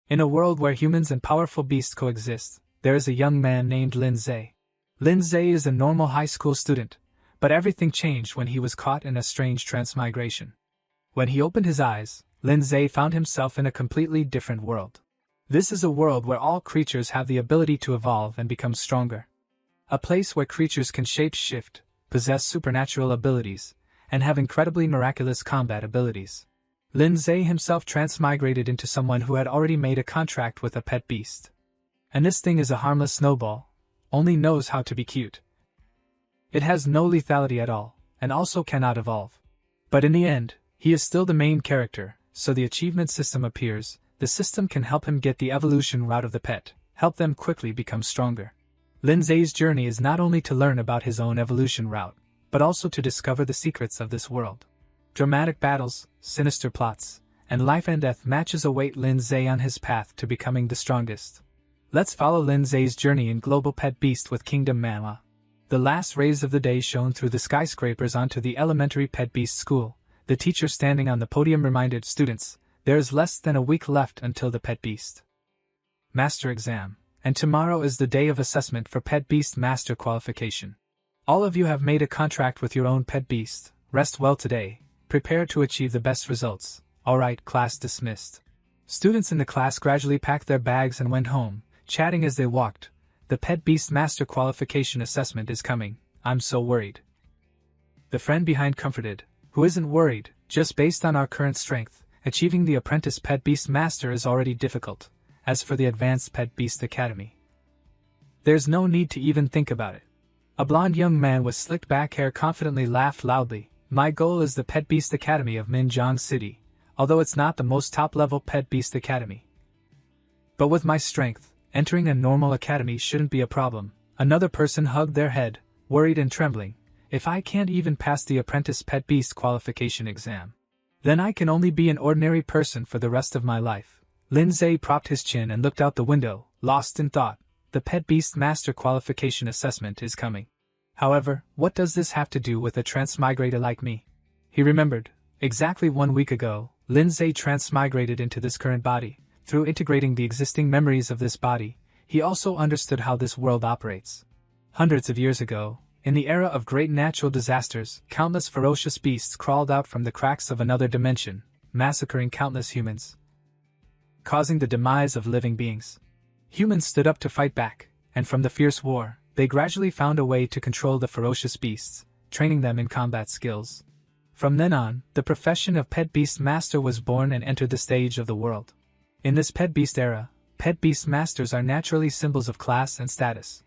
In a world where humans and powerful beasts coexist, there is a young man named Lin Zhe. Lin Zhe is a normal high school student, but everything changed when he was caught in a strange transmigration. When he opened his eyes, Lin Zhe found himself in a completely different world. This is a world where all creatures have the ability to evolve and become stronger. A place where creatures can shape-shift, possess supernatural abilities, and have incredibly miraculous combat abilities. Lin Zhe himself transmigrated into someone who had already made a contract with a pet beast. And this thing is a harmless snowball, only knows how to be cute. It has no lethality at all, and also cannot evolve. But in the end, he is still the main character, so the achievement system appears. The system can help him get the evolution route of the pet, help them quickly become stronger. Lin Zhe's journey is not only to learn about his own evolution route, but also to discover the secrets of this world. Dramatic battles, sinister plots, and life and death matches await Lin Zhe on his path to becoming the strongest. Let's follow Lin Zhe's journey in Global Pet Beast with Kingdom Manhwa. The last rays of the day shone through the skyscrapers onto the elementary Pet Beast school. The teacher standing on the podium reminded students, there is less than a week left until the Pet Beast Master exam, and tomorrow is the day of assessment for Pet Beast Master qualification. All of you have made a contract with your own pet beast. Rest well today. Prepare to achieve the best results. Alright, class dismissed. Students in the class gradually packed their bags and went home, chatting as they walked. The Pet Beast Master qualification assessment is coming. I'm so worried. The friend behind comforted, who isn't worried, just based on our current strength, achieving the Apprentice Pet Beast Master is already difficult. As for the Advanced Pet Beast Academy, there's no need to even think about it. A blond young man with slicked back hair confidently laughed loudly. My goal is the Pet Beast Academy of Minjiang City, although it's not the most top-level Pet Beast Academy. But with my strength, entering a normal academy shouldn't be a problem. Another person hugged their head, worried and trembling. If I can't even pass the Apprentice Pet Beast qualification exam, then I can only be an ordinary person for the rest of my life. Lin Zhe propped his chin and looked out the window, lost in thought. The Pet Beast Master qualification assessment is coming. However, what does this have to do with a transmigrator like me? He remembered, exactly 1 week ago, Lin Zhe transmigrated into this current body. Through integrating the existing memories of this body, he also understood how this world operates. Hundreds of years ago, in the era of great natural disasters, countless ferocious beasts crawled out from the cracks of another dimension, massacring countless humans, causing the demise of living beings. Humans stood up to fight back, and from the fierce war, they gradually found a way to control the ferocious beasts, training them in combat skills. From then on, the profession of Pet Beast Master was born and entered the stage of the world. In this Pet Beast era, Pet Beast Masters are naturally symbols of class and status.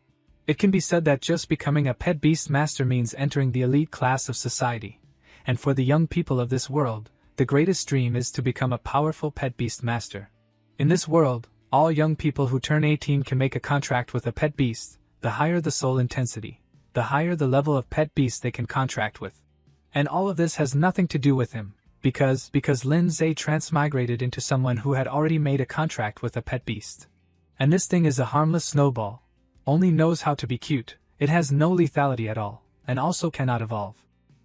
It can be said that just becoming a Pet Beast Master means entering the elite class of society, and for the young people of this world, the greatest dream is to become a powerful Pet Beast Master. In this world, all young people who turn 18 can make a contract with a pet beast. The higher the soul intensity, the higher the level of pet beast they can contract with. And all of this has nothing to do with him, because Lin Zhe transmigrated into someone who had already made a contract with a pet beast. And this thing is a harmless snowball, only knows how to be cute, it has no lethality at all, and also cannot evolve.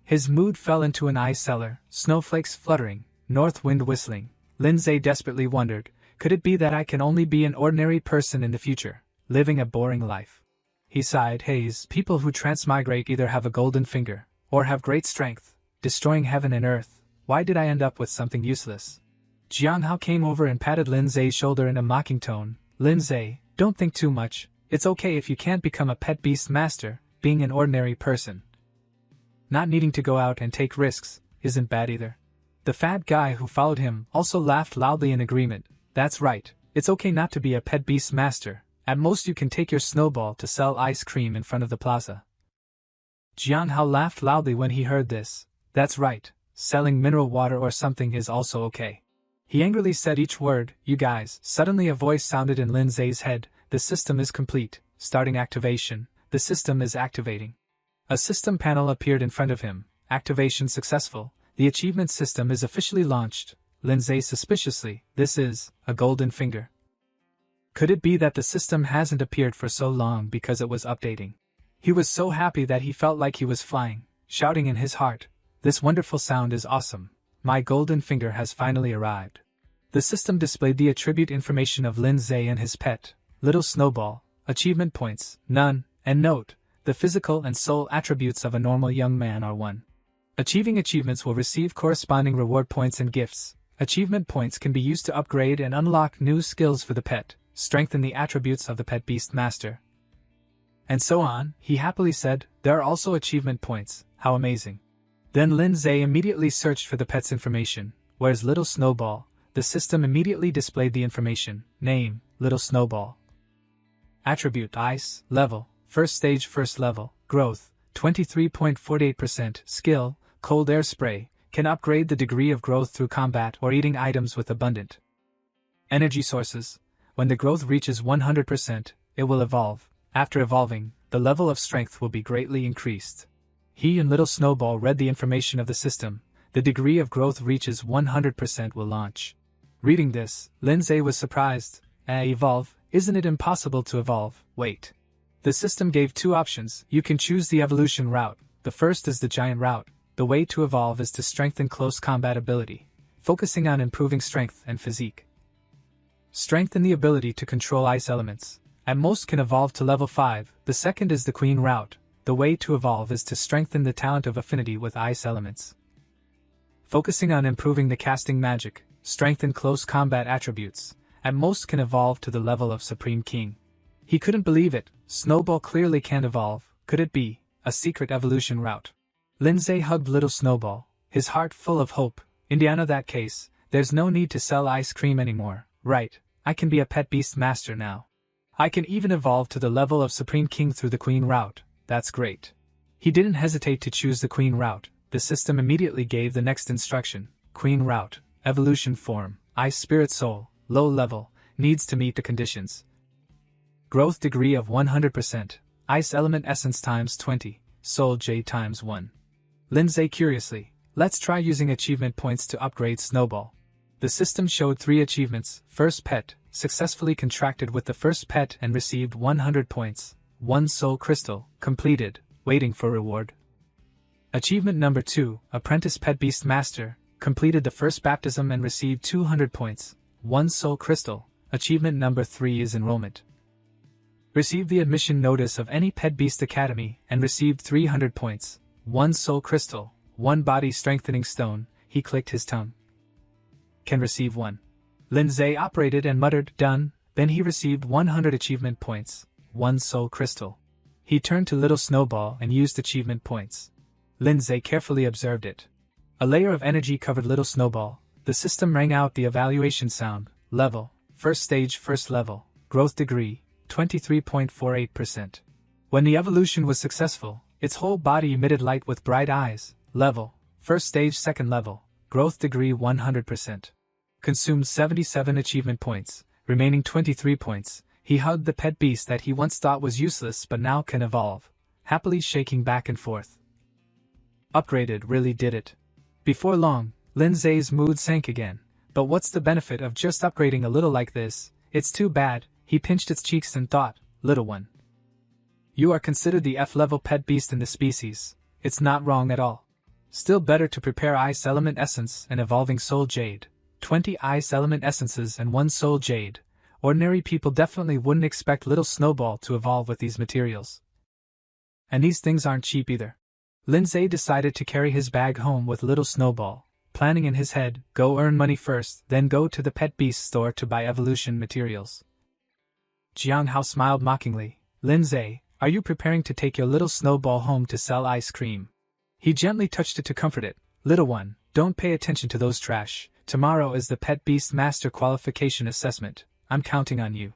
His mood fell into an ice cellar, snowflakes fluttering, north wind whistling. Lin Zhe desperately wondered, could it be that I can only be an ordinary person in the future, living a boring life? He sighed, people who transmigrate either have a golden finger, or have great strength, destroying heaven and earth. Why did I end up with something useless? Jiang Hao came over and patted Lin Zhe's shoulder in a mocking tone. Lin Zhe, don't think too much, it's okay if you can't become a Pet Beast Master, being an ordinary person. Not needing to go out and take risks, isn't bad either. The fat guy who followed him also laughed loudly in agreement. That's right, it's okay not to be a Pet Beast Master. At most you can take your snowball to sell ice cream in front of the plaza. Jiang Hao laughed loudly when he heard this. That's right, selling mineral water or something is also okay. He angrily said each word, you guys. Suddenly a voice sounded in Lin Zhe's head. The system is complete, starting activation. The system is activating. A system panel appeared in front of him. Activation successful. The achievement system is officially launched. Lin Zhe suspiciously, this is a golden finger. Could it be that the system hasn't appeared for so long because it was updating? He was so happy that he felt like he was flying, shouting in his heart, this wonderful sound is awesome. My golden finger has finally arrived. The system displayed the attribute information of Lin Zhe and his pet, Little Snowball, achievement points, none, and note, the physical and soul attributes of a normal young man are 1. Achieving achievements will receive corresponding reward points and gifts. Achievement points can be used to upgrade and unlock new skills for the pet, strengthen the attributes of the pet beast master. And so on, he happily said, there are also achievement points, how amazing. Then Lin Zhe immediately searched for the pet's information, where's Little Snowball? The system immediately displayed the information, name, Little Snowball. Attribute Ice, level, first stage first level, growth, 23.48%, skill, cold air spray, can upgrade the degree of growth through combat or eating items with abundant energy sources. When the growth reaches 100%, it will evolve. After evolving, the level of strength will be greatly increased. He and Little Snowball read the information of the system. The degree of growth reaches 100% will launch. Reading this, Lin Zhe was surprised. Evolve? Isn't it impossible to evolve? Wait. The system gave 2 options. You can choose the evolution route. The first is the giant route. The way to evolve is to strengthen close combat ability, focusing on improving strength and physique. Strengthen the ability to control ice elements. At most can evolve to level 5. The second is the queen route. The way to evolve is to strengthen the talent of affinity with ice elements, focusing on improving the casting magic, strengthen close combat attributes. At most can evolve to the level of Supreme King. He couldn't believe it. Snowball clearly can't evolve. Could it be a secret evolution route? Lin Zhe hugged Little Snowball, his heart full of hope. Indiana, that case, there's no need to sell ice cream anymore, right? I can be a pet beast master now. I can even evolve to the level of Supreme King through the queen route. That's great. He didn't hesitate to choose the queen route. The system immediately gave the next instruction. Queen route, evolution form, ice spirit soul, low level, needs to meet the conditions. Growth degree of 100%, ice element essence times 20, soul jade times 1. Lin Zhe curiously, let's try using achievement points to upgrade Snowball. The system showed 3 achievements. First pet, successfully contracted with the first pet and received 100 points. 1 soul crystal, completed, waiting for reward. Achievement number 2, apprentice pet beast master, completed the first baptism and received 200 points. 1 soul crystal. Achievement number 3 is enrollment. Received the admission notice of any pet beast academy and received 300 points. 1 soul crystal, 1 body strengthening stone. He clicked his tongue. Can receive 1. Lin Zhe operated and muttered, done. Then he received 100 achievement points. 1 soul crystal. He turned to Little Snowball and used achievement points. Lin Zhe carefully observed it. A layer of energy covered Little Snowball. The system rang out the evaluation sound. Level, first stage first level, growth degree, 23.48%. When the evolution was successful, its whole body emitted light with bright eyes. Level, first stage second level, growth degree 100%. Consumed 77 achievement points, remaining 23 points. He hugged the pet beast that he once thought was useless but now can evolve, happily shaking back and forth. Upgraded really did it. Before long, Lin Zhe's mood sank again. But what's the benefit of just upgrading a little like this? It's too bad. He pinched its cheeks and thought, little one. You are considered the F-level pet beast in the species. It's not wrong at all. Still better to prepare ice element essence and evolving soul jade. 20 ice element essences and 1 soul jade. Ordinary people definitely wouldn't expect Little Snowball to evolve with these materials. And these things aren't cheap either. Lin Zhe decided to carry his bag home with Little Snowball, planning in his head, go earn money first, then go to the pet beast store to buy evolution materials. Jiang Hao smiled mockingly. Lin Zhe, are you preparing to take your Little Snowball home to sell ice cream? He gently touched it to comfort it. Little one, don't pay attention to those trash. Tomorrow is the pet beast master qualification assessment. I'm counting on you.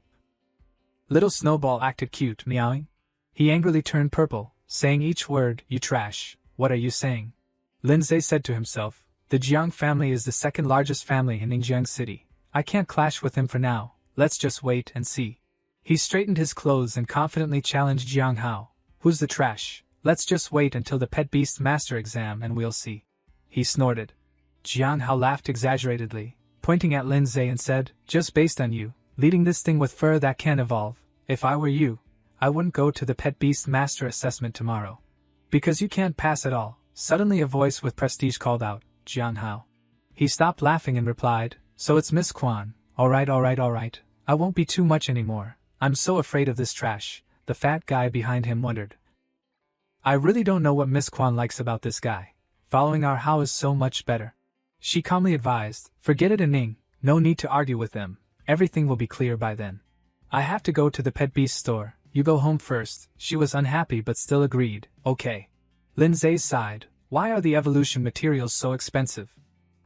Little Snowball acted cute, meowing. He angrily turned purple, saying each word, you trash. What are you saying? Lin Zhe said to himself, the Jiang family is the second largest family in Ningjiang City. I can't clash with him for now. Let's just wait and see. He straightened his clothes and confidently challenged Jiang Hao. Who's the trash? Let's just wait until the pet beast master exam and we'll see. He snorted. Jiang Hao laughed exaggeratedly, pointing at Lin Zhe and said, just based on you, leading this thing with fur that can evolve. If I were you, I wouldn't go to the pet beast master assessment tomorrow. Because you can't pass at all. Suddenly a voice with prestige called out, Jiang Hao. He stopped laughing and replied, So it's Miss Quan. Alright. I won't be too much anymore. I'm so afraid of this trash, the fat guy behind him wondered. I really don't know what Miss Quan likes about this guy. Following our how is so much better. She calmly advised, forget it, Ning, no need to argue with them. Everything will be clear by then. I have to go to the pet beast store. You go home first. She was unhappy but still agreed. Okay. Lin Zhe sighed. Why are the evolution materials so expensive?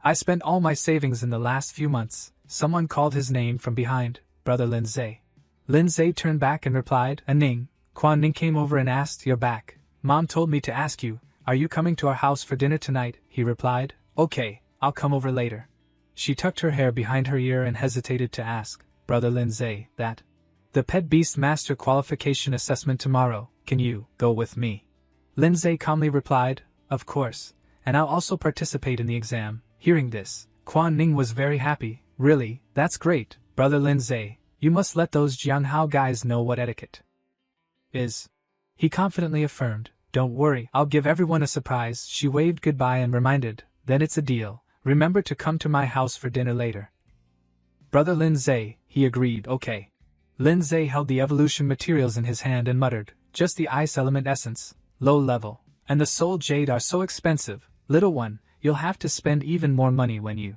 I spent all my savings in the last few months. Someone called his name from behind. Brother Lin Zhe. Lin Zhe turned back and replied, Ning. Quan Ning came over and asked, you're back. Mom told me to ask you, are you coming to our house for dinner tonight? He replied, okay, I'll come over later. She tucked her hair behind her ear and hesitated to ask, Brother Lin Zhe, that? The Pet Beast Master Qualification Assessment tomorrow, can you go with me? Lin Zhe calmly replied, of course, and I'll also participate in the exam. Hearing this, Quan Ning was very happy. Really, that's great, Brother Lin Zhe. You must let those Jianghao guys know what etiquette is. He confidently affirmed, don't worry, I'll give everyone a surprise. She waved goodbye and reminded, then it's a deal. Remember to come to my house for dinner later. Brother Lin Zhe, he agreed, okay. Lin Zhe held the evolution materials in his hand and muttered, just the ice element essence, low level, and the soul jade are so expensive. Little one, you'll have to spend even more money when you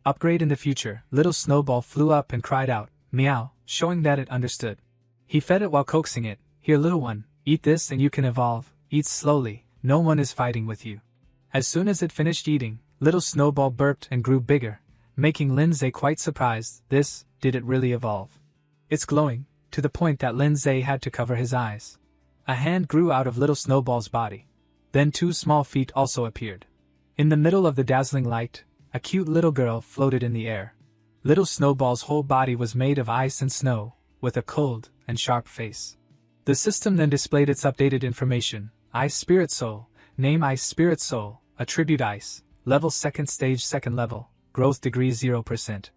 upgrade in the future. Little Snowball flew up and cried out, meow, showing that it understood. He fed it while coaxing it, here little one, eat this and you can evolve, eat slowly, no one is fighting with you. As soon as it finished eating, Little Snowball burped and grew bigger, making Lin Zhe quite surprised. Did it really evolve? It's glowing, to the point that Lin Zhe had to cover his eyes. A hand grew out of Little Snowball's body. Then 2 small feet also appeared. In the middle of the dazzling light, a cute little girl floated in the air. Little Snowball's whole body was made of ice and snow, with a cold and sharp face. The system then displayed its updated information. Ice Spirit Soul, name Ice Spirit Soul, attribute Ice, level 2nd stage 2nd level, growth degree 0%.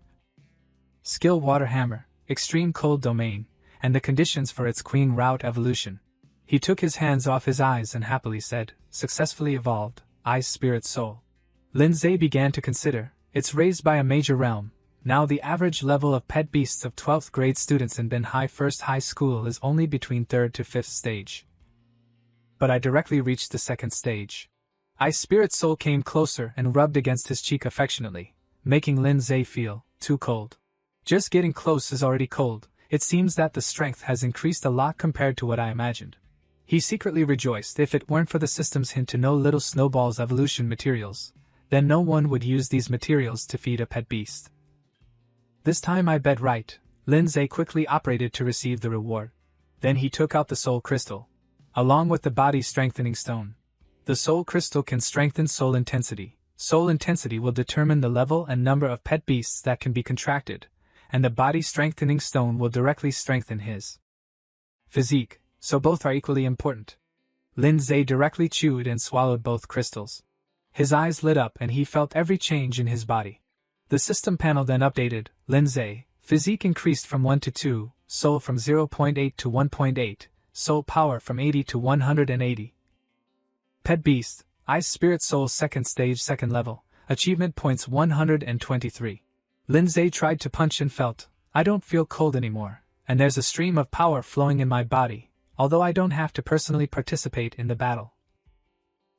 Skill Water Hammer, extreme cold domain, and the conditions for its Queen Route evolution. He took his hands off his eyes and happily said, successfully evolved, Ice Spirit Soul. Lin Zhe began to consider, it's raised by a major realm. Now the average level of pet beasts of 12th grade students in Binhai First High School is only between 3rd to 5th stage. But I directly reached the 2nd stage. Ice Spirit Soul came closer and rubbed against his cheek affectionately, making Lin Zhe feel too cold. Just getting close is already cold. It seems that the strength has increased a lot compared to what I imagined. He secretly rejoiced. If it weren't for the system's hint to know Little Snowball's evolution materials, then no one would use these materials to feed a pet beast. This time I bet right. Lin Zhe quickly operated to receive the reward. Then he took out the soul crystal, along with the body strengthening stone. The soul crystal can strengthen soul intensity. Soul intensity will determine the level and number of pet beasts that can be contracted, and the body strengthening stone will directly strengthen his physique, so both are equally important. Lin Zhe directly chewed and swallowed both crystals. His eyes lit up and he felt every change in his body. The system panel then updated. Lin Zhe, physique increased from 1 to 2, soul from 0.8 to 1.8, soul power from 80 to 180. Pet beast, Ice Spirit Soul 2nd stage 2nd level, achievement points 123. Lin Zhe tried to punch and felt, I don't feel cold anymore, and there's a stream of power flowing in my body, although I don't have to personally participate in the battle.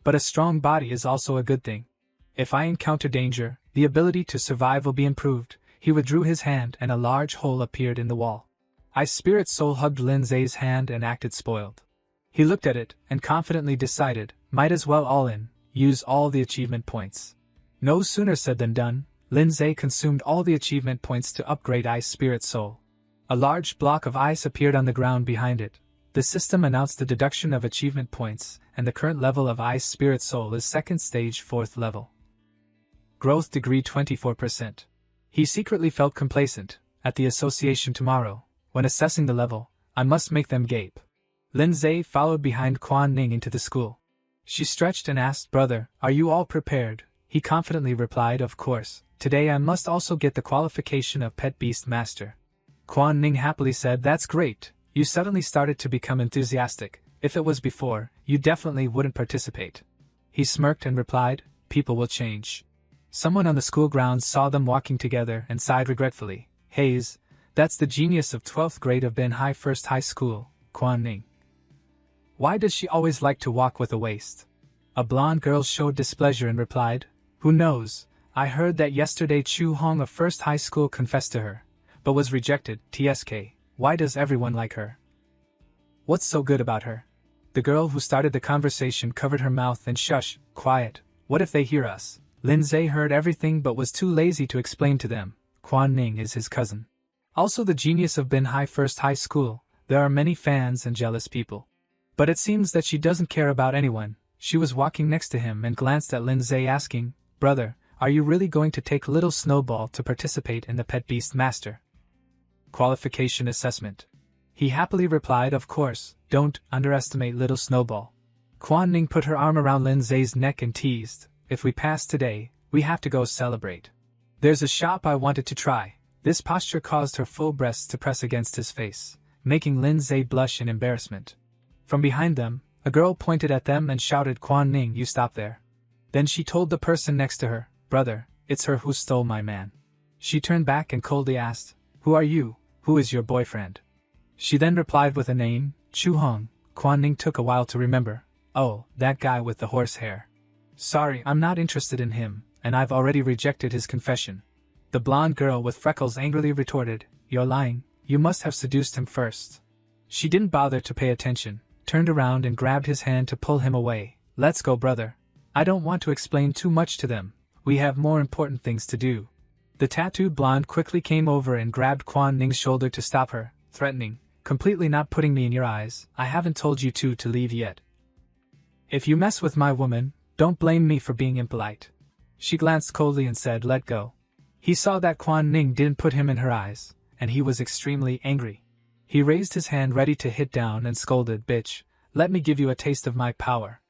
But a strong body is also a good thing. If I encounter danger, the ability to survive will be improved. He withdrew his hand and a large hole appeared in the wall. Ice Spirit Soul hugged Lin Zhe's hand and acted spoiled. He looked at it and confidently decided, might as well all in, use all the achievement points. No sooner said than done. Lin Zhe consumed all the achievement points to upgrade Ice Spirit Soul. A large block of ice appeared on the ground behind it. The system announced the deduction of achievement points, and the current level of Ice Spirit Soul is 2nd stage 4th level. Growth degree 24%. He secretly felt complacent. At the association tomorrow, when assessing the level, I must make them gape. Lin Zhe followed behind Quan Ning into the school. She stretched and asked, brother, are you all prepared? He confidently replied, of course. Today I must also get the qualification of Pet Beast Master. Quan Ning happily said, that's great. You suddenly started to become enthusiastic. If it was before, you definitely wouldn't participate. He smirked and replied, people will change. Someone on the school grounds saw them walking together and sighed regretfully. Hayes, that's the genius of 12th grade of Ben Hai First High School, Quan Ning. Why does she always like to walk with a waist? A blonde girl showed displeasure and replied, Who knows, I heard that yesterday Chu Hong of First High School confessed to her, but was rejected. TSK, why does everyone like her? What's so good about her? The girl who started the conversation covered her mouth and shush, quiet, what if they hear us? Lindsay heard everything but was too lazy to explain to them. Quan Ning is his cousin. Also the genius of Ben Hai First High School. There are many fans and jealous people. But it seems that she doesn't care about anyone. She was walking next to him and glanced at Lindsay asking, Brother, are you really going to take Little Snowball to participate in the Pet Beast Master Qualification Assessment? He happily replied, Of course, don't underestimate Little Snowball. Quan Ning put her arm around Lindsay's neck and teased, If we pass today, we have to go celebrate. There's a shop I wanted to try. This posture caused her full breasts to press against his face, making Lindsay blush in embarrassment. From behind them, a girl pointed at them and shouted, Quan Ning, you stop there. Then she told the person next to her, Brother, it's her who stole my man. She turned back and coldly asked, Who are you? Who is your boyfriend? She then replied with a name, Chu Hong. Quan Ning took a while to remember. Oh, that guy with the horse hair. Sorry, I'm not interested in him, and I've already rejected his confession. The blonde girl with freckles angrily retorted, You're lying, you must have seduced him first. She didn't bother to pay attention, turned around and grabbed his hand to pull him away. Let's go, brother. I don't want to explain too much to them. We have more important things to do. The tattooed blonde quickly came over and grabbed Quan Ning's shoulder to stop her, threatening, Completely not putting me in your eyes, I haven't told you two to leave yet. If you mess with my woman, don't blame me for being impolite. She glanced coldly and said, Let go. He saw that Quan Ning didn't put him in her eyes, and he was extremely angry. He raised his hand ready to hit down and scolded, Bitch, let me give you a taste of my power.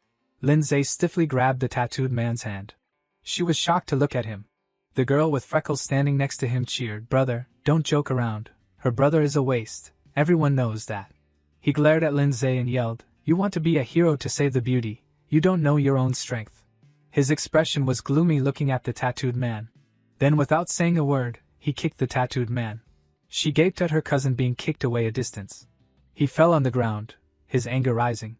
Lindsay stiffly grabbed the tattooed man's hand. She was shocked to look at him. The girl with freckles standing next to him cheered, Brother, don't joke around. Her brother is a waste. Everyone knows that. He glared at Lindsay and yelled, You want to be a hero to save the beauty. You don't know your own strength. His expression was gloomy looking at the tattooed man. Then without saying a word, he kicked the tattooed man. She gaped at her cousin being kicked away a distance. He fell on the ground, his anger rising.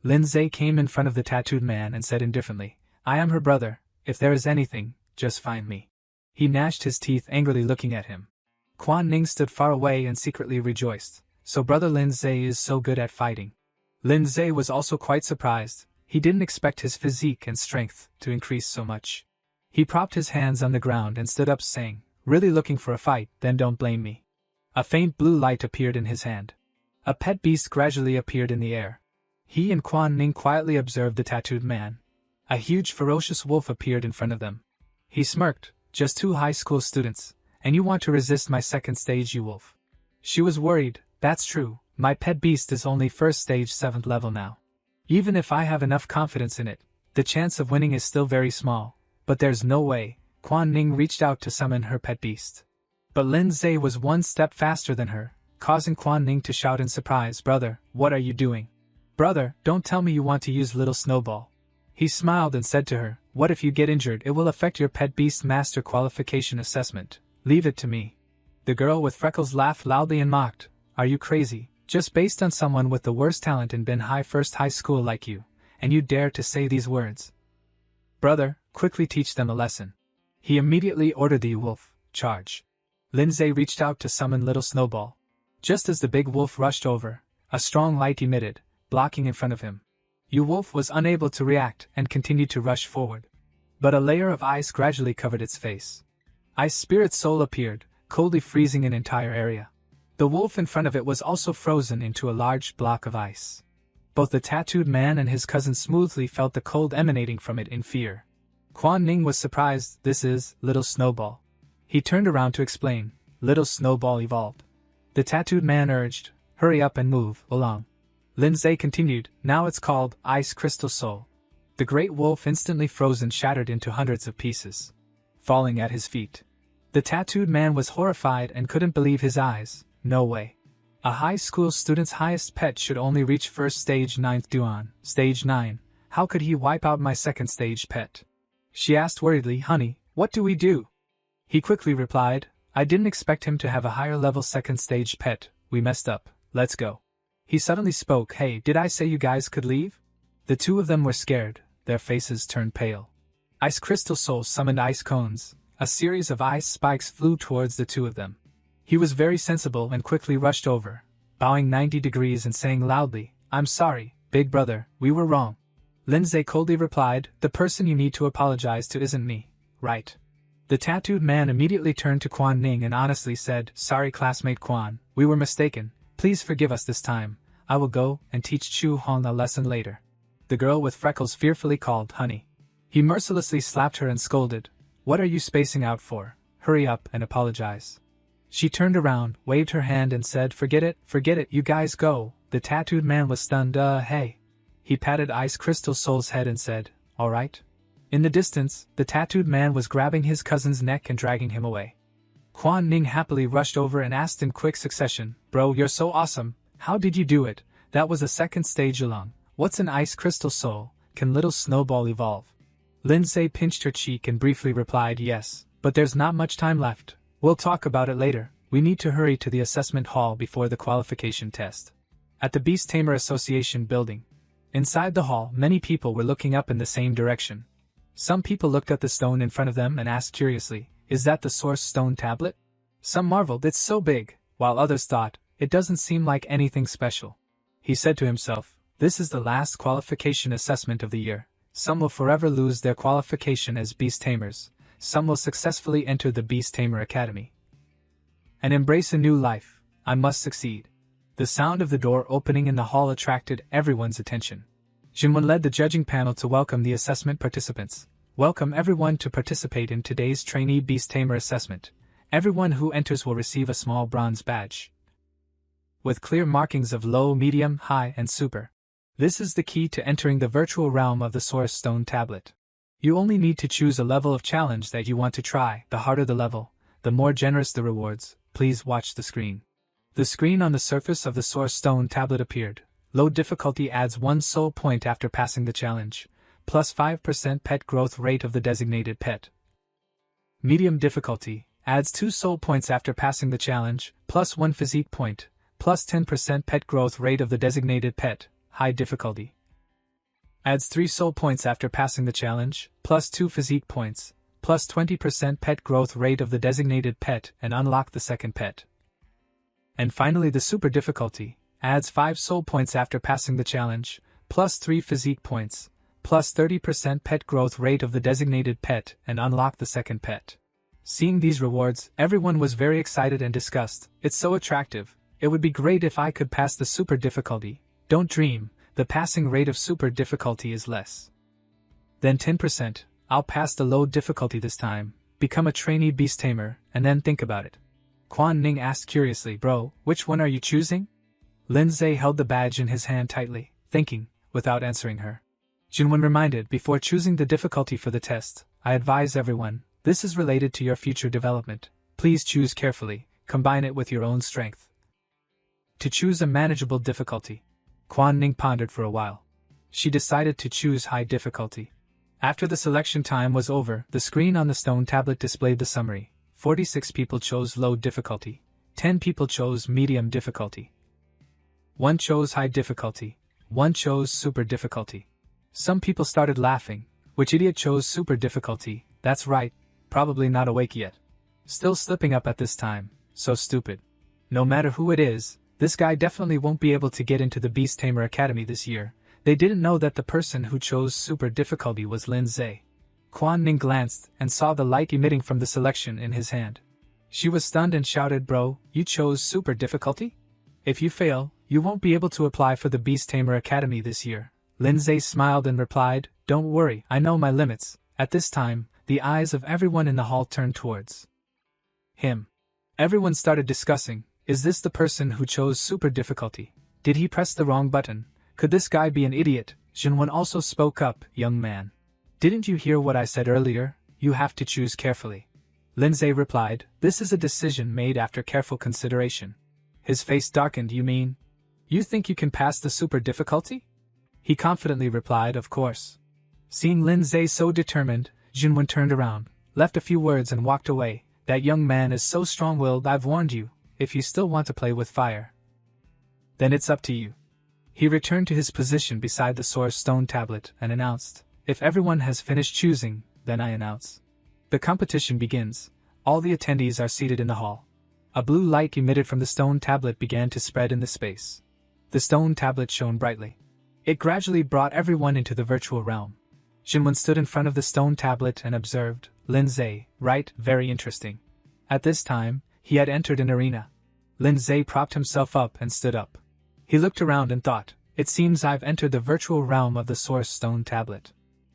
Lindsay came in front of the tattooed man and said indifferently, I am her brother, if there is anything, just find me. He gnashed his teeth angrily looking at him. Quan Ning stood far away and secretly rejoiced, so brother Lindsay is so good at fighting. Lindsay was also quite surprised. He didn't expect his physique and strength to increase so much. He propped his hands on the ground and stood up saying, Really looking for a fight, then don't blame me. A faint blue light appeared in his hand. A pet beast gradually appeared in the air. He and Quan Ning quietly observed the tattooed man. A huge ferocious wolf appeared in front of them. He smirked, Just two high school students, and you want to resist my second stage, you wolf. She was worried, That's true, my pet beast is only first stage 7th level now. Even if I have enough confidence in it, the chance of winning is still very small, but there's no way. Quan Ning reached out to summon her pet beast. But Lindsay was one step faster than her, causing Quan Ning to shout in surprise, Brother, what are you doing? Brother, don't tell me you want to use Little Snowball. He smiled and said to her, What if you get injured? It will affect your pet beast master qualification assessment. Leave it to me. The girl with freckles laughed loudly and mocked, Are you crazy? Just based on someone with the worst talent in Ben Hai First High School like you, and you dare to say these words? Brother, quickly teach them a lesson. He immediately ordered the wolf, Charge. Lindsay reached out to summon Little Snowball. Just as the big wolf rushed over, a strong light emitted, blocking in front of him. Wolf was unable to react and continued to rush forward. But a layer of ice gradually covered its face. Ice Spirit Soul appeared, coldly freezing an entire area. The wolf in front of it was also frozen into a large block of ice. Both the tattooed man and his cousin smoothly felt the cold emanating from it in fear. Quan Ning was surprised. This is Little Snowball. He turned around to explain. Little Snowball evolved. The tattooed man urged, Hurry up and move along. Lindsay continued, Now it's called Ice Crystal Soul. The great wolf instantly frozen shattered into hundreds of pieces, falling at his feet. The tattooed man was horrified and couldn't believe his eyes. No way. A high school student's highest pet should only reach first stage 9th Duan, stage 9. How could he wipe out my second stage pet? She asked worriedly, Honey, What do we do? He quickly replied, I didn't expect him to have a higher level second stage pet, we messed up, let's go. He suddenly spoke, hey, did I say you guys could leave? The two of them were scared, their faces turned pale. Ice Crystal Soul summoned ice cones. A series of ice spikes flew towards the two of them. He was very sensible and quickly rushed over, bowing 90 degrees and saying loudly, I'm sorry, big brother, we were wrong. Lindsay coldly replied, the person you need to apologize to isn't me, right? The tattooed man immediately turned to Quan Ning and honestly said, sorry classmate Quan, we were mistaken, please forgive us this time, I will go and teach Chu Hong a lesson later. The girl with freckles fearfully called, honey. He mercilessly slapped her and scolded, what are you spacing out for? Hurry up and apologize. She turned around, waved her hand and said, forget it, you guys go. The tattooed man was stunned, hey. He patted Ice Crystal Soul's head and said, alright. In the distance, the tattooed man was grabbing his cousin's neck and dragging him away. Quan Ning happily rushed over and asked in quick succession, bro, you're so awesome, how did you do it? That was a second stage along. What's an Ice Crystal Soul? Can little Snowball evolve? Lindsay pinched her cheek and briefly replied yes, but there's not much time left. We'll talk about it later. We need to hurry to the assessment hall before the qualification test. At the Beast Tamer Association building. Inside the hall, many people were looking up in the same direction. Some people looked at the stone in front of them and asked curiously, is that the Source Stone tablet? Some marveled, it's so big, while others thought, it doesn't seem like anything special. He said to himself, this is the last qualification assessment of the year. Some will forever lose their qualification as Beast Tamers, some will successfully enter the Beast Tamer Academy and embrace a new life. I must succeed. The sound of the door opening in the hall attracted everyone's attention. Jinwen led the judging panel to welcome the assessment participants. Welcome everyone to participate in today's Trainee Beast Tamer assessment. Everyone who enters will receive a small bronze badge with clear markings of low, medium, high, and super. This is the key to entering the virtual realm of the Source Stone tablet. You only need to choose a level of challenge that you want to try. The harder the level, the more generous the rewards. Please watch the screen. The screen on the surface of the Source Stone tablet appeared. Low difficulty adds 1 soul point after passing the challenge, plus 5% pet growth rate of the designated pet. Medium difficulty adds 2 soul points after passing the challenge, plus 1 physique point, plus 10% pet growth rate of the designated pet. High difficulty adds 3 soul points after passing the challenge, plus 2 physique points, plus 20% pet growth rate of the designated pet and unlock the second pet. And finally the super difficulty adds 5 soul points after passing the challenge, plus 3 physique points, plus 30% pet growth rate of the designated pet and unlock the second pet. Seeing these rewards, everyone was very excited and discussed. It's so attractive. It would be great if I could pass the super difficulty. Don't dream, the passing rate of super difficulty is less than 10%. I'll pass the low difficulty this time, become a trainee beast tamer, and then think about it. Quan Ning asked curiously, bro, which one are you choosing? Lindsay held the badge in his hand tightly, thinking, without answering her. Jinwen reminded, before choosing the difficulty for the test, I advise everyone, this is related to your future development. Please choose carefully, combine it with your own strength. To choose a manageable difficulty. Quan Ning pondered for a while. She decided to choose high difficulty. After the selection time was over, the screen on the stone tablet displayed the summary. 46 people chose low difficulty. 10 people chose medium difficulty. 1 chose high difficulty. 1 chose super difficulty. Some people started laughing. Which idiot chose super difficulty? That's right, probably not awake yet. Still slipping up at this time, so stupid. No matter who it is, this guy definitely won't be able to get into the Beast Tamer Academy this year. They didn't know that the person who chose super difficulty was Lindsay. Quan Ning glanced and saw the light emitting from the selection in his hand. She was stunned and shouted, bro, you chose super difficulty? If you fail, you won't be able to apply for the Beast Tamer Academy this year. Lindsay smiled and replied, don't worry, I know my limits. At this time, the eyes of everyone in the hall turned towards him. Everyone started discussing, is this the person who chose super difficulty? Did he press the wrong button? Could this guy be an idiot? Jinwen also spoke up, young man. Didn't you hear what I said earlier? You have to choose carefully. Lindsay replied, this is a decision made after careful consideration. His face darkened, you mean? You think you can pass the super difficulty? He confidently replied, of course. Seeing Lindsay so determined, Jinwen turned around, left a few words and walked away. That young man is so strong-willed, I've warned you. If you still want to play with fire, then it's up to you. He returned to his position beside the Source Stone tablet and announced, if everyone has finished choosing, then I announce. The competition begins. All the attendees are seated in the hall. A blue light emitted from the stone tablet began to spread in the space. The stone tablet shone brightly. It gradually brought everyone into the virtual realm. Jinwen stood in front of the stone tablet and observed. Lin Zhe, right, very interesting. At this time, he had entered an arena. Lin Zhe propped himself up and stood up. He looked around and thought, it seems I've entered the virtual realm of the Source Stone tablet.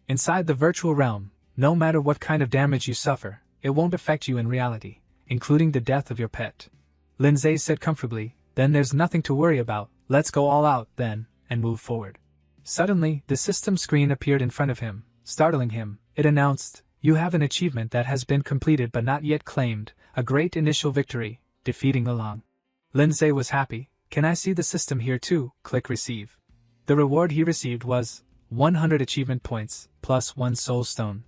Inside the virtual realm, no matter what kind of damage you suffer, it won't affect you in reality, including the death of your pet. Lin Zhe said comfortably, then there's nothing to worry about, let's go all out, then, and move forward. Suddenly, the system screen appeared in front of him, startling him. It announced, you have an achievement that has been completed but not yet claimed, a great initial victory, defeating Along. Lin Zhe was happy. Can I see the system here too? Click Receive. The reward he received was 100 achievement points, plus 1 soul stone.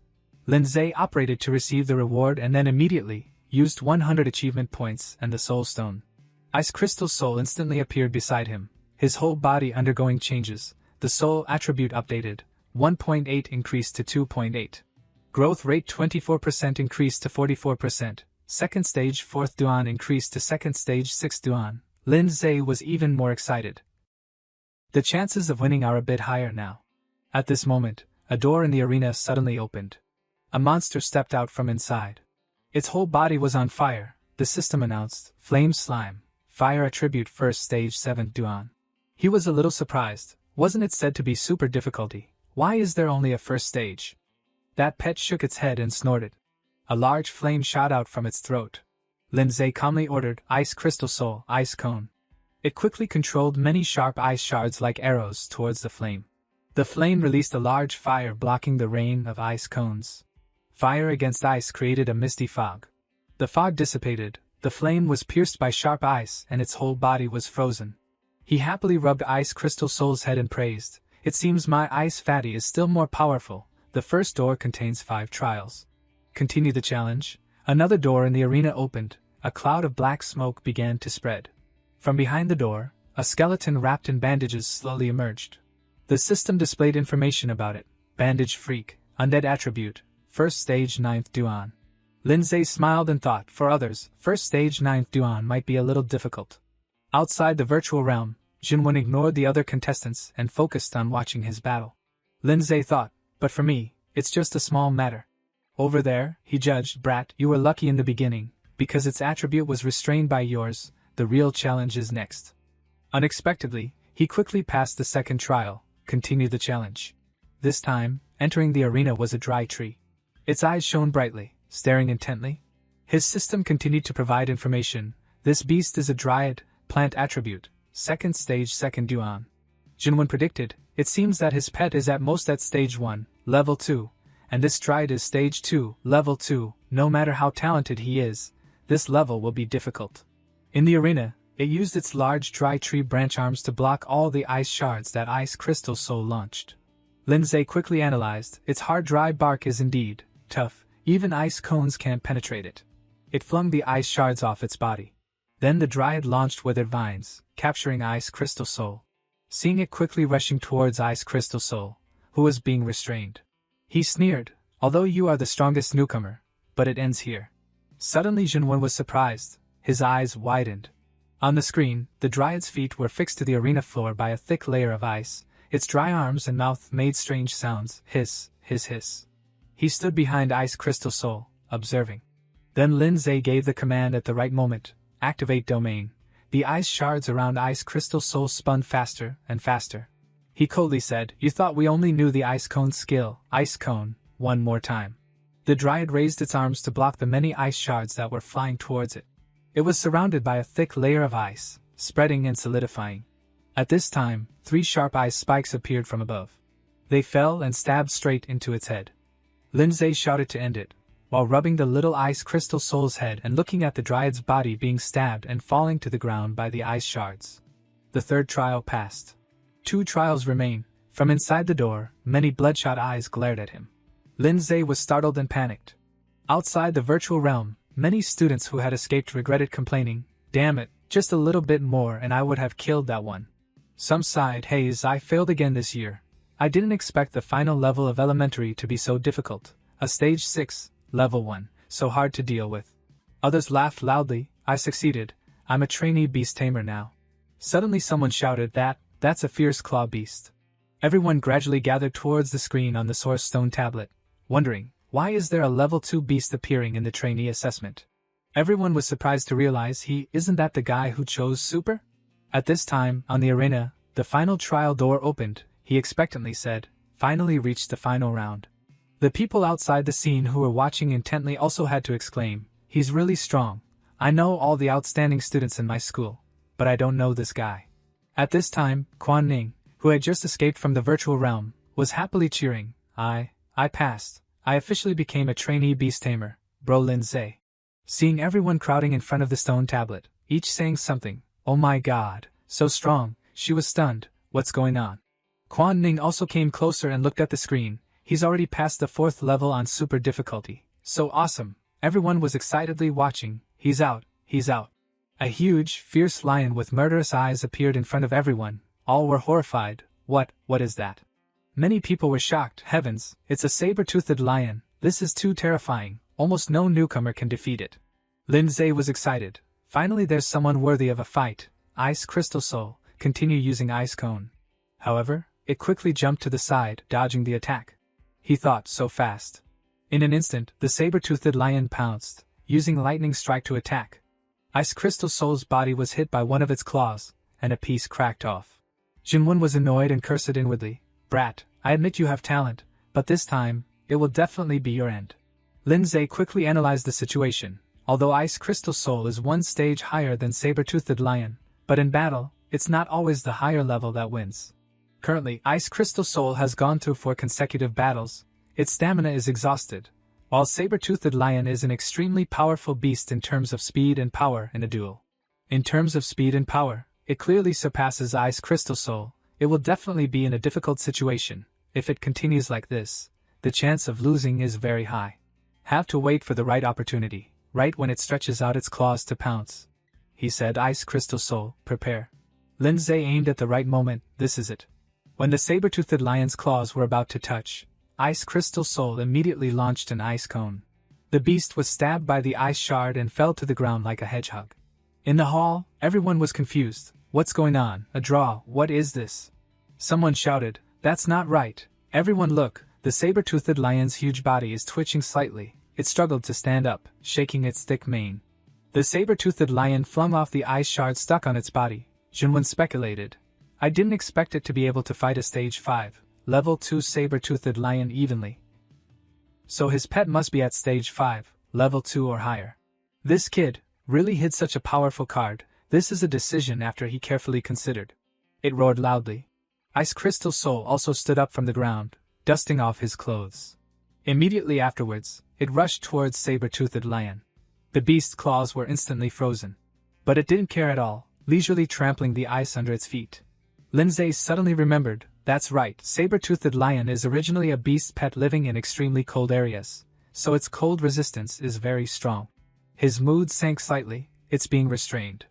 Lin Zhe operated to receive the reward and then immediately used 100 achievement points and the soul stone. Ice Crystal Soul instantly appeared beside him, his whole body undergoing changes. The soul attribute updated, 1.8 increased to 2.8. Growth rate 24% increased to 44%. Second stage 4th Duan increased to second stage 6th Duan. Lin Zhe was even more excited. The chances of winning are a bit higher now. At this moment, a door in the arena suddenly opened. A monster stepped out from inside. Its whole body was on fire. The system announced, Flame Slime, Fire Attribute First Stage 7th Duan. He was a little surprised. Wasn't it said to be super difficulty? Why is there only a first stage? That pet shook its head and snorted. A large flame shot out from its throat. Lin Zhe calmly ordered, Ice Crystal Soul, Ice Cone. It quickly controlled many sharp ice shards like arrows towards the flame. The flame released a large fire blocking the rain of ice cones. Fire against ice created a misty fog. The fog dissipated, the flame was pierced by sharp ice and its whole body was frozen. He happily rubbed Ice Crystal Soul's head and praised, it seems my ice fatty is still more powerful. The first door contains 5 trials. Continue the challenge. Another door in the arena opened. A cloud of black smoke began to spread. From behind the door, a skeleton wrapped in bandages slowly emerged. The system displayed information about it. Bandage Freak, Undead Attribute, First Stage 9th Duan. Lin Zhe smiled and thought, for others, First Stage 9th Duan might be a little difficult. Outside the virtual realm, Jinwen ignored the other contestants and focused on watching his battle. Lin Zhe thought, but for me, it's just a small matter. Over there, he judged, brat, you were lucky in the beginning, because its attribute was restrained by yours. The real challenge is next. Unexpectedly, he quickly passed the second trial, continued the challenge. This time, entering the arena was a dry tree. Its eyes shone brightly, staring intently. His system continued to provide information. This beast is a dryad, plant attribute, second stage 2nd Duan. Jinwen predicted, it seems that his pet is at most at stage 1, level 2, and this dryad is stage 2, level 2, no matter how talented he is, this level will be difficult. In the arena, it used its large dry tree branch arms to block all the ice shards that Ice Crystal Soul launched. Lin Zhe quickly analyzed, its hard dry bark is indeed tough, even ice cones can't penetrate it. It flung the ice shards off its body. Then the dryad launched withered vines, capturing Ice Crystal Soul. Seeing it quickly rushing towards Ice Crystal Soul, who was being restrained, he sneered, although you are the strongest newcomer, but it ends here. Suddenly Jinwen was surprised, his eyes widened. On the screen, the dryad's feet were fixed to the arena floor by a thick layer of ice, its dry arms and mouth made strange sounds, hiss, hiss, hiss. He stood behind Ice Crystal Soul, observing. Then Lin Zhe gave the command at the right moment, activate domain. The ice shards around Ice Crystal Soul spun faster and faster. He coldly said, you thought we only knew the ice cone skill, ice cone, one more time. The dryad raised its arms to block the many ice shards that were flying towards it. It was surrounded by a thick layer of ice, spreading and solidifying. At this time, 3 sharp ice spikes appeared from above. They fell and stabbed straight into its head. Lin Zhe shouted to end it, while rubbing the little Ice Crystal Soul's head and looking at the dryad's body being stabbed and falling to the ground by the ice shards. The third trial passed. 2 trials remain. From inside the door, many bloodshot eyes glared at him. Lin Zhe was startled and panicked. Outside the virtual realm, many students who had escaped regretted complaining, "Damn it, just a little bit more and I would have killed that one." Some sighed, "Hayes, I failed again this year. I didn't expect the final level of elementary to be so difficult. A stage 6, level 1, so hard to deal with." Others laughed loudly, "I succeeded. I'm a trainee beast tamer now." Suddenly someone shouted, That's a fierce claw beast." Everyone gradually gathered towards the screen on the source stone tablet, wondering, why is there a level 2 beast appearing in the trainee assessment? Everyone was surprised to realize isn't that the guy who chose Super? At this time, on the arena, the final trial door opened. He expectantly said, "Finally reached the final round." The people outside the scene who were watching intently also had to exclaim, "He's really strong. I know all the outstanding students in my school, but I don't know this guy." At this time, Quan Ning, who had just escaped from the virtual realm, was happily cheering, I passed. I officially became a trainee beast tamer, bro." Lin Zhe. Seeing everyone crowding in front of the stone tablet, each saying something, "Oh my god, so strong," she was stunned. "What's going on?" Quan Ning also came closer and looked at the screen. "He's already passed the 4th level on super difficulty. So awesome." Everyone was excitedly watching. He's out. A huge, fierce lion with murderous eyes appeared in front of everyone. All were horrified. What is that?" Many people were shocked. "Heavens, it's a saber-toothed lion. This is too terrifying. Almost no newcomer can defeat it." Lin Zhe was excited. "Finally there's someone worthy of a fight." Ice Crystal Soul, continue using Ice Cone. However, it quickly jumped to the side, dodging the attack. He thought, so fast. In an instant, the saber-toothed lion pounced, using Lightning Strike to attack. Ice Crystal Soul's body was hit by one of its claws, and a piece cracked off. Jinwen was annoyed and cursed inwardly. "Brat, I admit you have talent, but this time, it will definitely be your end." Lin Zhe quickly analyzed the situation. Although Ice Crystal Soul is one stage higher than Saber-Toothed Lion, but in battle, it's not always the higher level that wins. Currently, Ice Crystal Soul has gone through 4 consecutive battles. Its stamina is exhausted, while Saber-Toothed Lion is an extremely powerful beast in terms of speed and power in a duel. In terms of speed and power, it clearly surpasses Ice Crystal Soul. It will definitely be in a difficult situation. If it continues like this, the chance of losing is very high. Have to wait for the right opportunity, right when it stretches out its claws to pounce. He said, "Ice Crystal Soul, prepare." Lin Zhe aimed at the right moment. This is it. When the saber-toothed lion's claws were about to touch, Ice Crystal Soul immediately launched an ice cone. The beast was stabbed by the ice shard and fell to the ground like a hedgehog. In the hall, everyone was confused. What's going on? A draw, what is this? Someone shouted, "That's not right. Everyone look, the saber-toothed lion's huge body is twitching slightly." It struggled to stand up, shaking its thick mane. The saber-toothed lion flung off the ice shard stuck on its body. Junwen speculated, "I didn't expect it to be able to fight a stage 5, level 2 saber-toothed lion evenly. So his pet must be at stage 5, level 2 or higher. This kid really hid such a powerful card. This is a decision after he carefully considered." It roared loudly. Ice Crystal Soul also stood up from the ground, dusting off his clothes. Immediately afterwards, it rushed towards saber-toothed lion. The beast's claws were instantly frozen. But it didn't care at all, leisurely trampling the ice under its feet. Lin Zhe suddenly remembered, that's right, saber-toothed lion is originally a beast pet living in extremely cold areas, so its cold resistance is very strong. His mood sank slightly, it's being restrained.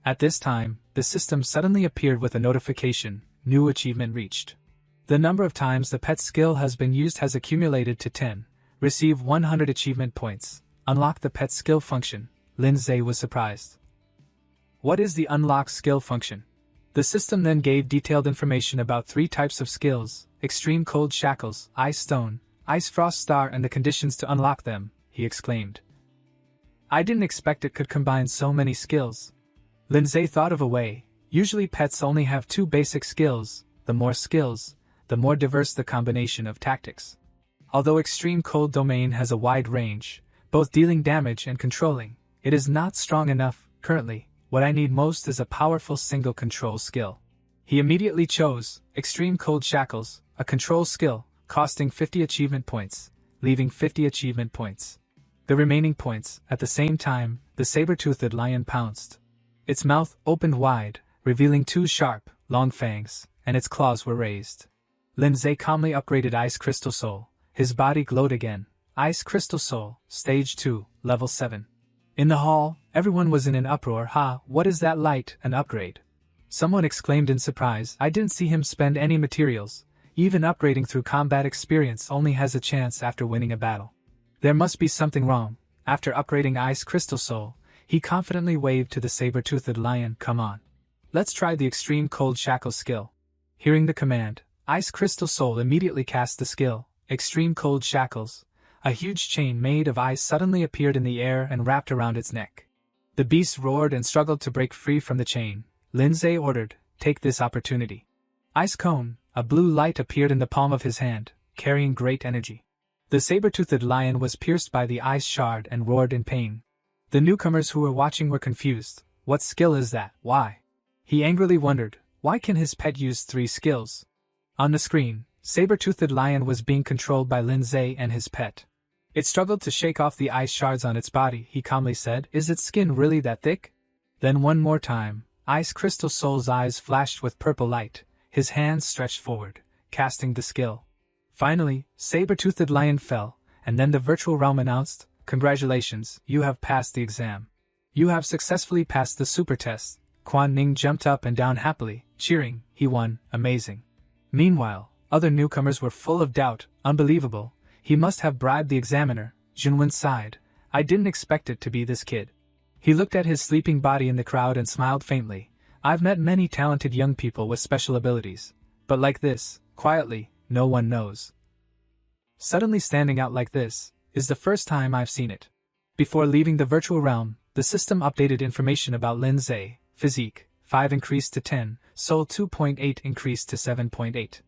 At this time, the system suddenly appeared with a notification, new achievement reached. The number of times the pet skill has been used has accumulated to 10. Receive 100 achievement points. Unlock the pet skill function. Lin Zhe was surprised. What is the unlock skill function? The system then gave detailed information about 3 types of skills: Extreme Cold Shackles, Ice Stone, Ice Frost Star, and the conditions to unlock them, he exclaimed. I didn't expect it could combine so many skills. Lin Zhe thought of a way. Usually pets only have 2 basic skills. The more skills, the more diverse the combination of tactics. Although Extreme Cold Domain has a wide range, both dealing damage and controlling, it is not strong enough. Currently, what I need most is a powerful single control skill. He immediately chose Extreme Cold Shackles, a control skill, costing 50 achievement points, leaving 50 achievement points. The remaining points, at the same time, the saber-toothed lion pounced. Its mouth opened wide, revealing 2 sharp, long fangs, and its claws were raised. Lin Zhe calmly upgraded Ice Crystal Soul. His body glowed again. Ice Crystal Soul, Stage 2, Level 7. In the hall, everyone was in an uproar. Ha, what is that light, an upgrade? Someone exclaimed in surprise. I didn't see him spend any materials. Even upgrading through combat experience only has a chance after winning a battle. There must be something wrong. After upgrading Ice Crystal Soul, he confidently waved to the saber-toothed lion. Come on. Let's try the Extreme Cold Shackle skill. Hearing the command, Ice Crystal Soul immediately cast the skill, Extreme Cold Shackles. A huge chain made of ice suddenly appeared in the air and wrapped around its neck. The beast roared and struggled to break free from the chain. Lindsay ordered, take this opportunity. Ice Cone, a blue light appeared in the palm of his hand, carrying great energy. The saber-toothed lion was pierced by the ice shard and roared in pain. The newcomers who were watching were confused. What skill is that? Why? He angrily wondered, why can his pet use 3 skills? On the screen, saber-toothed lion was being controlled by Lindsay and his pet. It struggled to shake off the ice shards on its body. He calmly said, is its skin really that thick? Then one more time, Ice Crystal Soul's eyes flashed with purple light, his hands stretched forward, casting the skill. Finally, saber-toothed lion fell, and then the virtual realm announced, congratulations, you have passed the exam. You have successfully passed the super test. Quan Ning jumped up and down happily, cheering. He won, amazing. Meanwhile, other newcomers were full of doubt. Unbelievable. He must have bribed the examiner. Junwen sighed. I didn't expect it to be this kid. He looked at his sleeping body in the crowd and smiled faintly. I've met many talented young people with special abilities. But like this, quietly, no one knows. Suddenly standing out like this is the first time I've seen it. Before leaving the virtual realm, the system updated information about Lindsay. Physique, 5 increased to 10, Soul 2.8 increased to 7.8.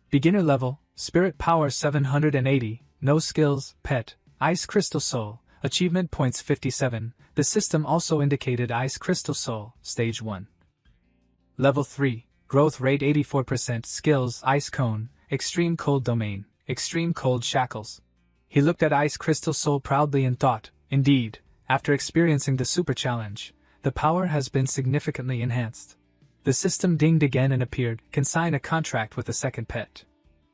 Beginner level, Spirit Power 780, no skills, Pet, Ice Crystal Soul, Achievement Points 57, the system also indicated Ice Crystal Soul, Stage 1. Level 3, Growth Rate 84%, Skills, Ice Cone, Extreme Cold Domain, Extreme Cold Shackles. He looked at Ice Crystal Soul proudly and thought, indeed, after experiencing the super challenge, the power has been significantly enhanced. The system dinged again and appeared, can sign a contract with a second pet.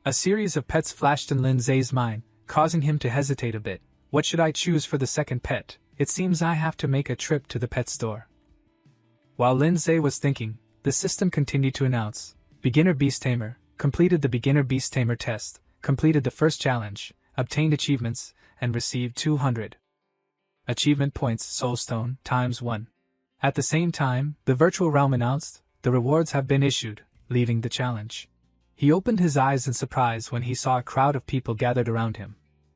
A series of pets flashed in Lindsay's mind, causing him to hesitate a bit. What should I choose for the second pet? It seems I have to make a trip to the pet store. While Lindsay was thinking, the system continued to announce, Beginner Beast Tamer, completed the Beginner Beast Tamer test, completed the first challenge, obtained achievements, and received 200 achievement points Soulstone times 1. At the same time, the virtual realm announced, the rewards have been issued, leaving the challenge. He opened his eyes in surprise when he saw a crowd of people gathered around him.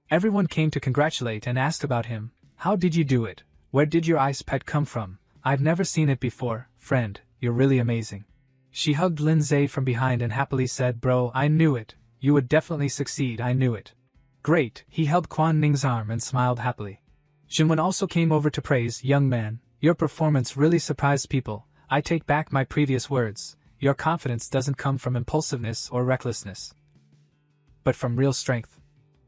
Everyone came to congratulate and ask about him. How did you do it? Where did your ice pet come from? I've never seen it before, friend, you're really amazing. She hugged Lindsay from behind and happily said, bro, I knew it. You would definitely succeed, I knew it. Great, he held Quan Ning's arm and smiled happily. Junwen also came over to praise, young man, your performance really surprised people. I take back my previous words. Your confidence doesn't come from impulsiveness or recklessness, but from real strength.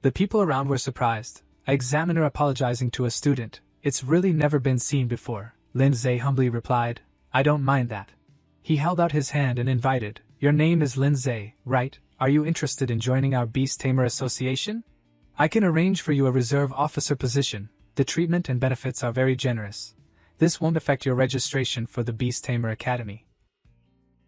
The people around were surprised. An examiner apologizing to a student. It's really never been seen before, Lindsay humbly replied. I don't mind that. He held out his hand and invited. Your name is Lindsay, right? Are you interested in joining our Beast Tamer Association? I can arrange for you a reserve officer position. The treatment and benefits are very generous. This won't affect your registration for the Beast Tamer Academy.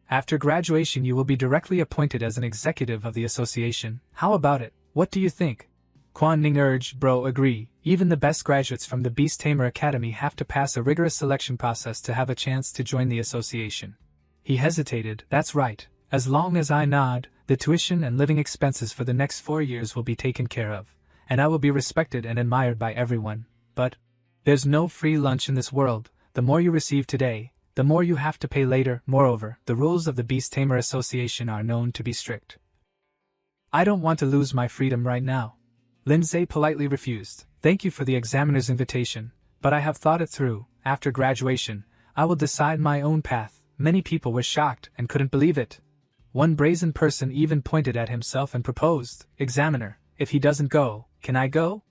After graduation you will be directly appointed as an executive of the association. How about it? What do you think? Quan Ning urged. Bro, agree. Even the best graduates from the Beast Tamer Academy have to pass a rigorous selection process to have a chance to join the association. He hesitated. That's right. As long as I nod, the tuition and living expenses for the next 4 years will be taken care of, and I will be respected and admired by everyone. But there's no free lunch in this world. The more you receive today, the more you have to pay later. Moreover, the rules of the Beast Tamer Association are known to be strict. I don't want to lose my freedom right now. Lindsay politely refused. Thank you for the examiner's invitation, but I have thought it through. After graduation, I will decide my own path. Many people were shocked and couldn't believe it. One brazen person even pointed at himself and proposed, Examiner, if he doesn't go, can I go?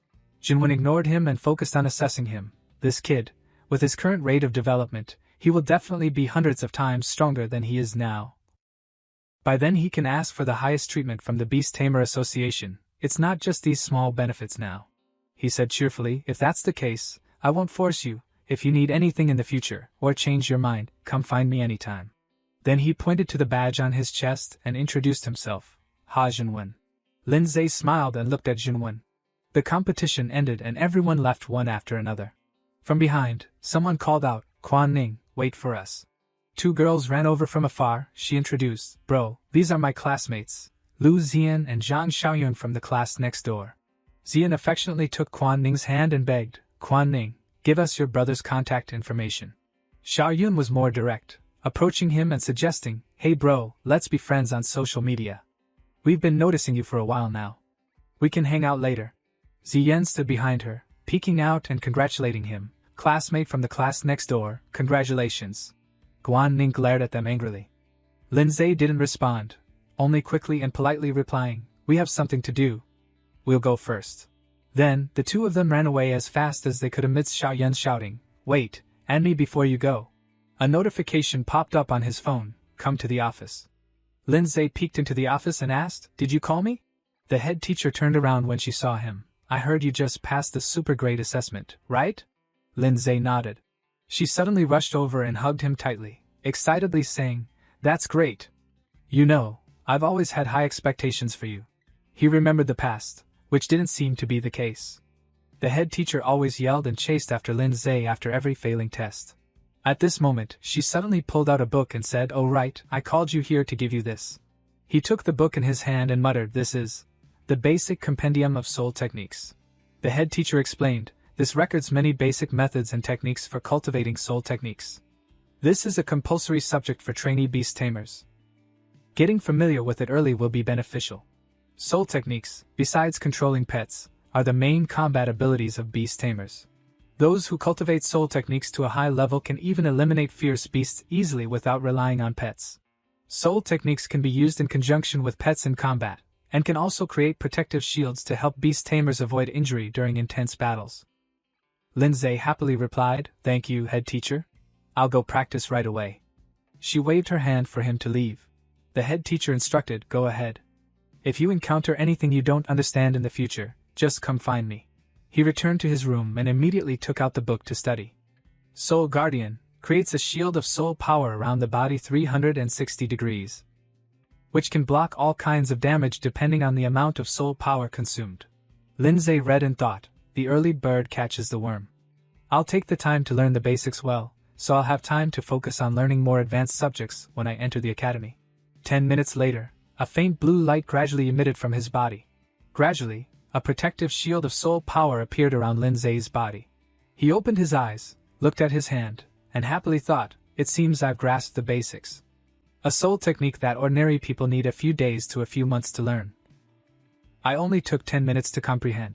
Junwen ignored him and focused on assessing him. This kid, with his current rate of development, he will definitely be hundreds of times stronger than he is now. By then he can ask for the highest treatment from the Beast Tamer Association. It's not just these small benefits now. he said cheerfully. If that's the case, I won't force you. If you need anything in the future, or change your mind, come find me anytime. Then he pointed to the badge on his chest and introduced himself. Ha Junwen. Lin Zhe smiled and looked at Junwen. The competition ended and everyone left one after another. From behind, someone called out, Quan Ning, wait for us. Two girls ran over from afar. She introduced, Bro, these are my classmates, Lu Xian and Zhang Xiaoyun from the class next door. Xian affectionately took Quan Ning's hand and begged, Quan Ning, give us your brother's contact information. Xiaoyun was more direct, approaching him and suggesting, Hey bro, let's be friends on social media. We've been noticing you for a while now. We can hang out later. Ziyan stood behind her, peeking out and congratulating him. Classmate from the class next door, congratulations. Guan Ning glared at them angrily. Lin Zhe didn't respond, only quickly and politely replying, We have something to do. We'll go first. Then, the two of them ran away as fast as they could amidst Xiaoyun shouting, Wait, and me before you go. A notification popped up on his phone, Come to the office. Lin Zhe peeked into the office and asked, Did you call me? The head teacher turned around when she saw him. I heard you just passed the super grade assessment, right? Lin Zhe nodded. She suddenly rushed over and hugged him tightly, excitedly saying, That's great. You know, I've always had high expectations for you. He remembered the past, which didn't seem to be the case. The head teacher always yelled and chased after Lin Zhe after every failing test. At this moment, she suddenly pulled out a book and said, Oh right, I called you here to give you this. He took the book in his hand and muttered, This is the Basic Compendium of Soul Techniques. The head teacher explained, This records many basic methods and techniques for cultivating soul techniques. This is a compulsory subject for trainee beast tamers. Getting familiar with it early will be beneficial. Soul techniques, besides controlling pets, are the main combat abilities of beast tamers. Those who cultivate soul techniques to a high level can even eliminate fierce beasts easily without relying on pets. Soul techniques can be used in conjunction with pets in combat, and can also create protective shields to help beast tamers avoid injury during intense battles. Lin Zhe happily replied, Thank you, head teacher. I'll go practice right away. She waved her hand for him to leave. The head teacher instructed, Go ahead. If you encounter anything you don't understand in the future, just come find me. He returned to his room and immediately took out the book to study. Soul Guardian creates a shield of soul power around the body 360 degrees, which can block all kinds of damage depending on the amount of soul power consumed. Lin Zhe read and thought, The early bird catches the worm. I'll take the time to learn the basics well, so I'll have time to focus on learning more advanced subjects when I enter the academy. 10 minutes later, a faint blue light gradually emitted from his body. Gradually, a protective shield of soul power appeared around Lin Zhe's body. He opened his eyes, looked at his hand, and happily thought, It seems I've grasped the basics. A soul technique that ordinary people need a few days to a few months to learn. I only took 10 minutes to comprehend.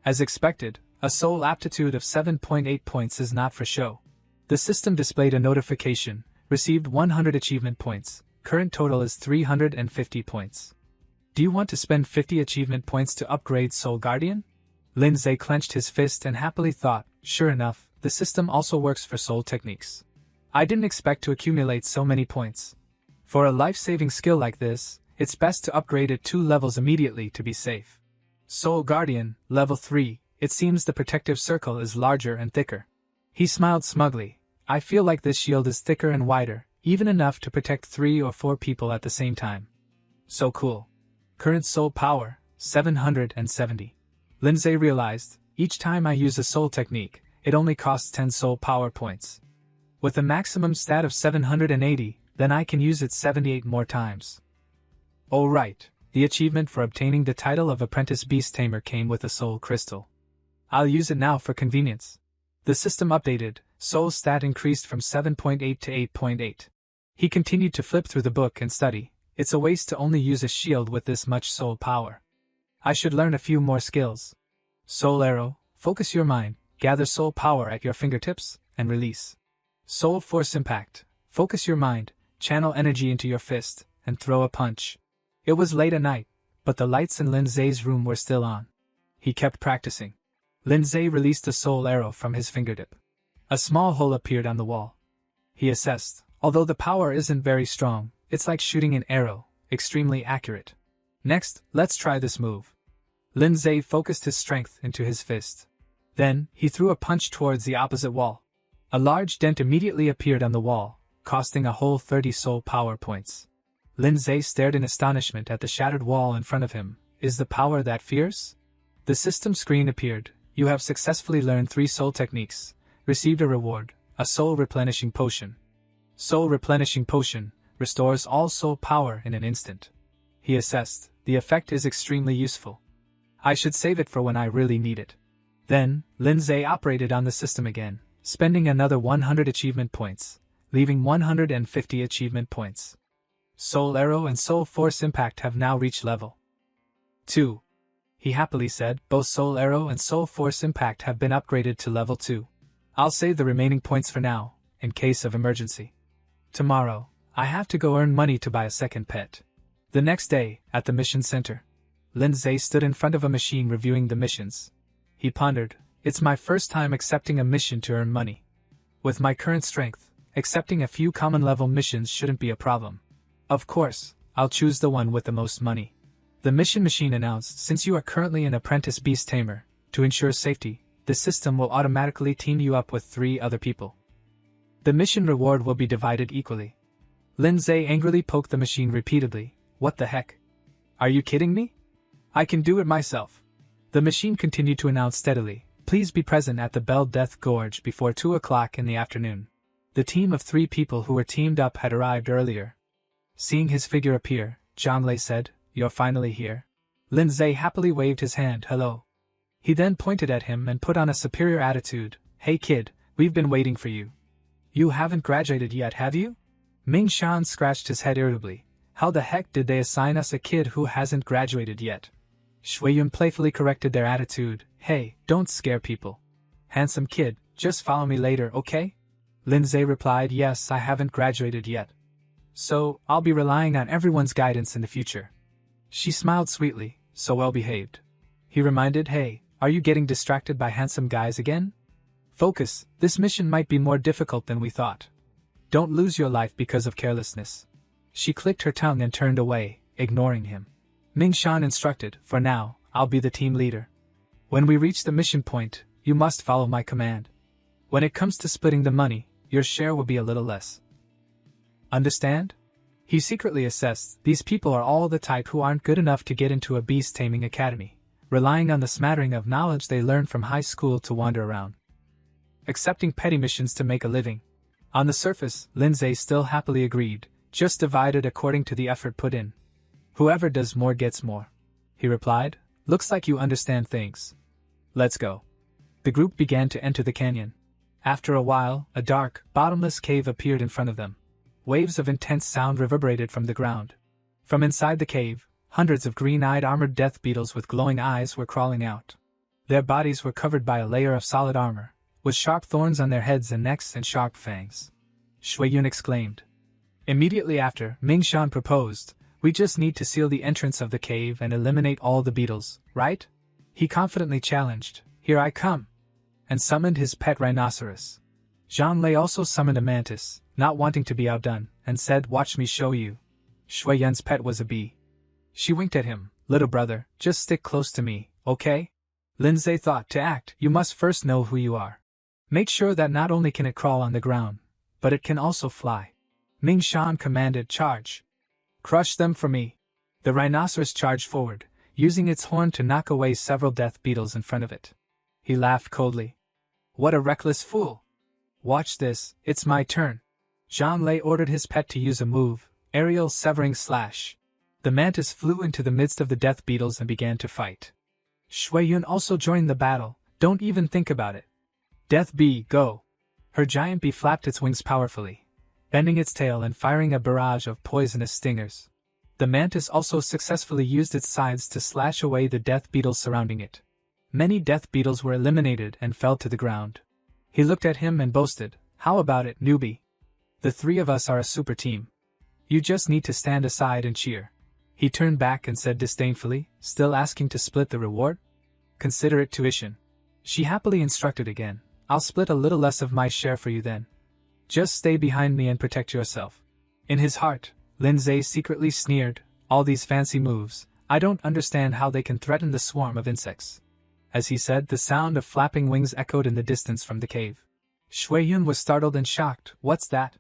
As expected, a soul aptitude of 7.8 points is not for show. The system displayed a notification, received 100 achievement points, current total is 350 points. Do you want to spend 50 achievement points to upgrade Soul Guardian? Lin Zhe clenched his fist and happily thought, Sure enough, the system also works for soul techniques. I didn't expect to accumulate so many points. For a life-saving skill like this, it's best to upgrade it 2 levels immediately to be safe. Soul Guardian, level 3, it seems the protective circle is larger and thicker. He smiled smugly. I feel like this shield is thicker and wider, even enough to protect 3 or 4 people at the same time. So cool. Current soul power, 770. Lin Zhe realized, each time I use a soul technique, it only costs 10 soul power points. With a maximum stat of 780, then I can use it 78 more times. Oh right, the achievement for obtaining the title of Apprentice Beast Tamer came with a soul crystal. I'll use it now for convenience. The system updated, soul stat increased from 7.8 to 8.8. He continued to flip through the book and study. It's a waste to only use a shield with this much soul power. I should learn a few more skills. Soul Arrow, focus your mind, gather soul power at your fingertips, and release. Soul Force Impact, focus your mind, channel energy into your fist, and throw a punch. It was late at night, but the lights in Lin Zhe's room were still on. He kept practicing. Lin Zhe released the soul arrow from his fingertip. A small hole appeared on the wall. He assessed, although the power isn't very strong, it's like shooting an arrow, extremely accurate. Next, let's try this move. Lindsay focused his strength into his fist. Then, he threw a punch towards the opposite wall. A large dent immediately appeared on the wall, costing a whole 30 soul power points. Lindsay stared in astonishment at the shattered wall in front of him. Is the power that fierce? The system screen appeared. You have successfully learned 3 soul techniques. Received a reward, a soul replenishing potion. Soul replenishing potion restores all soul power in an instant. He assessed. The effect is extremely useful. I should save it for when I really need it. Then, Lindsay operated on the system again, spending another 100 achievement points, leaving 150 achievement points. Soul Arrow and Soul Force Impact have now reached level 2. He happily said, both Soul Arrow and Soul Force Impact have been upgraded to level 2. I'll save the remaining points for now, in case of emergency. Tomorrow, I have to go earn money to buy a second pet. The next day, at the mission center, Lindsay stood in front of a machine reviewing the missions. He pondered, it's my first time accepting a mission to earn money. With my current strength, accepting a few common-level missions shouldn't be a problem. Of course, I'll choose the one with the most money. The mission machine announced, since you are currently an apprentice beast tamer, to ensure safety, the system will automatically team you up with 3 other people. The mission reward will be divided equally. Lindsay angrily poked the machine repeatedly. What the heck? Are you kidding me? I can do it myself. The machine continued to announce steadily, please be present at the Bell Death Gorge before 2 o'clock in the afternoon. The team of 3 people who were teamed up had arrived earlier. Seeing his figure appear, Zhang said, you're finally here. Lindsay happily waved his hand, hello. He then pointed at him and put on a superior attitude, hey kid, we've been waiting for you. You haven't graduated yet, have you? Ming Shan scratched his head irritably. How the heck did they assign us a kid who hasn't graduated yet? Shuiyun playfully corrected their attitude. Hey, don't scare people. Handsome kid, just follow me later, okay? Lindsay replied, yes, I haven't graduated yet. So, I'll be relying on everyone's guidance in the future. She smiled sweetly, so well behaved. He reminded, hey, are you getting distracted by handsome guys again? Focus, this mission might be more difficult than we thought. Don't lose your life because of carelessness. She clicked her tongue and turned away, ignoring him. Ming Shan instructed, for now, I'll be the team leader. When we reach the mission point, you must follow my command. When it comes to splitting the money, your share will be a little less. Understand? He secretly assessed, these people are all the type who aren't good enough to get into a beast taming academy, relying on the smattering of knowledge they learned from high school to wander around, accepting petty missions to make a living. On the surface, Lindsay still happily agreed, just divided according to the effort put in. Whoever does more gets more. He replied, looks like you understand things. Let's go. The group began to enter the canyon. After a while, a dark, bottomless cave appeared in front of them. Waves of intense sound reverberated from the ground. From inside the cave, hundreds of green-eyed armored death beetles with glowing eyes were crawling out. Their bodies were covered by a layer of solid armor, with sharp thorns on their heads and necks and sharp fangs. Shuiyun exclaimed. Immediately after, Ming Shan proposed, we just need to seal the entrance of the cave and eliminate all the beetles, right? He confidently challenged, here I come, and summoned his pet rhinoceros. Zhang Lei also summoned a mantis, not wanting to be outdone, and said, watch me show you. Shuiyun's pet was a bee. She winked at him, little brother, just stick close to me, okay? Lindsay thought, to act, you must first know who you are. Make sure that not only can it crawl on the ground, but it can also fly. Ming Shan commanded, charge. Crush them for me. The rhinoceros charged forward, using its horn to knock away several death beetles in front of it. He laughed coldly. What a reckless fool. Watch this, it's my turn. Zhang Lei ordered his pet to use a move, aerial severing slash. The mantis flew into the midst of the death beetles and began to fight. Shuiyun also joined the battle, don't even think about it. Death bee, go. Her giant bee flapped its wings powerfully, bending its tail and firing a barrage of poisonous stingers. The mantis also successfully used its sides to slash away the death beetles surrounding it. Many death beetles were eliminated and fell to the ground. He looked at him and boasted, how about it, newbie? The 3 of us are a super team. You just need to stand aside and cheer. He turned back and said disdainfully, still asking to split the reward? Consider it tuition. She happily instructed again, I'll split a little less of my share for you then. Just stay behind me and protect yourself. In his heart, Lindsay secretly sneered, all these fancy moves, I don't understand how they can threaten the swarm of insects. As he said, the sound of flapping wings echoed in the distance from the cave. Shuiyun was startled and shocked. What's that?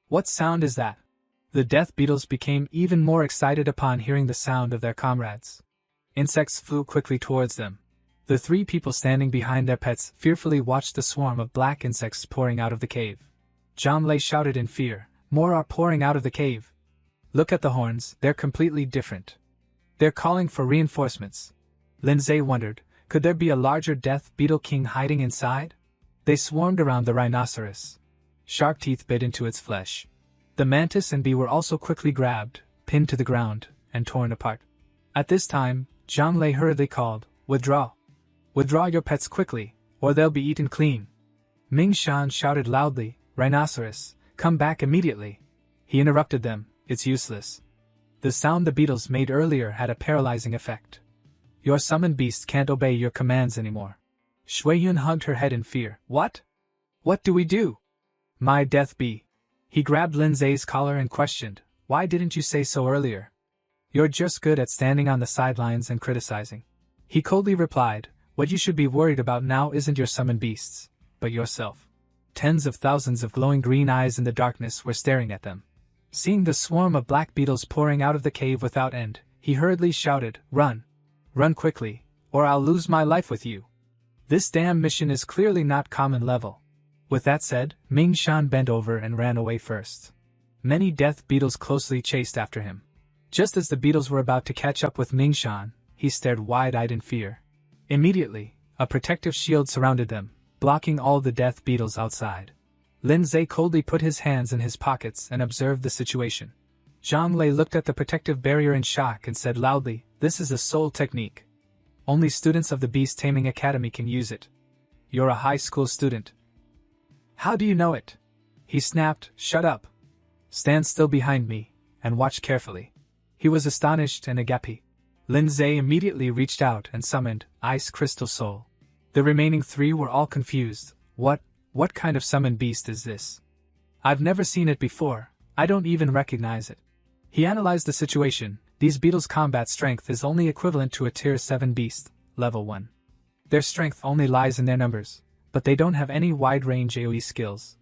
What sound is that? The death beetles became even more excited upon hearing the sound of their comrades. Insects flew quickly towards them. The three people standing behind their pets fearfully watched the swarm of black insects pouring out of the cave. Zhang Lei shouted in fear, "More are pouring out of the cave. Look at the horns, they're completely different. They're calling for reinforcements." Lin Zhe wondered, could there be a larger death beetle king hiding inside? They swarmed around the rhinoceros. Sharp teeth bit into its flesh. The mantis and bee were also quickly grabbed, pinned to the ground, and torn apart. At this time, Zhang Lei hurriedly called, "Withdraw. Withdraw your pets quickly, or they'll be eaten clean." Ming Shan shouted loudly, "Rhinoceros, come back immediately." He interrupted them, "It's useless. The sound the beetles made earlier had a paralyzing effect. Your summoned beast can't obey your commands anymore." Shuiyun hugged her head in fear. "What? What do we do? My death bee." He grabbed Lin Zhe's collar and questioned, "Why didn't you say so earlier? You're just good at standing on the sidelines and criticizing." He coldly replied, "What you should be worried about now isn't your summoned beasts, but yourself." Tens of thousands of glowing green eyes in the darkness were staring at them. Seeing the swarm of black beetles pouring out of the cave without end, he hurriedly shouted, "Run! Run quickly, or I'll lose my life with you. This damn mission is clearly not common level." With that said, Ming Shan bent over and ran away first. Many death beetles closely chased after him. Just as the beetles were about to catch up with Ming Shan, he stared wide-eyed in fear. Immediately, a protective shield surrounded them, blocking all the death beetles outside. Lin Zhe coldly put his hands in his pockets and observed the situation. Zhang Lei looked at the protective barrier in shock and said loudly, "This is a soul technique. Only students of the Beast Taming Academy can use it. You're a high school student. How do you know it?" He snapped, "Shut up. Stand still behind me, and watch carefully." He was astonished and agape. Lin Zhe immediately reached out and summoned Ice Crystal Soul. The remaining three were all confused. What kind of summoned beast is this? I've never seen it before, I don't even recognize it. He analyzed the situation. These beetles' combat strength is only equivalent to a Tier 7 beast, level 1. Their strength only lies in their numbers, but they don't have any wide-range AoE skills,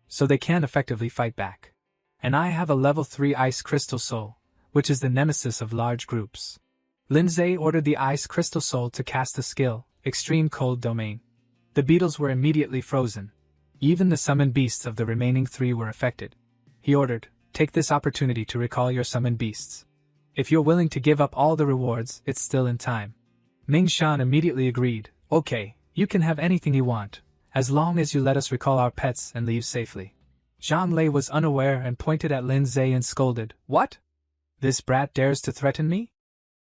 so they can't effectively fight back. And I have a level 3 Ice Crystal Soul, which is the nemesis of large groups. Lin Zhe ordered the Ice Crystal Soul to cast a skill, Extreme Cold Domain. The beetles were immediately frozen. Even the summoned beasts of the remaining three were affected. He ordered, "Take this opportunity to recall your summoned beasts. If you're willing to give up all the rewards, it's still in time." Ming Shan immediately agreed, "Okay. You can have anything you want, as long as you let us recall our pets and leave safely." Zhang Lei was unaware and pointed at Lin Zhe and scolded, "What? This brat dares to threaten me?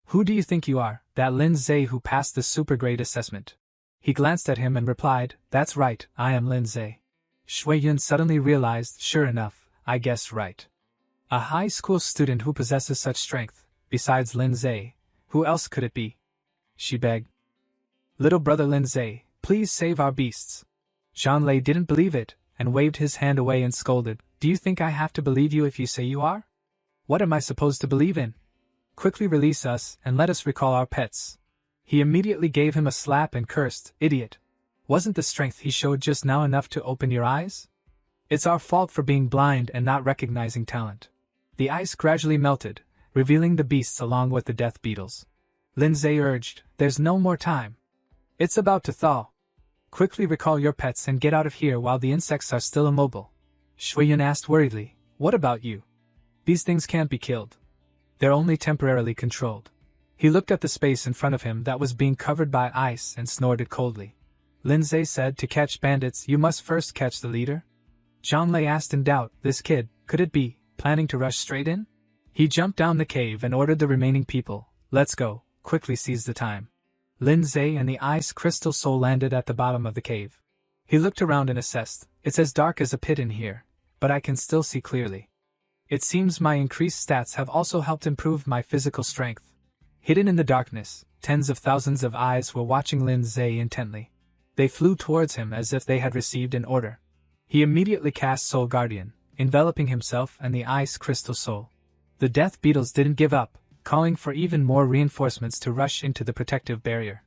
Who do you think you are, that Lin Zhe who passed the super grade assessment?" He glanced at him and replied, "That's right, I am Lin Zhe." Shuiyun suddenly realized, sure enough, I guessed right. A high school student who possesses such strength, besides Lin Zhe, who else could it be? She begged. "Little brother Lin Zhe, please save our beasts." Zhang Lei didn't believe it, and waved his hand away and scolded, "Do you think I have to believe you if you say you are? What am I supposed to believe in? Quickly release us and let us recall our pets." He immediately gave him a slap and cursed, "Idiot. Wasn't the strength he showed just now enough to open your eyes? It's our fault for being blind and not recognizing talent." The ice gradually melted, revealing the beasts along with the death beetles. Lin Zhe urged, "There's no more time. It's about to thaw. Quickly recall your pets and get out of here while the insects are still immobile." Shuiyun asked worriedly, "What about you? These things can't be killed. They're only temporarily controlled." He looked at the space in front of him that was being covered by ice and snorted coldly. Lin Zhe said, "To catch bandits, you must first catch the leader?" Zhang Lei asked in doubt, "This kid, could it be, planning to rush straight in?" He jumped down the cave and ordered the remaining people, "Let's go, quickly seize the time." Lin Zhe and the Ice Crystal Soul landed at the bottom of the cave. He looked around and assessed, "It's as dark as a pit in here, but I can still see clearly. It seems my increased stats have also helped improve my physical strength." Hidden in the darkness, tens of thousands of eyes were watching Lin Zhe intently. They flew towards him as if they had received an order. He immediately cast Soul Guardian, enveloping himself and the Ice Crystal Soul. The death beetles didn't give up, calling for even more reinforcements to rush into the protective barrier.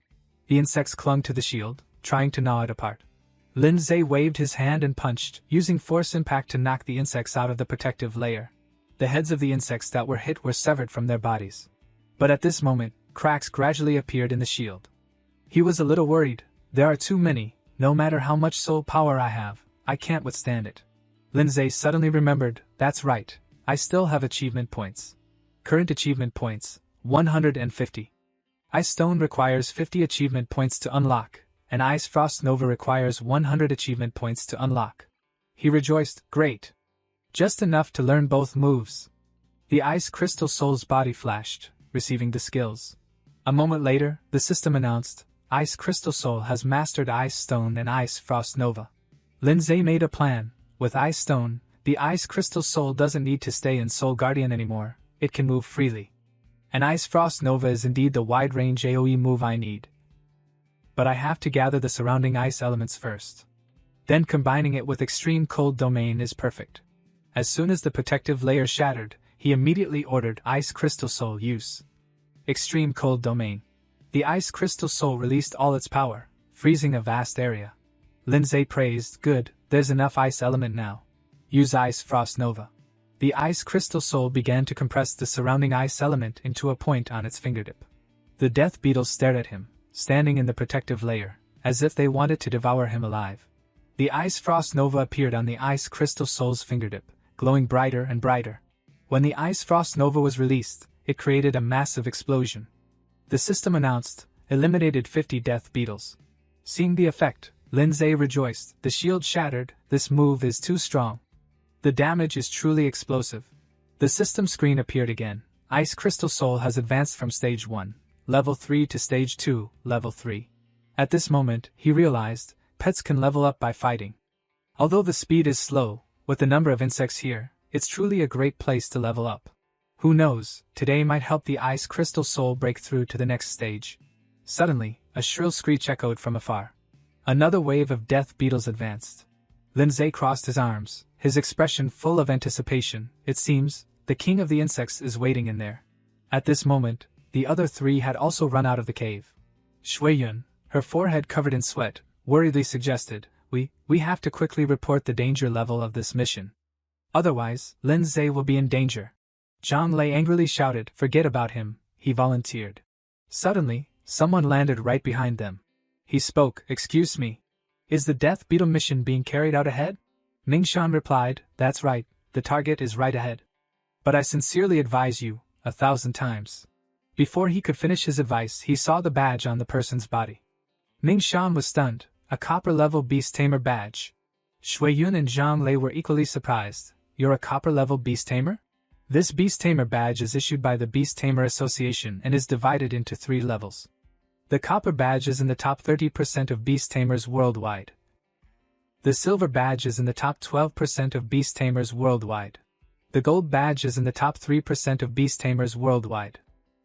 The insects clung to the shield, trying to gnaw it apart. Lindsay waved his hand and punched, using force impact to knock the insects out of the protective layer. The heads of the insects that were hit were severed from their bodies. But at this moment, cracks gradually appeared in the shield. He was a little worried. There are too many. No matter how much soul power I have, I can't withstand it. Lindsay suddenly remembered, that's right, I still have achievement points. Current achievement points, 150. Ice Stone requires 50 achievement points to unlock, and Ice Frost Nova requires 100 achievement points to unlock. He rejoiced, great. Just enough to learn both moves. The Ice Crystal Soul's body flashed, receiving the skills. A moment later, the system announced, Ice Crystal Soul has mastered Ice Stone and Ice Frost Nova. Lindsay made a plan. With Ice Stone, the Ice Crystal Soul doesn't need to stay in Soul Guardian anymore, it can move freely. And Ice Frost Nova is indeed the wide-range AoE move I need. But I have to gather the surrounding ice elements first. Then combining it with Extreme Cold Domain is perfect. As soon as the protective layer shattered, he immediately ordered Ice Crystal Soul use. Extreme Cold Domain. The Ice Crystal Soul released all its power, freezing a vast area. Lindsay praised, good, there's enough ice element now. Use Ice Frost Nova. The Ice Crystal Soul began to compress the surrounding ice element into a point on its fingertip. The death beetles stared at him, standing in the protective layer, as if they wanted to devour him alive. The Ice Frost Nova appeared on the Ice Crystal Soul's fingertip, glowing brighter and brighter. When the Ice Frost Nova was released, it created a massive explosion. The system announced, eliminated 50 death beetles. Seeing the effect, Lindsay rejoiced, the shield shattered, this move is too strong. The damage is truly explosive. The system screen appeared again. Ice Crystal Soul has advanced from Stage 1, Level 3 to Stage 2, Level 3. At this moment, he realized, pets can level up by fighting. Although the speed is slow, with the number of insects here, it's truly a great place to level up. Who knows, today might help the Ice Crystal Soul break through to the next stage. Suddenly, a shrill screech echoed from afar. Another wave of death beetles advanced. Lindsay crossed his arms, his expression full of anticipation. It seems, the king of the insects is waiting in there. At this moment, the other three had also run out of the cave. Shuiyun, her forehead covered in sweat, worriedly suggested, we have to quickly report the danger level of this mission. Otherwise, Lindsay will be in danger. Zhang Lei angrily shouted, forget about him, he volunteered. Suddenly, someone landed right behind them. He spoke, excuse me. Is the Death Beetle mission being carried out ahead? Mingshan replied, that's right, the target is right ahead. But I sincerely advise you, 1,000 times. Before he could finish his advice, he saw the badge on the person's body. Mingshan was stunned, a copper-level beast tamer badge. Shuiyun and Zhang Lei were equally surprised. You're a copper-level beast tamer? This beast tamer badge is issued by the Beast Tamer Association and is divided into 3 levels. The copper badge is in the top 30% of beast tamers worldwide. The silver badge is in the top 12% of beast tamers worldwide. The gold badge is in the top 3% of beast tamers worldwide.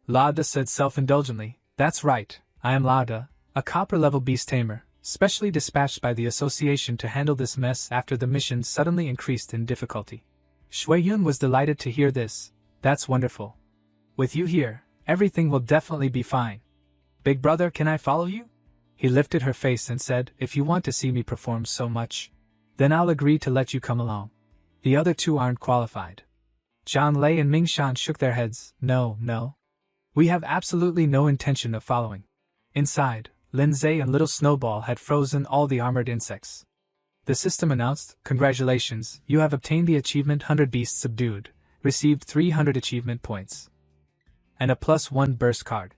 Lada said self-indulgently, that's right, I am Lada, a copper-level beast tamer, specially dispatched by the association to handle this mess after the mission suddenly increased in difficulty. Shuiyun was delighted to hear this. That's wonderful. With you here, everything will definitely be fine. Big brother, can I follow you? He lifted her face and said, if you want to see me perform so much, then I'll agree to let you come along. The other two aren't qualified. Zhang Lei and Mingshan shook their heads. No. We have absolutely no intention of following. Inside, Lindsay and Little Snowball had frozen all the armored insects. The system announced, congratulations, you have obtained the achievement 100 Beasts Subdued, received 300 achievement points. And a +1 burst card.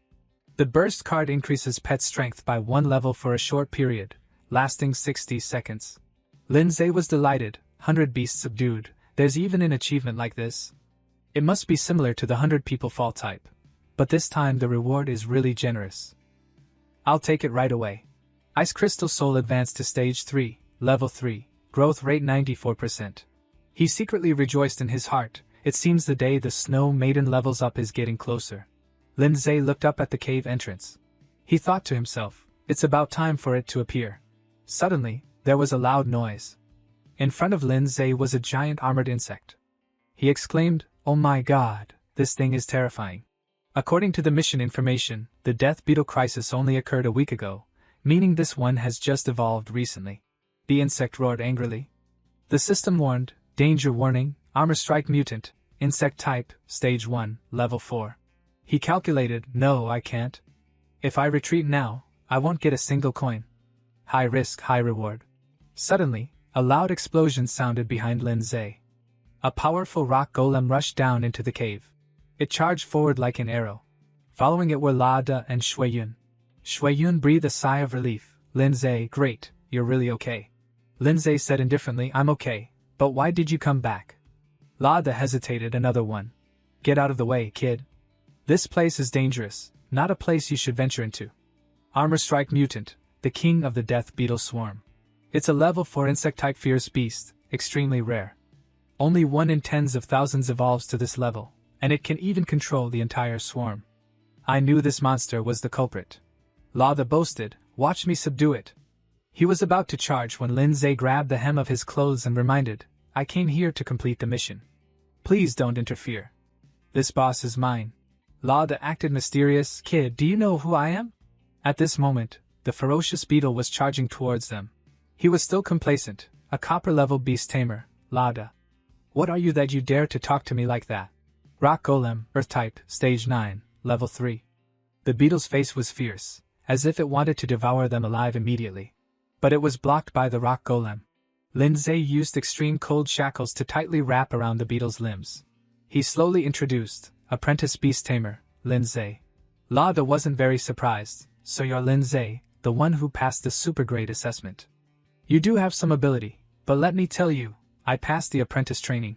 The burst card increases pet strength by 1 level for a short period, lasting 60 seconds. Lindsay was delighted, 100 Beasts Subdued, there's even an achievement like this. It must be similar to the 100 People Fall type. But this time the reward is really generous. I'll take it right away. Ice Crystal Soul advanced to Stage 3, Level 3, growth rate 94%. He secretly rejoiced in his heart, it seems the day the Snow Maiden levels up is getting closer. Lindsay looked up at the cave entrance. He thought to himself, it's about time for it to appear. Suddenly, there was a loud noise. In front of Lindsay was a giant armored insect. He exclaimed, oh my god, this thing is terrifying. According to the mission information, the Death Beetle crisis only occurred a week ago, meaning this one has just evolved recently. The insect roared angrily. The system warned, danger warning, armor strike mutant, insect type, stage 1, level 4. He calculated, no I can't. If I retreat now, I won't get a single coin. High risk, high reward. Suddenly, a loud explosion sounded behind Lin Zhe. A powerful rock golem rushed down into the cave. It charged forward like an arrow. Following it were La De and Shui Yun. Shui Yun breathed a sigh of relief. Lin Zhe, great, you're really okay. Lin Zhe said indifferently, I'm okay, but why did you come back? La De hesitated, another one. Get out of the way, kid. This place is dangerous, not a place you should venture into. Armor Strike Mutant, the king of the Death Beetle Swarm. It's a level 4 insect-type fierce beast, extremely rare. Only 1 in tens of thousands evolves to this level, and it can even control the entire swarm. I knew this monster was the culprit. La De boasted, watch me subdue it. He was about to charge when Lin Zhe grabbed the hem of his clothes and reminded, I came here to complete the mission. Please don't interfere. This boss is mine. La De acted mysterious, kid, do you know who I am? At this moment, the ferocious beetle was charging towards them. He was still complacent, a copper-level beast tamer, La De. What are you that you dare to talk to me like that? Rock Golem, Earth-type, stage 9, level 3. The beetle's face was fierce, as if it wanted to devour them alive immediately. But it was blocked by the Rock Golem. Lin Zhe used extreme cold shackles to tightly wrap around the beetle's limbs. He slowly introduced, apprentice beast tamer, Lin Zhe. La De wasn't very surprised, so you're Lin Zhe, the one who passed the super grade assessment. You do have some ability, but let me tell you, I passed the apprentice training.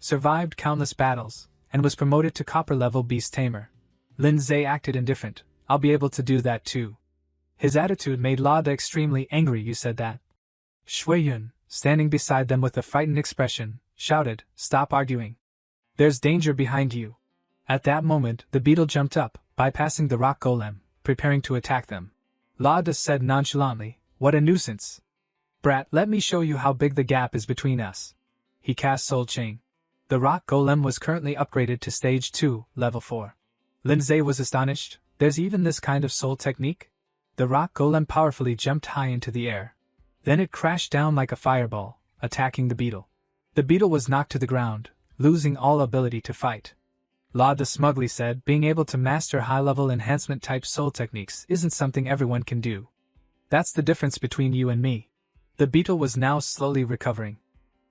Survived countless battles, and was promoted to copper-level beast tamer. Lin Zhe acted indifferent, I'll be able to do that too. His attitude made La De extremely angry. You said that. Shui Yun, standing beside them with a frightened expression, shouted, stop arguing. There's danger behind you. At that moment, the beetle jumped up, bypassing the rock golem, preparing to attack them. La De said nonchalantly, what a nuisance. Brat, let me show you how big the gap is between us. He cast Soul Chain. The rock golem was currently upgraded to stage 2, level 4. Lin Zhe was astonished, there's even this kind of soul technique? The rock golem powerfully jumped high into the air. Then it crashed down like a fireball, attacking the beetle. The beetle was knocked to the ground, losing all ability to fight. La De smugly said, being able to master high-level enhancement-type soul techniques isn't something everyone can do. That's the difference between you and me. The beetle was now slowly recovering.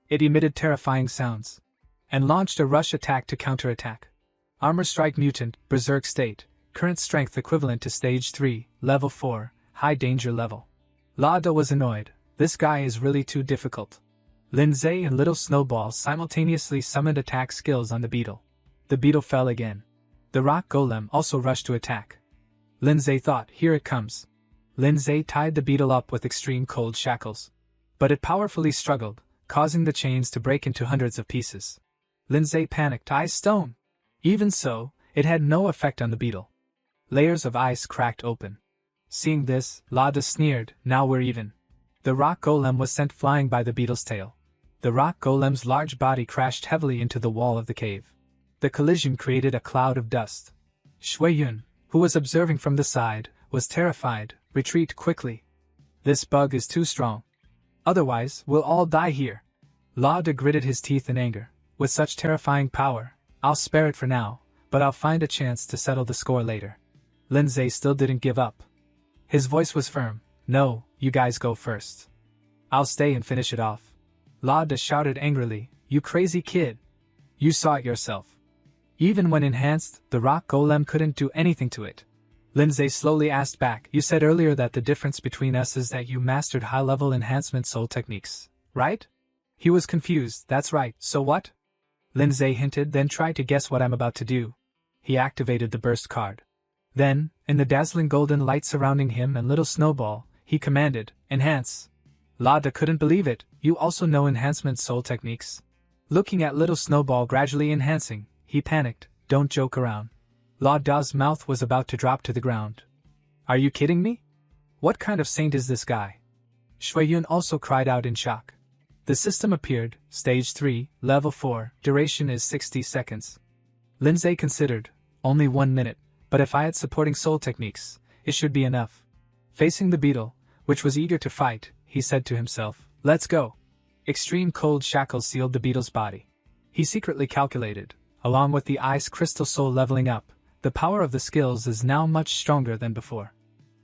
It emitted terrifying sounds, and launched a rush attack to counterattack. Armor Strike Mutant, Berserk State, current strength equivalent to stage 3, level 4, high danger level. La De was annoyed, this guy is really too difficult. Lin Zhe and Little Snowball simultaneously summoned attack skills on the beetle. The beetle fell again. The rock golem also rushed to attack. Lin Zhe thought, here it comes. Lin Zhe tied the beetle up with extreme cold shackles. But it powerfully struggled, causing the chains to break into hundreds of pieces. Lin Zhe panicked, ice stone. Even so, it had no effect on the beetle. Layers of ice cracked open. Seeing this, La De sneered, now we're even. The rock golem was sent flying by the beetle's tail. The rock golem's large body crashed heavily into the wall of the cave. The collision created a cloud of dust. Shui Yun, who was observing from the side, was terrified, retreat quickly. This bug is too strong. Otherwise, we'll all die here. La De gritted his teeth in anger. With such terrifying power, I'll spare it for now, but I'll find a chance to settle the score later. Lin Zhe still didn't give up. His voice was firm. No, you guys go first. I'll stay and finish it off. La De shouted angrily, you crazy kid. You saw it yourself. Even when enhanced, the rock golem couldn't do anything to it. Lin Zhe slowly asked back, you said earlier that the difference between us is that you mastered high-level enhancement soul techniques, right? He was confused, that's right, so what? Lin Zhe hinted, then tried to guess what I'm about to do. He activated the burst card. Then, in the dazzling golden light surrounding him and Little Snowball, he commanded, enhance. La De couldn't believe it, you also know enhancement soul techniques? Looking at Little Snowball gradually enhancing, he panicked, don't joke around. La De's mouth was about to drop to the ground. Are you kidding me? What kind of saint is this guy? Shui Yun also cried out in shock. The system appeared, stage 3, level 4, duration is 60 seconds. Lin Zhe considered, Only 1 minute, but if I had supporting soul techniques, it should be enough. Facing the beetle, which was eager to fight, he said to himself, "Let's go." Extreme cold shackles sealed the beetle's body. He secretly calculated, along with the ice crystal soul leveling up, the power of the skills is now much stronger than before.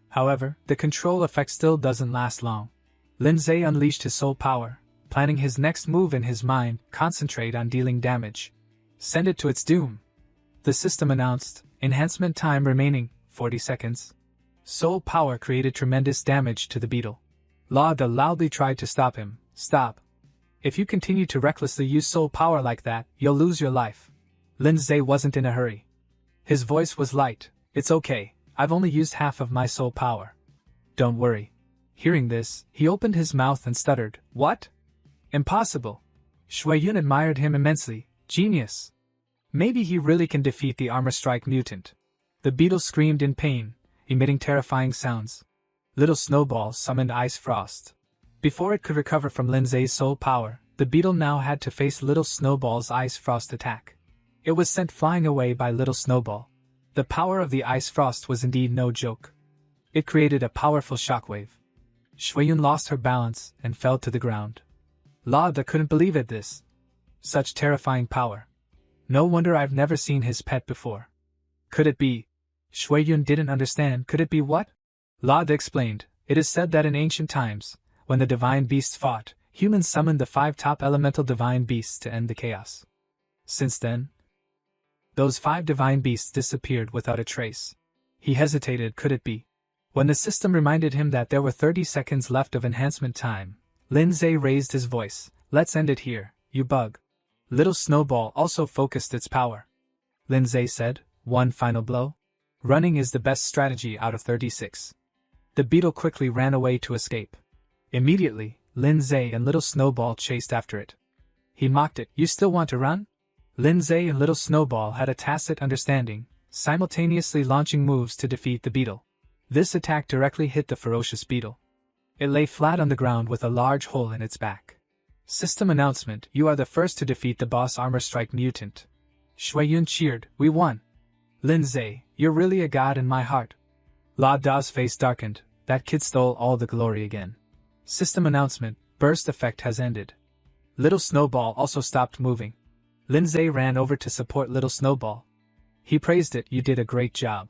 However, the control effect still doesn't last long. Lindsay unleashed his soul power, planning his next move in his mind, concentrate on dealing damage. Send it to its doom. The system announced, enhancement time remaining, 40 seconds. Soul power created tremendous damage to the beetle. Lada loudly tried to stop him. "Stop. If you continue to recklessly use soul power like that, you'll lose your life." Lindsay wasn't in a hurry. His voice was light. "It's okay, I've only used half of my soul power. Don't worry." Hearing this, he opened his mouth and stuttered, "What? Impossible." Shuiyun admired him immensely. "Genius. Maybe he really can defeat the armor strike mutant." The beetle screamed in pain, emitting terrifying sounds. Little Snowball summoned Ice Frost. Before it could recover from Lindsay's soul power, the beetle now had to face Little Snowball's Ice Frost attack. It was sent flying away by Little Snowball. The power of the Ice Frost was indeed no joke. It created a powerful shockwave. Shuiyun lost her balance and fell to the ground. Lada couldn't believe this. Such terrifying power. No wonder I've never seen his pet before. Could it be? Shuiyun didn't understand. Could it be what? Lada explained, "It is said that in ancient times, when the divine beasts fought, humans summoned the 5 top elemental divine beasts to end the chaos. Since then, those 5 divine beasts disappeared without a trace." He hesitated. Could it be? When the system reminded him that there were 30 seconds left of enhancement time, Lindsay raised his voice, "Let's end it here, you bug." Little Snowball also focused its power. Lindsay said, "One final blow? Running is the best strategy out of 36. The beetle quickly ran away to escape. Immediately, Lindsay and Little Snowball chased after it. He mocked it, "You still want to run?" Lindsay and Little Snowball had a tacit understanding, simultaneously launching moves to defeat the beetle. This attack directly hit the ferocious beetle. It lay flat on the ground with a large hole in its back. System announcement, "You are the first to defeat the boss armor strike mutant." Shuiyun cheered, "We won." "Lindsay, you're really a god in my heart." Lada's face darkened. That kid stole all the glory again. System announcement, "Burst effect has ended." Little Snowball also stopped moving. Lindsay ran over to support Little Snowball. He praised it, "You did a great job."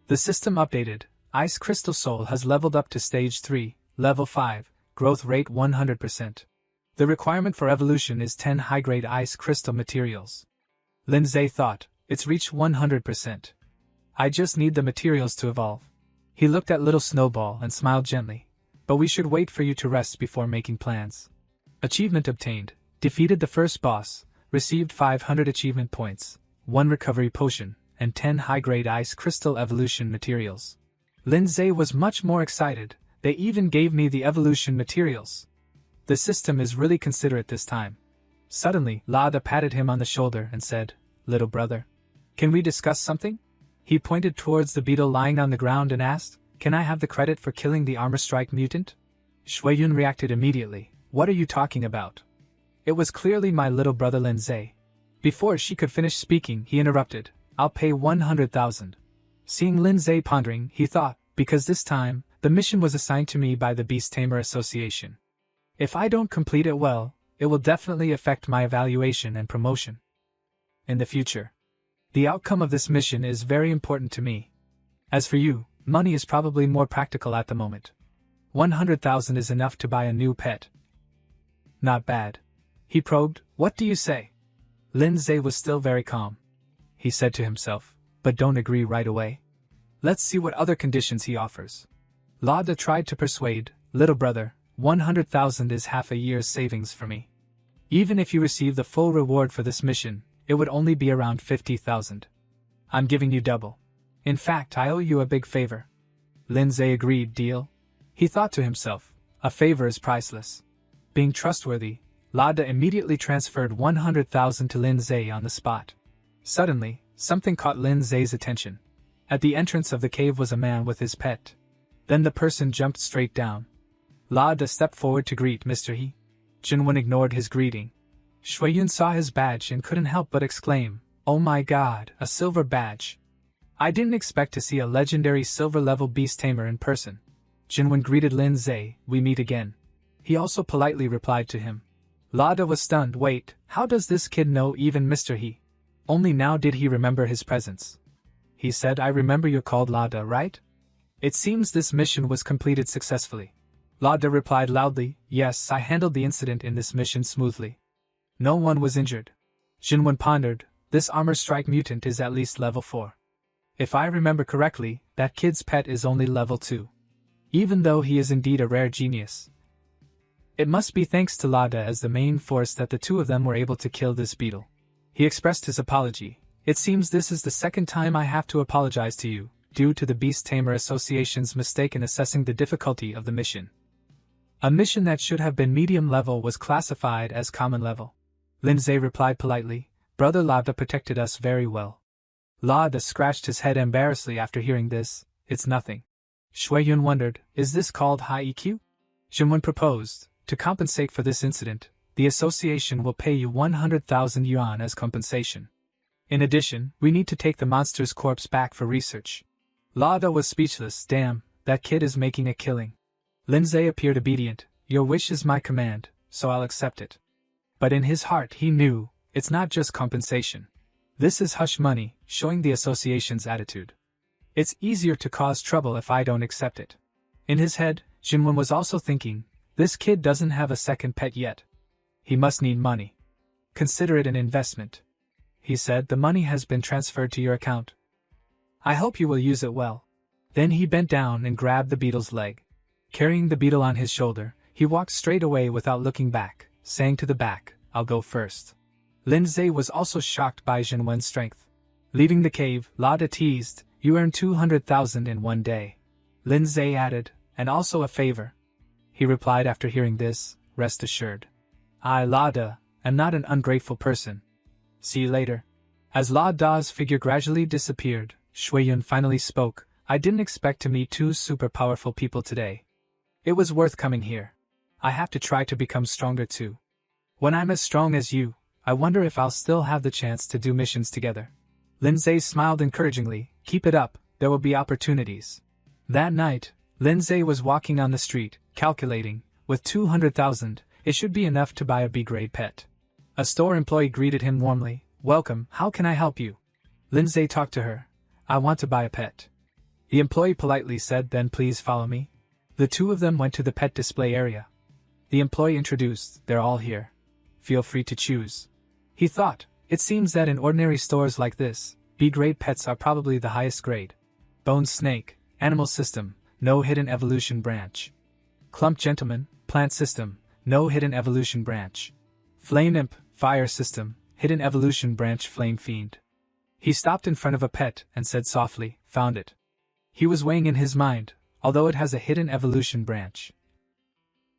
The system updated. Ice Crystal Soul has leveled up to Stage 3, Level 5, growth rate 100%. The requirement for evolution is 10 high-grade ice crystal materials. Lindsay thought, "It's reached 100%. I just need the materials to evolve." He looked at Little Snowball and smiled gently. "But we should wait for you to rest before making plans." Achievement obtained. Defeated the first boss, received 500 achievement points, 1 recovery potion, and 10 high-grade ice crystal evolution materials. Lindsay was much more excited. "They even gave me the evolution materials. The system is really considerate this time." Suddenly, Lada patted him on the shoulder and said, "Little brother, can we discuss something?" He pointed towards the beetle lying on the ground and asked, "Can I have the credit for killing the armor strike mutant?" Shuiyun reacted immediately, "What are you talking about?" It was clearly my little brother Lindsay. Before she could finish speaking, he interrupted, "I'll pay 100,000. Seeing Lindsay pondering, he thought, because this time, the mission was assigned to me by the Beast Tamer Association. If I don't complete it well, it will definitely affect my evaluation and promotion in the future. The outcome of this mission is very important to me. As for you, money is probably more practical at the moment. 100,000 is enough to buy a new pet." "Not bad." He probed, "What do you say?" Lindsay was still very calm. He said to himself, "But don't agree right away. Let's see what other conditions he offers." Lada tried to persuade, "Little brother, 100,000 is half a year's savings for me. Even if you receive the full reward for this mission, it would only be around 50,000. I'm giving you double. In fact, I owe you a big favor." Lindsay agreed. "Deal?" He thought to himself, a favor is priceless. Being trustworthy, Lada immediately transferred 100,000 to Lindsay on the spot. Suddenly, something caught Lindsay's attention. At the entrance of the cave was a man with his pet. Then the person jumped straight down. Lada stepped forward to greet Mr. He. Jinwen ignored his greeting. Shuiyun saw his badge and couldn't help but exclaim, "Oh my god, a silver badge. I didn't expect to see a legendary silver-level beast tamer in person. Jinwen greeted Lin Zhe, we meet again. He also politely replied to him. Lada was stunned. Wait, how does this kid know even Mr. He? Only now did he remember his presence. He said, I remember you're called Lada, right? It seems this mission was completed successfully. Lada replied loudly, yes, I handled the incident in this mission smoothly. No one was injured. Jinwen pondered, this armor strike mutant is at least level 4. If I remember correctly, that kid's pet is only level 2. Even though he is indeed a rare genius. It must be thanks to Lada as the main force that the two of them were able to kill this beetle. He expressed his apology. It seems this is the second time I have to apologize to you, due to the Beast Tamer Association's mistake in assessing the difficulty of the mission. A mission that should have been medium level was classified as common level. Lin Zhe replied politely, Brother Lada protected us very well. Lada scratched his head embarrassedly after hearing this, it's nothing. Shui Yun wondered, is this called high EQ? Jinwen proposed, to compensate for this incident, the association will pay you 100,000 yuan as compensation. In addition, we need to take the monster's corpse back for research. Lada was speechless. Damn, that kid is making a killing. Lin Zhe appeared obedient. Your wish is my command, so I'll accept it. But in his heart he knew, it's not just compensation. This is hush money, showing the association's attitude. It's easier to cause trouble if I don't accept it. In his head, Jinwen was also thinking, this kid doesn't have a second pet yet. He must need money. Consider it an investment. He said, the money has been transferred to your account. I hope you will use it well. Then he bent down and grabbed the beetle's leg. Carrying the beetle on his shoulder, he walked straight away without looking back, saying to the back, I'll go first. Lin Zhe was also shocked by Jinwen's strength. Leaving the cave, Lada teased, you earned 200,000 in one day. Lin Zhe added, and also a favor. He replied after hearing this, rest assured. I, Lada, am not an ungrateful person. See you later. As Lada's figure gradually disappeared, Shui Yun finally spoke, I didn't expect to meet two super powerful people today. It was worth coming here. I have to try to become stronger too. When I'm as strong as you, I wonder if I'll still have the chance to do missions together. Lin Zhe smiled encouragingly, keep it up, there will be opportunities. That night, Lin Zhe was walking on the street, calculating, with 200,000, it should be enough to buy a B-grade pet. A store employee greeted him warmly, welcome, how can I help you? Lin Zhe talked to her, I want to buy a pet. The employee politely said, then please follow me. The two of them went to the pet display area. The employee introduced, they're all here. Feel free to choose. He thought, it seems that in ordinary stores like this, B-grade pets are probably the highest grade. Bone Snake, Animal System, no hidden evolution branch. Clump Gentleman, Plant System, no hidden evolution branch. Flame Imp, Fire System, hidden evolution branch. Flame Fiend. He stopped in front of a pet and said softly, found it. He was weighing in his mind, although it has a hidden evolution branch.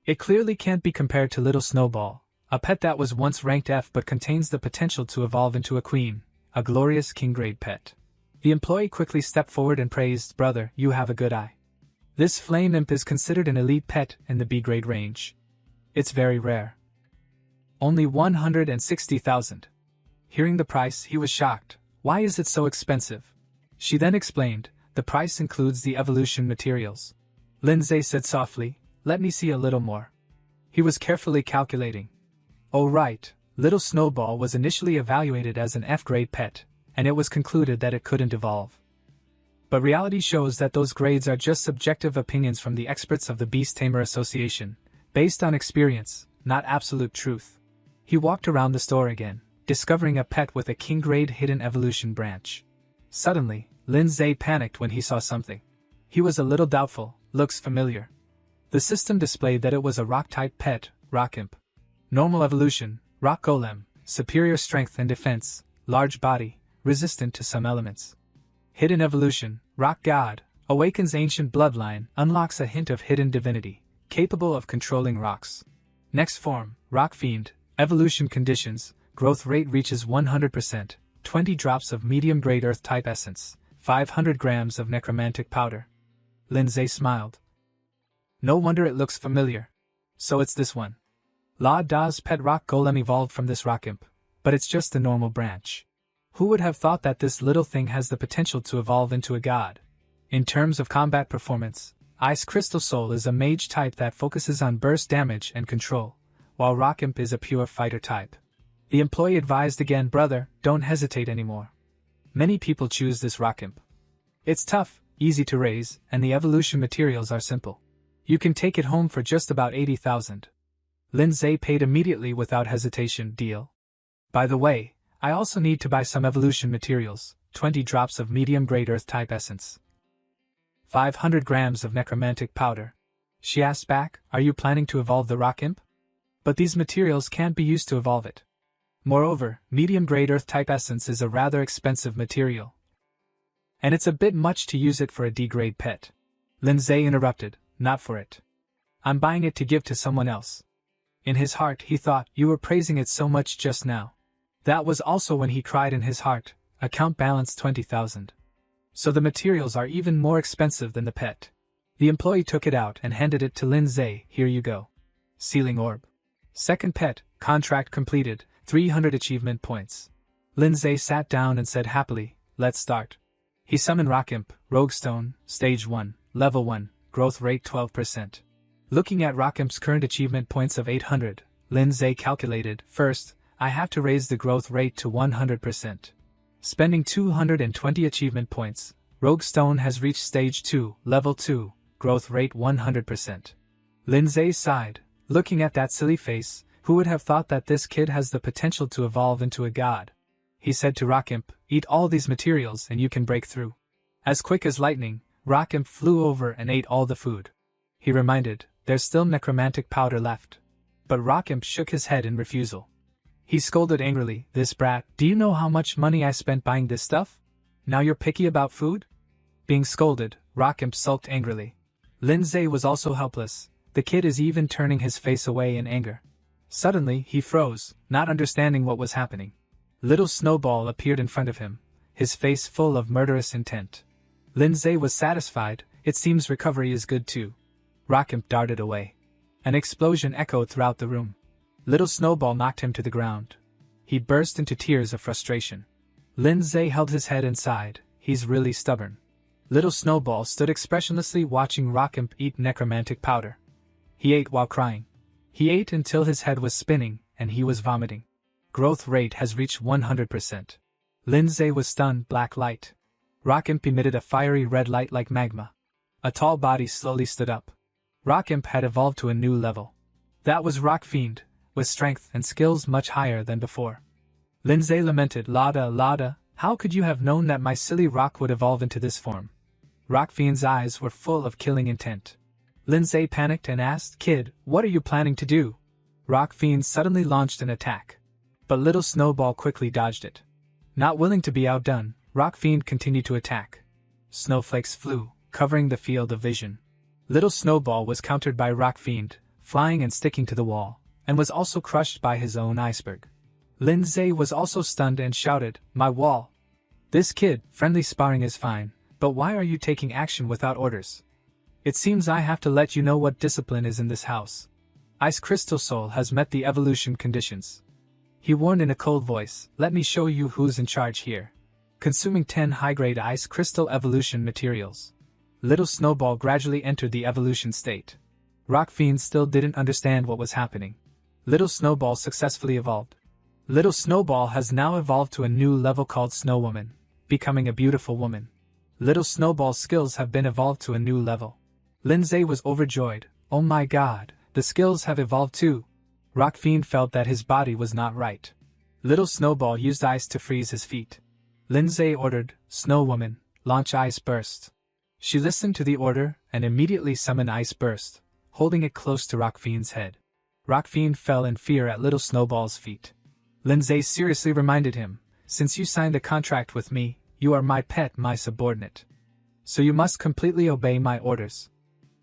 It clearly can't be compared to Little Snowball, a pet that was once ranked F but contains the potential to evolve into a queen, a glorious king-grade pet. The employee quickly stepped forward and praised, brother, you have a good eye. This Flame Imp is considered an elite pet in the B-grade range. It's very rare. Only 160,000. Hearing the price, he was shocked. Why is it so expensive? She then explained, the price includes the evolution materials. Lin Zhe said softly, let me see a little more. He was carefully calculating. Oh right, Little Snowball was initially evaluated as an F-grade pet, and it was concluded that it couldn't evolve. But reality shows that those grades are just subjective opinions from the experts of the Beast Tamer Association, based on experience, not absolute truth. He walked around the store again, discovering a pet with a king-grade hidden evolution branch. Suddenly, Lin Zhe panicked when he saw something. He was a little doubtful, looks familiar. The system displayed that it was a rock-type pet, Rock Imp. Normal evolution, Rock Golem, superior strength and defense, large body, resistant to some elements. Hidden evolution, Rock God, awakens ancient bloodline, unlocks a hint of hidden divinity, capable of controlling rocks. Next form, Rock Fiend, evolution conditions, growth rate reaches 100%, 20 drops of medium-grade earth-type essence, 500 grams of necromantic powder. Lin Zhe smiled. No wonder it looks familiar. So it's this one. La Da's pet rock golem evolved from this rock imp, but it's just a normal branch. Who would have thought that this little thing has the potential to evolve into a god? In terms of combat performance, Ice Crystal Soul is a mage type that focuses on burst damage and control, while Rock Imp is a pure fighter type. The employee advised again, brother, don't hesitate anymore. Many people choose this Rock Imp. It's tough, easy to raise, and the evolution materials are simple. You can take it home for just about 80,000. Lindsay paid immediately without hesitation. Deal. By the way, I also need to buy some evolution materials, 20 drops of medium-grade earth-type essence. 500 grams of necromantic powder. She asked back, are you planning to evolve the Rock Imp? But these materials can't be used to evolve it. Moreover, medium-grade earth-type essence is a rather expensive material. And it's a bit much to use it for a D-grade pet. Lindsay interrupted, not for it. I'm buying it to give to someone else. In his heart he thought, you were praising it so much just now. That was also when he cried in his heart, account balance 20,000. So the materials are even more expensive than the pet. The employee took it out and handed it to Lindsay, here you go. Sealing orb. Second pet, contract completed, 300 achievement points. Lindsay sat down and said happily, let's start. He summoned Rock Imp, Roguestone, Stage 1, Level 1, growth rate 12%. Looking at Rock Imp's current achievement points of 800, Lindsay calculated, first, I have to raise the growth rate to 100%. Spending 220 achievement points, Roguestone has reached Stage 2, Level 2, growth rate 100%. Lindsay sighed, looking at that silly face, who would have thought that this kid has the potential to evolve into a god? He said to Rock Imp, eat all these materials and you can break through. As quick as lightning, Rock Imp flew over and ate all the food. He reminded, there's still necromantic powder left. But Rock Imp shook his head in refusal. He scolded angrily, this brat, do you know how much money I spent buying this stuff? Now you're picky about food? Being scolded, Rock Imp sulked angrily. Lindsay was also helpless. The kid is even turning his face away in anger. Suddenly, he froze, not understanding what was happening. Little Snowball appeared in front of him, his face full of murderous intent. Lindsay was satisfied, it seems recovery is good too. Rock Imp darted away. An explosion echoed throughout the room. Little Snowball knocked him to the ground. He burst into tears of frustration. Lindsay held his head and sighed, he's really stubborn. Little Snowball stood expressionlessly watching Rock Imp eat necromantic powder. He ate while crying. He ate until his head was spinning, and he was vomiting. Growth rate has reached 100%. Lindsay was stunned. Black light. Rock Imp emitted a fiery red light like magma. A tall body slowly stood up. Rock Imp had evolved to a new level. That was Rock Fiend, with strength and skills much higher than before. Lindsay lamented, Lada, how could you have known that my silly rock would evolve into this form? Rock Fiend's eyes were full of killing intent. Lindsay panicked and asked, Kid, what are you planning to do? Rock Fiend suddenly launched an attack. But Little Snowball quickly dodged it. Not willing to be outdone, Rock Fiend continued to attack. Snowflakes flew, covering the field of vision. Little Snowball was countered by Rock Fiend, flying and sticking to the wall, and was also crushed by his own iceberg. Lindsay was also stunned and shouted, my wall. This kid, friendly sparring is fine, but why are you taking action without orders? It seems I have to let you know what discipline is in this house. Ice Crystal Soul has met the evolution conditions. He warned in a cold voice, let me show you who's in charge here. Consuming 10 high-grade Ice Crystal evolution materials. Little Snowball gradually entered the evolution state. Rock Fiend still didn't understand what was happening. Little Snowball successfully evolved. Little Snowball has now evolved to a new level called Snow Woman, becoming a beautiful woman. Little Snowball's skills have been evolved to a new level. Lindsay was overjoyed. Oh my god, the skills have evolved too. Rock Fiend felt that his body was not right. Little Snowball used ice to freeze his feet. Lindsay ordered, Snow Woman, launch Ice Burst. She listened to the order and immediately summoned Ice Burst, holding it close to Rock Fiend's head. Rock Fiend fell in fear at Little Snowball's feet. Lindsay seriously reminded him, since you signed a contract with me, you are my pet, my subordinate. So you must completely obey my orders.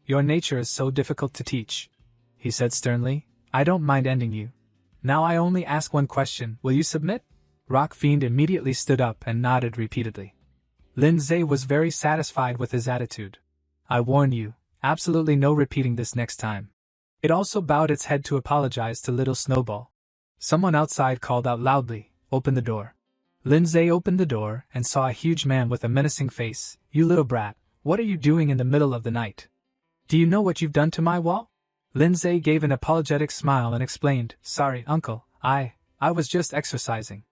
Your nature is so difficult to teach, he said sternly. I don't mind ending you. Now I only ask one question, will you submit? Rock Fiend immediately stood up and nodded repeatedly. Lindsay was very satisfied with his attitude. I warn you, absolutely no repeating this next time. It also bowed its head to apologize to Little Snowball. Someone outside called out loudly, open the door. Lindsay opened the door and saw a huge man with a menacing face. You little brat, what are you doing in the middle of the night? Do you know what you've done to my wall? Lindsay gave an apologetic smile and explained, Sorry, uncle, I was just exercising.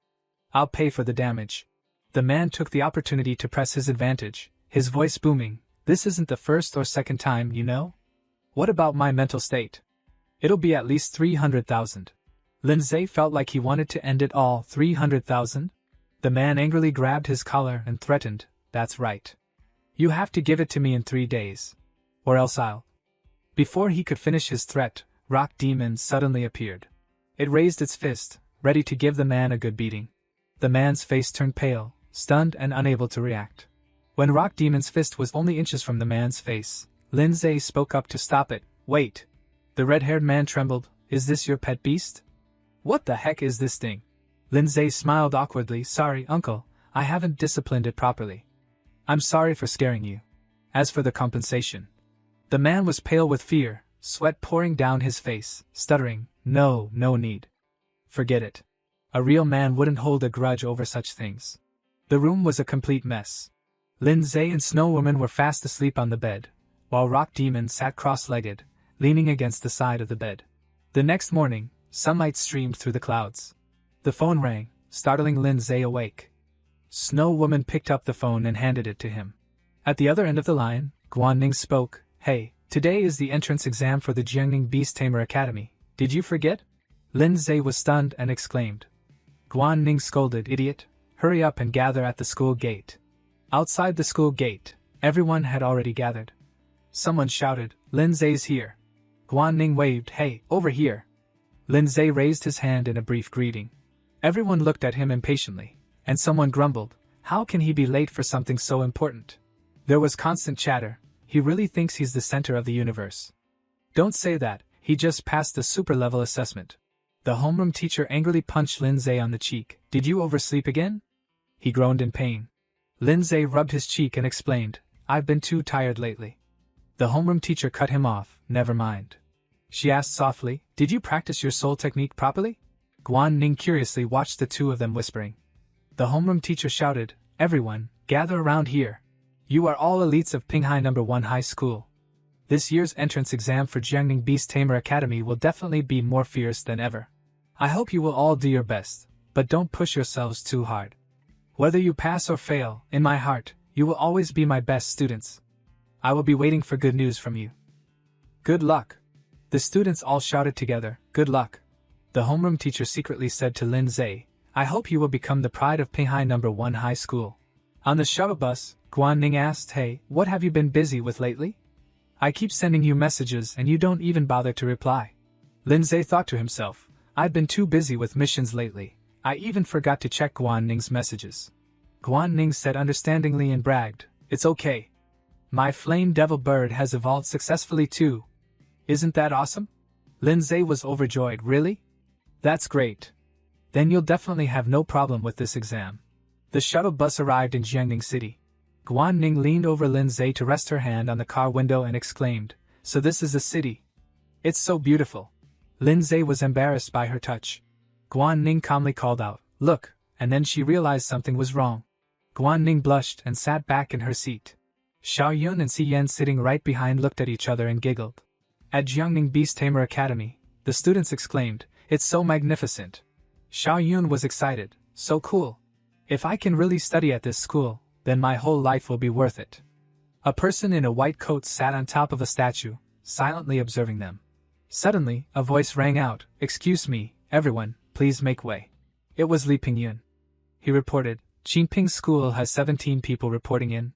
I'll pay for the damage. The man took the opportunity to press his advantage, his voice booming. This isn't the first or second time, you know? What about my mental state? It'll be at least 300,000. Lindsay felt like he wanted to end it all. 300,000? The man angrily grabbed his collar and threatened, That's right. You have to give it to me in 3 days. Or else I'll. Before he could finish his threat, Rock Demon suddenly appeared. It raised its fist, ready to give the man a good beating. The man's face turned pale, stunned and unable to react. When Rock Demon's fist was only inches from the man's face, Lindsay spoke up to stop it. Wait. The red-haired man trembled. Is this your pet beast? What the heck is this thing? Lindsay smiled awkwardly. Sorry, uncle, I haven't disciplined it properly. I'm sorry for scaring you. As for the compensation. The man was pale with fear, sweat pouring down his face, stuttering, No need. Forget it. A real man wouldn't hold a grudge over such things. The room was a complete mess. Lindsay and Snow Woman were fast asleep on the bed, while Rock Demon sat cross-legged, leaning against the side of the bed. The next morning, sunlight streamed through the clouds. The phone rang, startling Lindsay awake. Snow Woman picked up the phone and handed it to him. At the other end of the line, Guanning spoke. Hey, today is the entrance exam for the Jiangning Beast Tamer Academy. Did you forget? Lindsay was stunned and exclaimed. Guanning scolded, Idiot, hurry up and gather at the school gate. Outside the school gate, everyone had already gathered. Someone shouted, Lindsay's here. Guanning waved, Hey, over here. Lindsay raised his hand in a brief greeting. Everyone looked at him impatiently, and someone grumbled, How can he be late for something so important? There was constant chatter. He really thinks he's the center of the universe. Don't say that, he just passed the super-level assessment. The homeroom teacher angrily punched Lindsay on the cheek. Did you oversleep again? He groaned in pain. Lindsay rubbed his cheek and explained, I've been too tired lately. The homeroom teacher cut him off. Never mind. She asked softly, Did you practice your soul technique properly? Guanning curiously watched the two of them whispering. The homeroom teacher shouted, Everyone, gather around here. You are all elites of Pinghai No. 1 High School. This year's entrance exam for Jiangning Beast Tamer Academy will definitely be more fierce than ever. I hope you will all do your best, but don't push yourselves too hard. Whether you pass or fail, in my heart, you will always be my best students. I will be waiting for good news from you. Good luck. The students all shouted together, Good luck. The homeroom teacher secretly said to Lindsay, I hope you will become the pride of Pinghai No. 1 High School. On the shuttle bus, Guanning asked, Hey, what have you been busy with lately? I keep sending you messages and you don't even bother to reply. Lindsay thought to himself, I've been too busy with missions lately. I even forgot to check Guanning's messages. Guanning said understandingly and bragged, It's okay. My flame devil bird has evolved successfully too. Isn't that awesome? Lindsay was overjoyed. Really? That's great. Then you'll definitely have no problem with this exam. The shuttle bus arrived in Jiangning City. Guanning leaned over Lindsay to rest her hand on the car window and exclaimed, So this is the city. It's so beautiful. Lindsay was embarrassed by her touch. Guanning calmly called out, Look, and then she realized something was wrong. Guanning blushed and sat back in her seat. Xiaoyun and Xiyan sitting right behind looked at each other and giggled. At Jiangning Beast Tamer Academy, the students exclaimed, It's so magnificent. Xiaoyun was excited, So cool. If I can really study at this school, then my whole life will be worth it. A person in a white coat sat on top of a statue, silently observing them. Suddenly, a voice rang out, Excuse me, everyone, please make way. It was Li Pingyun. He reported, Qingping School has 17 people reporting in.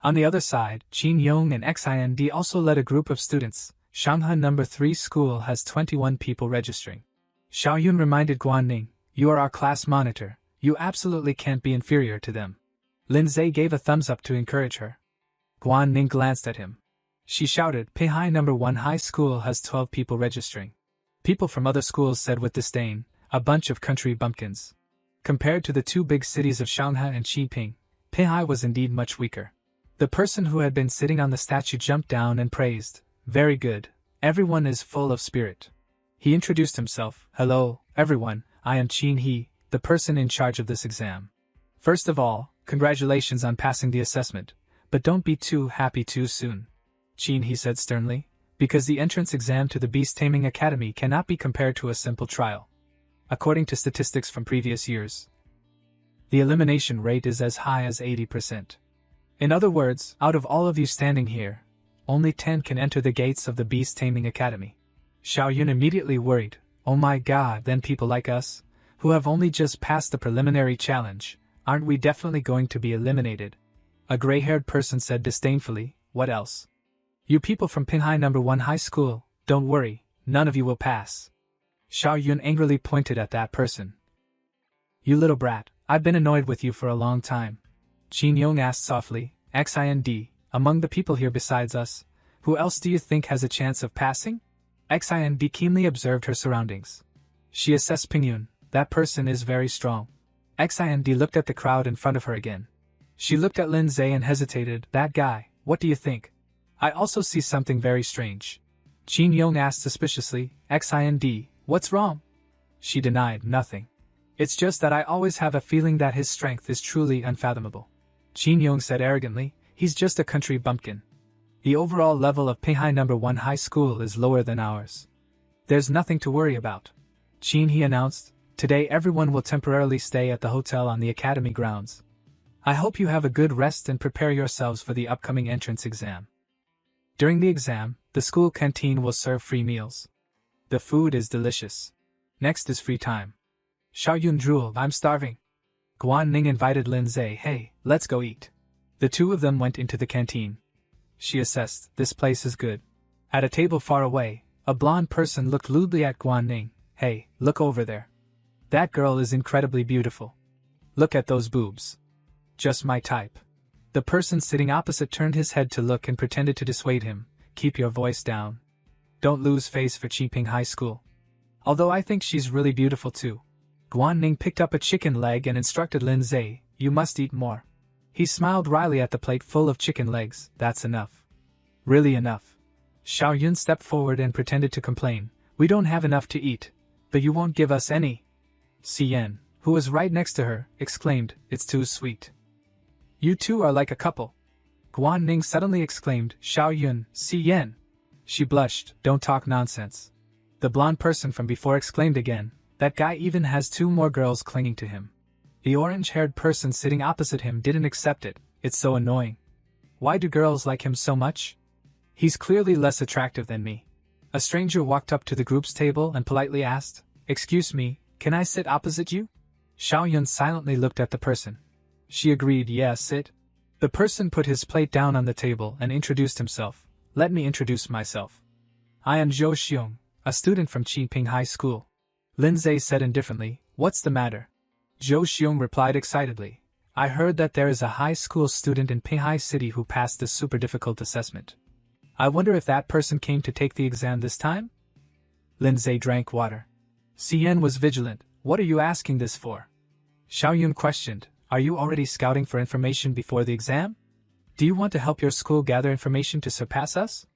On the other side, Qin Yong and Xind also led a group of students. Shanghai No. 3 School has 21 people registering. Xiaoyun reminded Guanning, You are our class monitor, you absolutely can't be inferior to them. Lindsay gave a thumbs up to encourage her. Guanning glanced at him. She shouted, Pinghai No. 1 High School has 12 people registering. People from other schools said with disdain, A bunch of country bumpkins. Compared to the two big cities of Shanghai and Qingping, Pinghai was indeed much weaker. The person who had been sitting on the statue jumped down and praised, Very good, everyone is full of spirit. He introduced himself, Hello, everyone, I am Qin He, the person in charge of this exam. First of all, congratulations on passing the assessment, but don't be too happy too soon. Qin, he said sternly, because the entrance exam to the Beast Taming Academy cannot be compared to a simple trial. According to statistics from previous years, the elimination rate is as high as 80%. In other words, out of all of you standing here, only 10 can enter the gates of the Beast Taming Academy. Xiao Yun immediately worried, oh my god, then people like us, who have only just passed the preliminary challenge, aren't we definitely going to be eliminated? A gray-haired person said disdainfully, what else? You people from Pinhai No. 1 High School, don't worry, none of you will pass. Xiao Yun angrily pointed at that person. You little brat, I've been annoyed with you for a long time. Qin Yong asked softly, Xind, among the people here besides us, who else do you think has a chance of passing? Xind keenly observed her surroundings. She assessed Pingyun, that person is very strong. Xind looked at the crowd in front of her again. She looked at Lin Zhe and hesitated, that guy, what do you think? I also see something very strange. Qin Yong asked suspiciously, Xind, what's wrong? She denied, nothing. It's just that I always have a feeling that his strength is truly unfathomable. Qin Yong said arrogantly, he's just a country bumpkin. The overall level of Pinhai No. 1 High School is lower than ours. There's nothing to worry about. Qin, he announced, today everyone will temporarily stay at the hotel on the academy grounds. I hope you have a good rest and prepare yourselves for the upcoming entrance exam. During the exam, the school canteen will serve free meals. The food is delicious. Next is free time. Xiao Yun drooled, I'm starving. Guan Ning invited Lin Zhe, hey, let's go eat. The two of them went into the canteen. She assessed, this place is good. At a table far away, a blonde person looked lewdly at Guan Ning, hey, look over there. That girl is incredibly beautiful. Look at those boobs. Just my type. The person sitting opposite turned his head to look and pretended to dissuade him, keep your voice down. Don't lose face for Qiping High School. Although I think she's really beautiful too. Guan Ning picked up a chicken leg and instructed Lin Zhe, you must eat more. He smiled wryly at the plate full of chicken legs, that's enough. Really enough. Xiao Yun stepped forward and pretended to complain, we don't have enough to eat, but you won't give us any. Xian, who was right next to her, exclaimed, it's too sweet. You two are like a couple. Guan Ning suddenly exclaimed, Xiao Yun, Xian. She blushed, don't talk nonsense. The blonde person from before exclaimed again, that guy even has two more girls clinging to him. The orange-haired person sitting opposite him didn't accept it, it's so annoying. Why do girls like him so much? He's clearly less attractive than me. A stranger walked up to the group's table and politely asked, excuse me, can I sit opposite you? Xiao Yun silently looked at the person. She agreed, yes, sit. The person put his plate down on the table and introduced himself. Let me introduce myself. I am Zhou Xiong, a student from Qiping High School. Lin Zhe said indifferently, what's the matter? Zhou Xiong replied excitedly, I heard that there is a high school student in Pinhai City who passed this super difficult assessment. I wonder if that person came to take the exam this time? Lin Zhe drank water. Xian was vigilant, what are you asking this for? Xiao Yun questioned, are you already scouting for information before the exam? Do you want to help your school gather information to surpass us?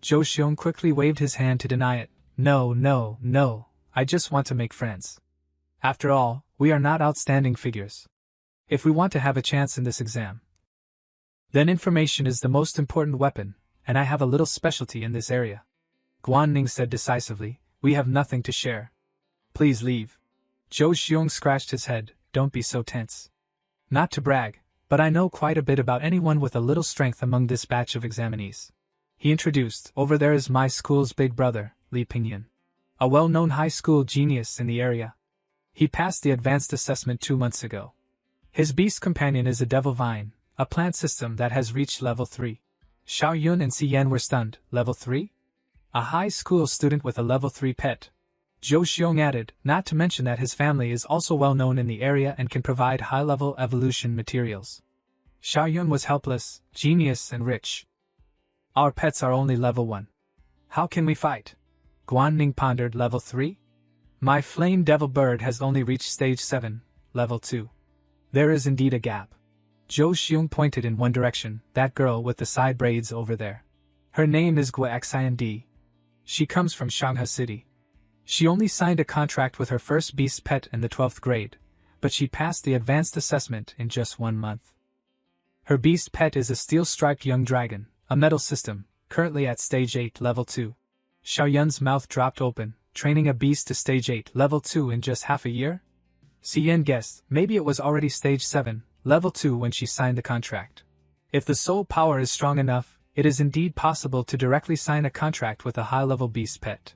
Zhou Xiong quickly waved his hand to deny it. No, I just want to make friends. After all, we are not outstanding figures. If we want to have a chance in this exam, then information is the most important weapon, and I have a little specialty in this area. Guan Ning said decisively, we have nothing to share. Please leave. Zhou Xiong scratched his head, don't be so tense. Not to brag, but I know quite a bit about anyone with a little strength among this batch of examinees. He introduced, over there is my school's big brother, Li Pingyun. A well-known high school genius in the area. He passed the advanced assessment 2 months ago. His beast companion is a devil vine, a plant system that has reached level 3. Xiao Yun and Xian were stunned, level 3? A high school student with a level 3 pet. Zhou Xiong added, not to mention that his family is also well known in the area and can provide high-level evolution materials. Xiao Yun was helpless, genius and rich. Our pets are only level 1. How can we fight? Guan Ning pondered, level 3? My flame devil bird has only reached stage 7, level 2. There is indeed a gap. Zhou Xiong pointed in one direction, that girl with the side braids over there. Her name is Gui Xind. She comes from Shanghai City. She only signed a contract with her first beast pet in the 12th grade, but she passed the advanced assessment in just 1 month. Her beast pet is a steel-striped young dragon, a metal system, currently at Stage 8 Level 2. Xiaoyun's mouth dropped open, training a beast to Stage 8 Level 2 in just half a year? Xian guessed, maybe it was already Stage 7, Level 2 when she signed the contract. If the soul power is strong enough, it is indeed possible to directly sign a contract with a high-level beast pet.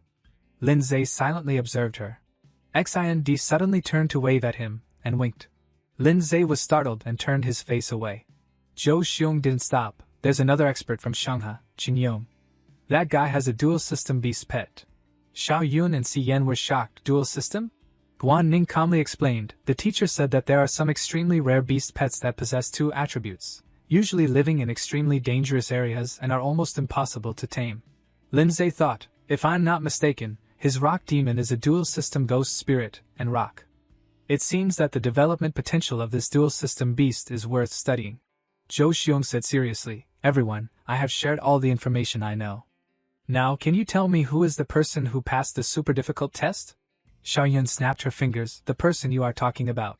Lin Zhe silently observed her. Xind suddenly turned to wave at him, and winked. Lin Zhe was startled and turned his face away. Zhou Xiong didn't stop. There's another expert from Shanghai, Qin Yong. That guy has a dual-system beast pet. Xiao Yun and Xi Yan were shocked. Dual system? Guan Ning calmly explained. The teacher said that there are some extremely rare beast pets that possess 2 attributes, usually living in extremely dangerous areas and are almost impossible to tame. Lin Zhe thought, if I'm not mistaken, his rock demon is a dual-system ghost spirit and rock. It seems that the development potential of this dual-system beast is worth studying. Zhou Xiong said seriously, everyone, I have shared all the information I know. Now can you tell me who is the person who passed the super difficult test? Xiaoyun snapped her fingers, the person you are talking about.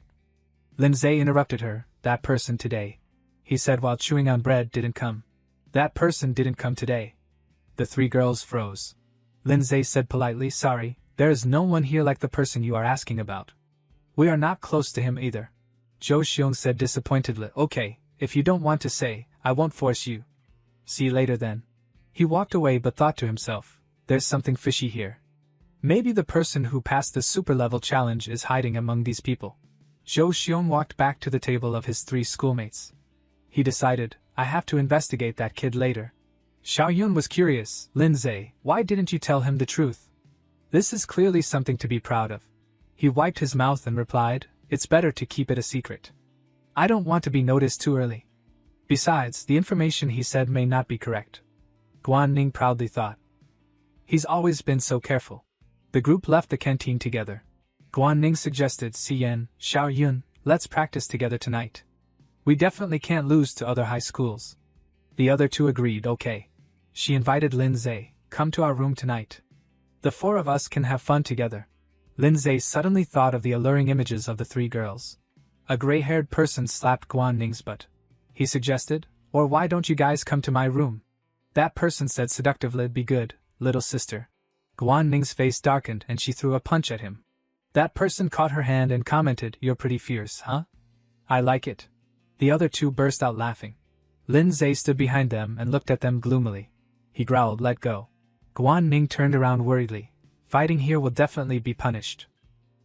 Lin Zhe interrupted her, that person today. He said while chewing on bread didn't come. That person didn't come today. The 3 girls froze. Lin Zhe said politely, sorry, there is no one here like the person you are asking about. We are not close to him either. Zhou Xiong said disappointedly, okay, if you don't want to say, I won't force you. See you later then. He walked away but thought to himself, there's something fishy here. Maybe the person who passed the super level challenge is hiding among these people. Zhou Xiong walked back to the table of his 3 schoolmates. He decided, I have to investigate that kid later. Xiao Yun was curious, Lin Zhe, why didn't you tell him the truth? This is clearly something to be proud of. He wiped his mouth and replied, it's better to keep it a secret. I don't want to be noticed too early. Besides, the information he said may not be correct. Guan Ning proudly thought. He's always been so careful. The group left the canteen together. Guan Ning suggested, Xian, Xiao Yun, let's practice together tonight. We definitely can't lose to other high schools. The other 2 agreed, okay. She invited Lin Zhe, come to our room tonight. The 4 of us can have fun together. Lin Zhe suddenly thought of the alluring images of the 3 girls. A gray-haired person slapped Guan Ning's butt. He suggested, or why don't you guys come to my room? That person said seductively, be good, little sister. Guan Ning's face darkened and she threw a punch at him. That person caught her hand and commented, you're pretty fierce, huh? I like it. The other 2 burst out laughing. Lin Zhe stood behind them and looked at them gloomily. He growled, let go. Guan Ning turned around worriedly. Fighting here will definitely be punished.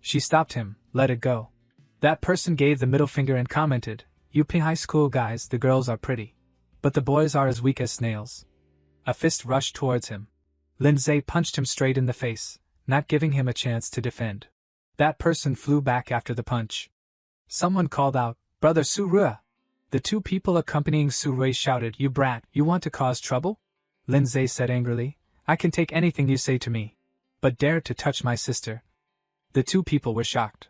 She stopped him, let it go. That person gave the middle finger and commented, you Ping High School guys, the girls are pretty. But the boys are as weak as snails. A fist rushed towards him. Lin Zhe punched him straight in the face, not giving him a chance to defend. That person flew back after the punch. Someone called out, Brother Su Rui. The 2 people accompanying Su Rui shouted, you brat, you want to cause trouble? Lin Zhe said angrily, I can take anything you say to me. But dare to touch my sister. The 2 people were shocked.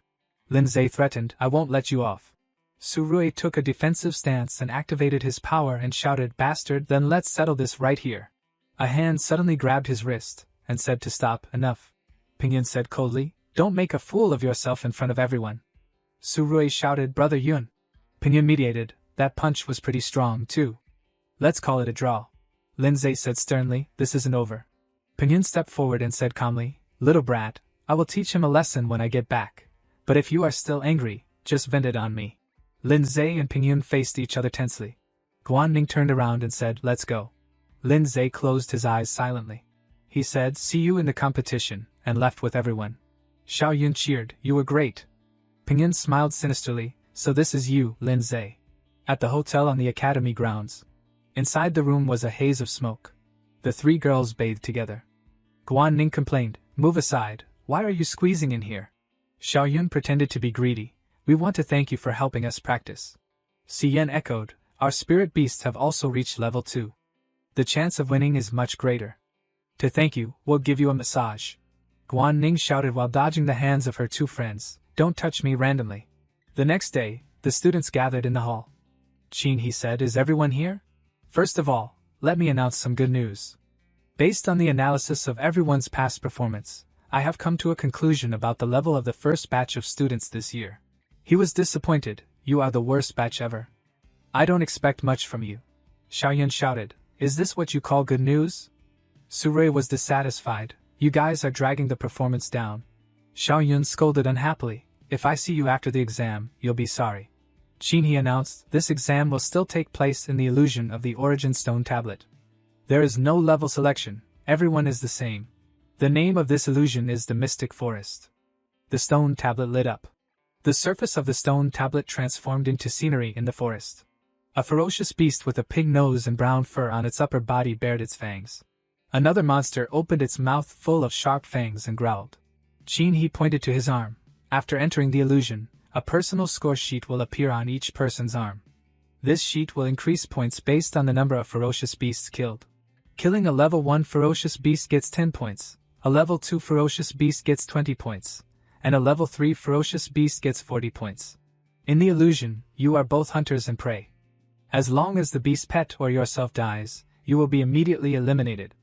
Lin Zhe threatened, I won't let you off. Su Rui took a defensive stance and activated his power and shouted, bastard, then let's settle this right here. A hand suddenly grabbed his wrist, and said to stop, enough. Pinyin said coldly, don't make a fool of yourself in front of everyone. Su Rui shouted, Brother Yun. Pinyin mediated, that punch was pretty strong too. Let's call it a draw. Lin Zhe said sternly, this isn't over. Pinyin stepped forward and said calmly, little brat, I will teach him a lesson when I get back. But if you are still angry, just vent it on me. Lin Zhe and Pinyin faced each other tensely. Guan Ning turned around and said, let's go. Lin Zhe closed his eyes silently. He said, see you in the competition, and left with everyone. Xiao Yun cheered, you were great. Pinyin smiled sinisterly, so this is you, Lin Zhe. At the hotel on the academy grounds. Inside the room was a haze of smoke. The 3 girls bathed together. Guan Ning complained, move aside, why are you squeezing in here? Xiao Yun pretended to be greedy, we want to thank you for helping us practice. Xi Yan echoed, our spirit beasts have also reached level 2. The chance of winning is much greater. To thank you, we'll give you a massage. Guan Ning shouted while dodging the hands of her 2 friends, don't touch me randomly. The next day, the students gathered in the hall. Qin, he said, is everyone here? First of all, let me announce some good news. Based on the analysis of everyone's past performance, I have come to a conclusion about the level of the first batch of students this year. He was disappointed. You are the worst batch ever. I don't expect much from you. Xiaoyun shouted. Is this what you call good news? Surui was dissatisfied. You guys are dragging the performance down. Xiaoyun scolded unhappily. If I see you after the exam, you'll be sorry. Qinhe announced, this exam will still take place in the illusion of the Origin Stone Tablet. There is no level selection, everyone is the same. The name of this illusion is the Mystic Forest. The stone tablet lit up. The surface of the stone tablet transformed into scenery in the forest. A ferocious beast with a pig nose and brown fur on its upper body bared its fangs. Another monster opened its mouth full of sharp fangs and growled. Qinhe pointed to his arm. After entering the illusion, a personal score sheet will appear on each person's arm. This sheet will increase points based on the number of ferocious beasts killed. Killing a level 1 ferocious beast gets 10 points, a level 2 ferocious beast gets 20 points, and a level 3 ferocious beast gets 40 points. In the illusion, you are both hunters and prey. As long as the beast pet or yourself dies, you will be immediately eliminated.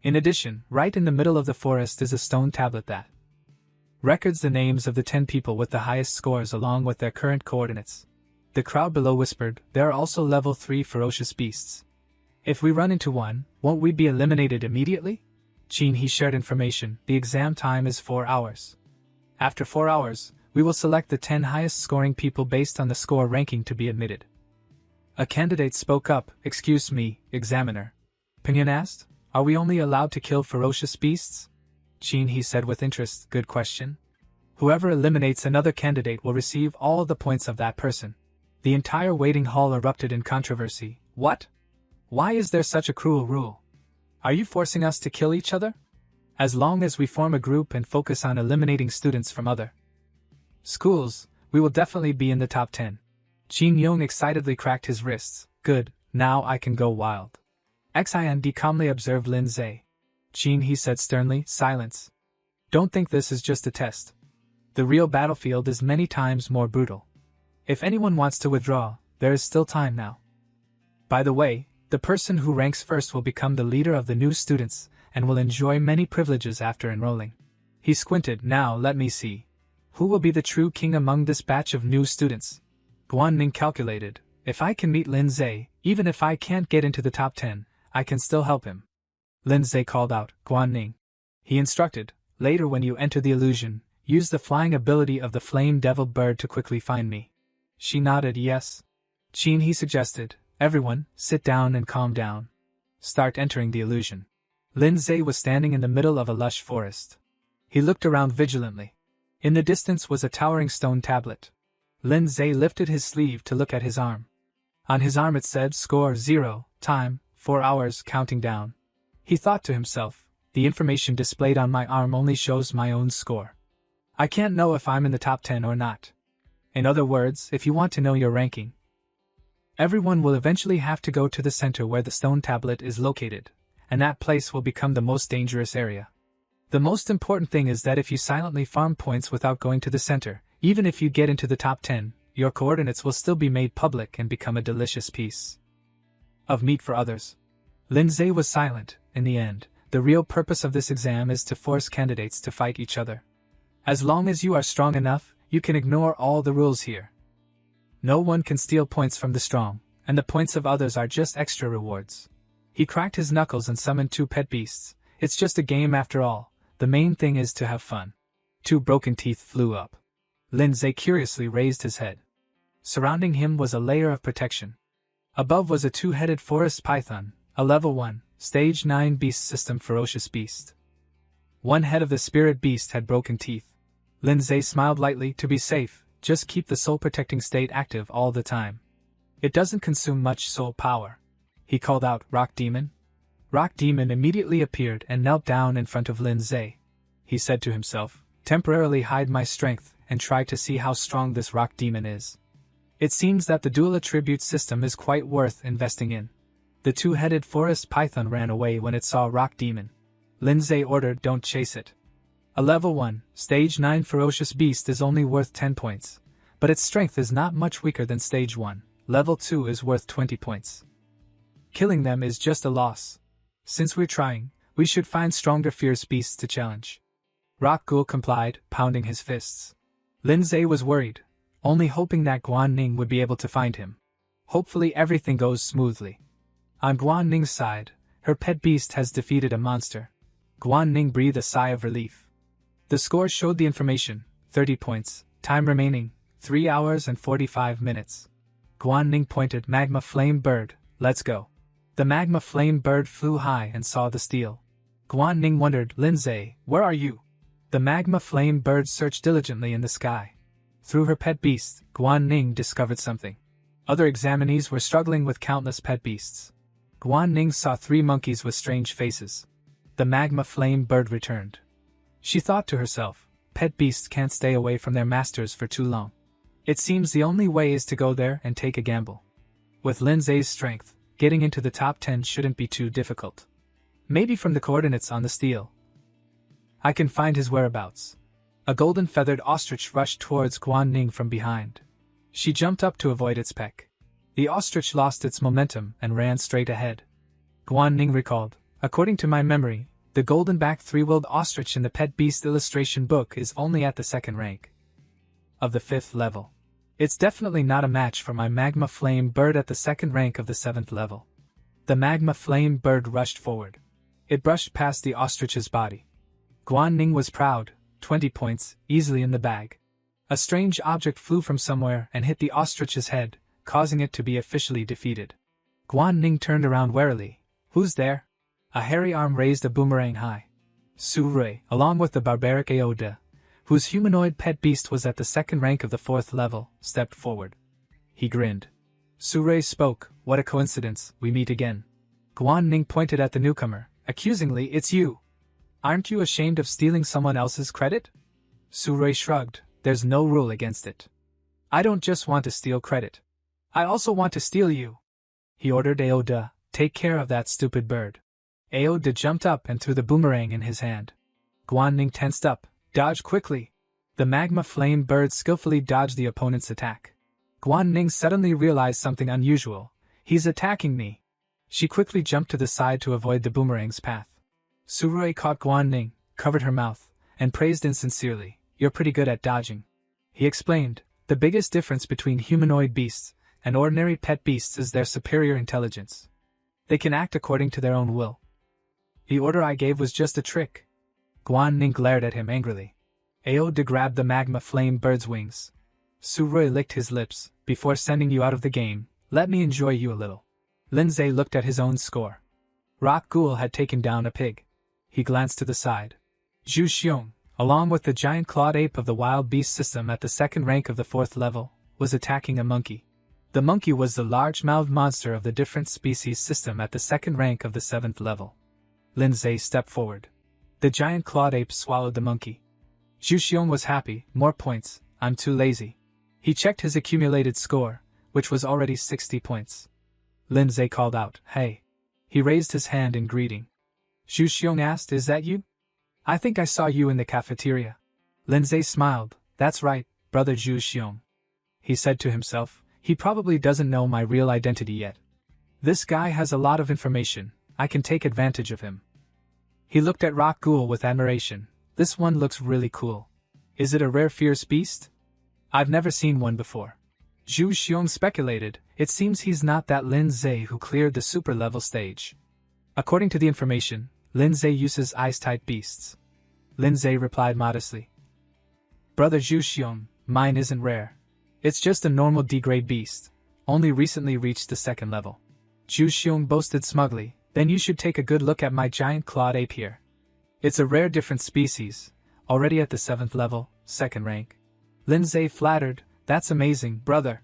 In addition, right in the middle of the forest is a stone tablet that records the names of the 10 people with the highest scores along with their current coordinates. The crowd below whispered, there are also level 3 ferocious beasts. If we run into one, won't we be eliminated immediately? Qinhe shared information, the exam time is 4 hours. After 4 hours, we will select the 10 highest scoring people based on the score ranking to be admitted. A candidate spoke up, excuse me, examiner. Pinyin asked, are we only allowed to kill ferocious beasts? Qinhe said with interest, good question. Whoever eliminates another candidate will receive all the points of that person. The entire waiting hall erupted in controversy. What? Why is there such a cruel rule? Are you forcing us to kill each other? As long as we form a group and focus on eliminating students from other schools, we will definitely be in the top 10. Qin Yong excitedly cracked his wrists. Good, now I can go wild. Xind calmly observed Lin Zhe. Qinhe said sternly, silence. Don't think this is just a test. The real battlefield is many times more brutal. If anyone wants to withdraw, there is still time now. By the way, the person who ranks first will become the leader of the new students, and will enjoy many privileges after enrolling. He squinted, now let me see. Who will be the true king among this batch of new students? Guanning calculated, if I can meet Lin Zhe, even if I can't get into the top 10, I can still help him. Lin Zhe called out, Guanning. He instructed, later when you enter the illusion, use the flying ability of the flame devil bird to quickly find me. She nodded yes. Qinhe suggested, everyone, sit down and calm down. Start entering the illusion. Lin Zhe was standing in the middle of a lush forest. He looked around vigilantly. In the distance was a towering stone tablet. Lin Zhe lifted his sleeve to look at his arm. On his arm it said, score 0, time, 4 hours, counting down. He thought to himself, the information displayed on my arm only shows my own score. I can't know if I'm in the top 10 or not. In other words, if you want to know your ranking, everyone will eventually have to go to the center where the stone tablet is located, and that place will become the most dangerous area. The most important thing is that if you silently farm points without going to the center, even if you get into the top 10, your coordinates will still be made public and become a delicious piece of meat for others. Lin Zhe was silent. In the end, the real purpose of this exam is to force candidates to fight each other. As long as you are strong enough, you can ignore all the rules here. No one can steal points from the strong, and the points of others are just extra rewards. He cracked his knuckles and summoned 2 pet beasts. It's just a game after all, the main thing is to have fun. 2 broken teeth flew up. Lin Zhe curiously raised his head. Surrounding him was a layer of protection. Above was a 2-headed forest python, a level 1, stage 9 beast system ferocious beast. One head of the spirit beast had broken teeth. Lin Zhe smiled lightly, to be safe, just keep the soul protecting state active all the time. It doesn't consume much soul power. He called out, Rock Demon. Rock Demon immediately appeared and knelt down in front of Lin Zhe. He said to himself, temporarily hide my strength and try to see how strong this Rock Demon is. It seems that the dual attribute system is quite worth investing in. The 2-headed forest python ran away when it saw Rock Demon. Lin Zhe ordered, don't chase it. A level 1, stage 9 ferocious beast is only worth 10 points, but its strength is not much weaker than stage 1, level 2 is worth 20 points. Killing them is just a loss. Since we're trying, we should find stronger fierce beasts to challenge. Rock Ghoul complied, pounding his fists. Lin Zhe was worried. only hoping that Guan Ning would be able to find him. Hopefully everything goes smoothly. On Guan Ning's side, her pet beast has defeated a monster. Guan Ning breathed a sigh of relief. The score showed the information, 30 points, time remaining, 3 hours and 45 minutes. Guan Ning pointed Magma Flame Bird, let's go. The Magma Flame Bird flew high and saw the steel. Guan Ning wondered, Lindsay, where are you? The Magma Flame Bird searched diligently in the sky. Through her pet beast, Guan Ning discovered something. Other examinees were struggling with countless pet beasts. Guan Ning saw 3 monkeys with strange faces. The Magma Flame Bird returned. She thought to herself, pet beasts can't stay away from their masters for too long. It seems the only way is to go there and take a gamble. With Lindsay's strength, getting into the top 10 shouldn't be too difficult. Maybe from the coordinates on the steel. I can find his whereabouts. A golden-feathered ostrich rushed towards Guan Ning from behind. She jumped up to avoid its peck. The ostrich lost its momentum and ran straight ahead. Guan Ning recalled, according to my memory, the golden-backed three-wheeled ostrich in the Pet Beast illustration book is only at the 2nd rank of the 5th level. It's definitely not a match for my Magma Flame Bird at the 2nd rank of the 7th level. The Magma Flame Bird rushed forward. It brushed past the ostrich's body. Guan Ning was proud, 20 points, easily in the bag. A strange object flew from somewhere and hit the ostrich's head, causing it to be officially defeated. Guan Ning turned around warily. Who's there? A hairy arm raised a boomerang high. Su Rui, along with the barbaric Aoda, whose humanoid pet beast was at the 2nd rank of the 4th level, stepped forward. He grinned. Su Rui spoke, what a coincidence, we meet again. Guan Ning pointed at the newcomer, accusingly, it's you. Aren't you ashamed of stealing someone else's credit? Su Rui shrugged, there's no rule against it. I don't just want to steal credit. I also want to steal you. He ordered Aoda, take care of that stupid bird. Aoda jumped up and threw the boomerang in his hand. Guan Ning tensed up, dodged quickly. The Magma Flame Bird skillfully dodged the opponent's attack. Guan Ning suddenly realized something unusual. He's attacking me. She quickly jumped to the side to avoid the boomerang's path. Su Rui caught Guan Ning, covered her mouth, and praised insincerely, you're pretty good at dodging. He explained, the biggest difference between humanoid beasts and ordinary pet beasts is their superior intelligence. They can act according to their own will. The order I gave was just a trick. Guan Ning glared at him angrily. Aoda grabbed the Magma Flame Bird's wings. Su Rui licked his lips, before sending you out of the game, let me enjoy you a little. Lindsay looked at his own score. Rock Ghoul had taken down a pig. He glanced to the side. Zhu Xiong, along with the giant clawed ape of the wild beast system at the 2nd rank of the 4th level, was attacking a monkey. The monkey was the large-mouthed monster of the different species system at the 2nd rank of the 7th level. Lindsay stepped forward. The giant clawed ape swallowed the monkey. Zhu Xiong was happy, more points, I'm too lazy. He checked his accumulated score, which was already 60 points. Lindsay called out, hey. He raised his hand in greeting. Zhu Xiong asked, is that you? I think I saw you in the cafeteria. Lindsay smiled, that's right, brother Zhu Xiong. He said to himself, he probably doesn't know my real identity yet. This guy has a lot of information, I can take advantage of him. He looked at Rock Ghoul with admiration. This one looks really cool. Is it a rare fierce beast? I've never seen one before. Zhu Xiong speculated, it seems he's not that Lindsay who cleared the super level stage. According to the information, Lindsay uses ice-type beasts. Lindsay replied modestly. Brother Zhu Xiong, mine isn't rare. It's just a normal D-grade beast, only recently reached the 2nd level. Zhu Xiong boasted smugly, then you should take a good look at my giant clawed ape here. It's a rare different species, already at the 7th level, 2nd rank. Lindsay flattered, that's amazing, brother.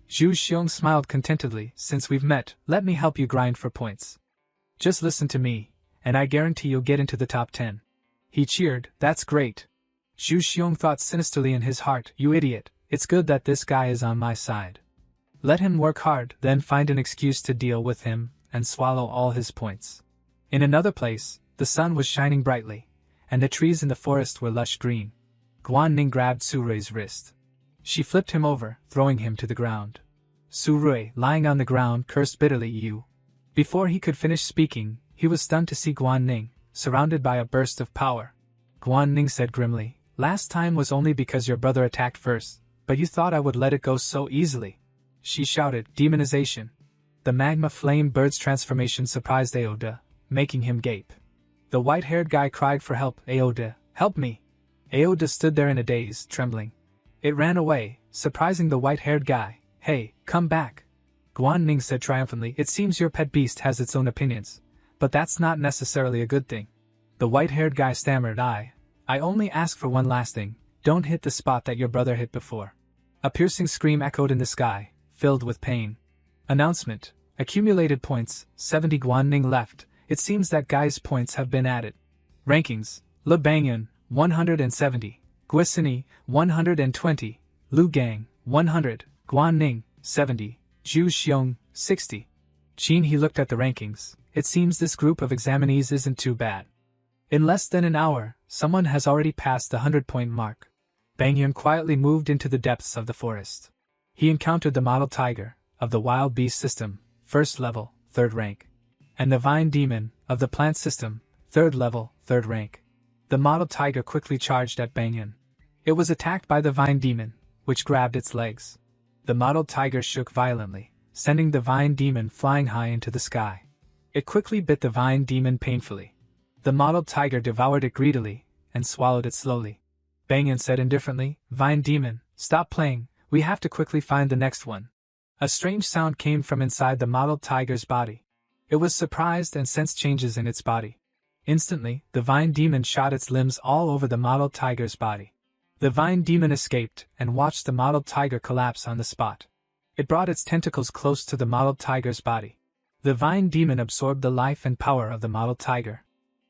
Zhu Xiong smiled contentedly, since we've met, let me help you grind for points. Just listen to me, and I guarantee you'll get into the top 10. He cheered, that's great. Zhu Xiong thought sinisterly in his heart, you idiot, it's good that this guy is on my side. Let him work hard, then find an excuse to deal with him, and swallow all his points. In another place, the sun was shining brightly, and the trees in the forest were lush green. Guan Ning grabbed Su Rui's wrist. She flipped him over, throwing him to the ground. Su Rui, lying on the ground, cursed bitterly. Before he could finish speaking, he was stunned to see Guan Ning, surrounded by a burst of power. Guan Ning said grimly, last time was only because your brother attacked first, But you thought I would let it go so easily. She shouted, demonization. The magma flame bird's transformation surprised Aoda, making him gape. The white-haired guy cried for help. Aoda, help me. Aoda stood there in a daze, trembling. It ran away, surprising the white-haired guy. Hey, come back. Guan Ning said triumphantly, it seems your pet beast has its own opinions. But that's not necessarily a good thing. The white-haired guy stammered, I only ask for one last thing, don't hit the spot that your brother hit before. A piercing scream echoed in the sky, filled with pain. Announcement. Accumulated points, 70 Guan Ning left. It seems that guy's points have been added. Rankings. Le Bangyun, 170. Guisini, 120. Lu Gang, 100. Guan Ning, 70. Zhu Xiong, 60. Qin he looked at the rankings. It seems this group of examinees isn't too bad. In less than an hour, someone has already passed the 100-point mark. Bangyun quietly moved into the depths of the forest. He encountered the model tiger, of the wild beast system, 1st level, 3rd rank. And the vine demon, of the plant system, 3rd level, 3rd rank. The model tiger quickly charged at Bangyun. It was attacked by the vine demon, which grabbed its legs. The model tiger shook violently, sending the vine demon flying high into the sky. It quickly bit the vine demon painfully. The model tiger devoured it greedily, and swallowed it slowly. Bangyun said indifferently, Vine demon, stop playing, we have to quickly find the next one. A strange sound came from inside the model tiger's body. It was surprised and sensed changes in its body. Instantly, the vine demon shot its limbs all over the model tiger's body. The vine demon escaped and watched the model tiger collapse on the spot. It brought its tentacles close to the model tiger's body. The vine demon absorbed the life and power of the model tiger.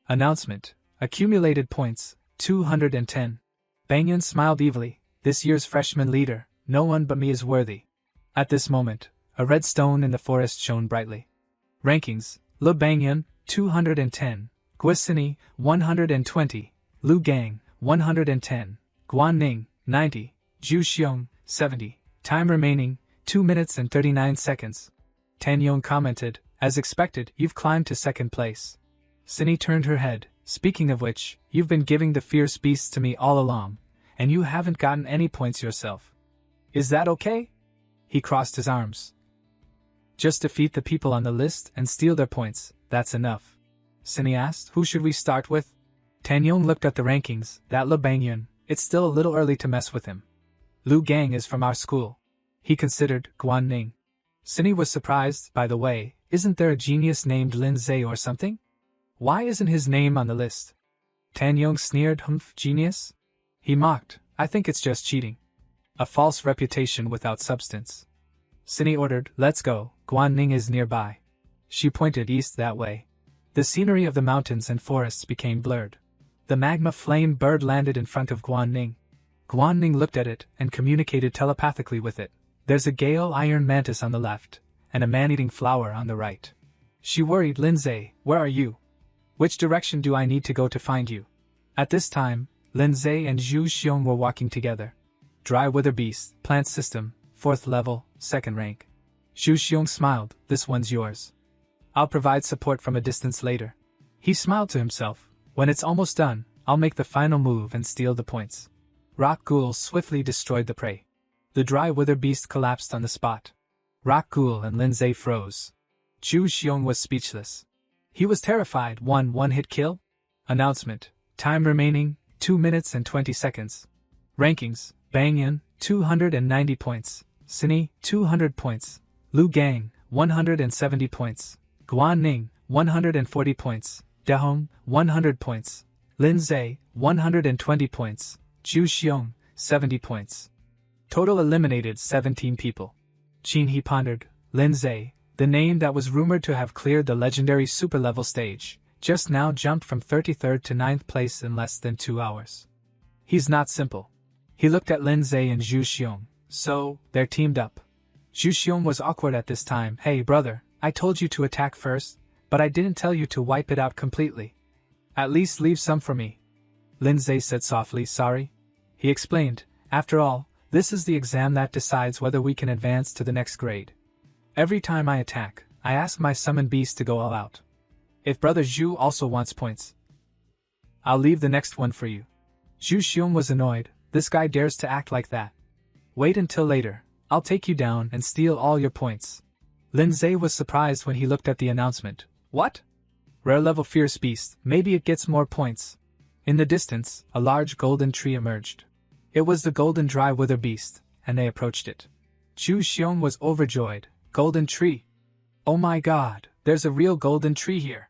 Announcement. Accumulated points, 210. Bangyun smiled evilly, this year's freshman leader, no one but me is worthy. At this moment, a red stone in the forest shone brightly. Rankings, Le Bangyun, 210, Guisini, 120, Lu Gang, 110, Guan Ning, 90, Zhu Xiong, 70, time remaining, 2 minutes and 39 seconds. Tan Yong commented, as expected, you've climbed to 2nd place. Sini turned her head, speaking of which, you've been giving the fierce beasts to me all along, and you haven't gotten any points yourself. Is that okay? He crossed his arms. Just defeat the people on the list and steal their points, that's enough. Sini asked, who should we start with? Tan Yong looked at the rankings, that Le Bangyun, it's still a little early to mess with him. Lu Gang is from our school. He considered, Guan Ning. Sini was surprised, by the way, isn't there a genius named Lin Zhe or something? Why isn't his name on the list? Tan Yong sneered, humph, genius? He mocked, I think it's just cheating. A false reputation without substance. Sini ordered, let's go, Guan Ning is nearby. She pointed east that way. The scenery of the mountains and forests became blurred. The magma flame bird landed in front of Guan Ning. Guan Ning looked at it and communicated telepathically with it. There's a gale iron mantis on the left, and a man-eating flower on the right. She worried, Lin Zhe, where are you? Which direction do I need to go to find you? At this time, Lin Zhe and Zhu Xiong were walking together. Dry wither beast, plant system, 4th level, 2nd rank. Zhu Xiong smiled, this one's yours. I'll provide support from a distance later. He smiled to himself, when it's almost done, I'll make the final move and steal the points. Rock Ghoul swiftly destroyed the prey. The dry wither beast collapsed on the spot. Rock Ghoul and Lin Zhe froze. Zhu Xiong was speechless. He was terrified. One-hit kill? Announcement. Time remaining, 2 minutes and 20 seconds. Rankings, Bangyun, 290 points. Sini, 200 points. Lu Gang, 170 points. Guan Ning, 140 points. Dehong, 100 points. Lin Zhe, 120 points. Zhu Xiong, 70 points. Total eliminated 17 people. Qin he pondered, Lin Zhe, the name that was rumored to have cleared the legendary super-level stage, just now jumped from 33rd to 9th place in less than 2 hours. He's not simple. He looked at Lin Zhe and Zhu Xiong, so, they're teamed up. Zhu Xiong was awkward at this time. Hey brother, I told you to attack first, but I didn't tell you to wipe it out completely. At least leave some for me. Lin Zhe said softly, sorry. He explained, after all, this is the exam that decides whether we can advance to the next grade. Every time I attack, I ask my summoned beast to go all out. If brother Zhu also wants points, I'll leave the next one for you. Zhu Xiong was annoyed, this guy dares to act like that. Wait until later, I'll take you down and steal all your points. Lindsay was surprised when he looked at the announcement. What? Rare level fierce beast, maybe it gets more points. In the distance, a large golden tree emerged. It was the golden dry wither beast, and they approached it. Zhu Xiong was overjoyed. Golden tree. Oh my god, there's a real golden tree here.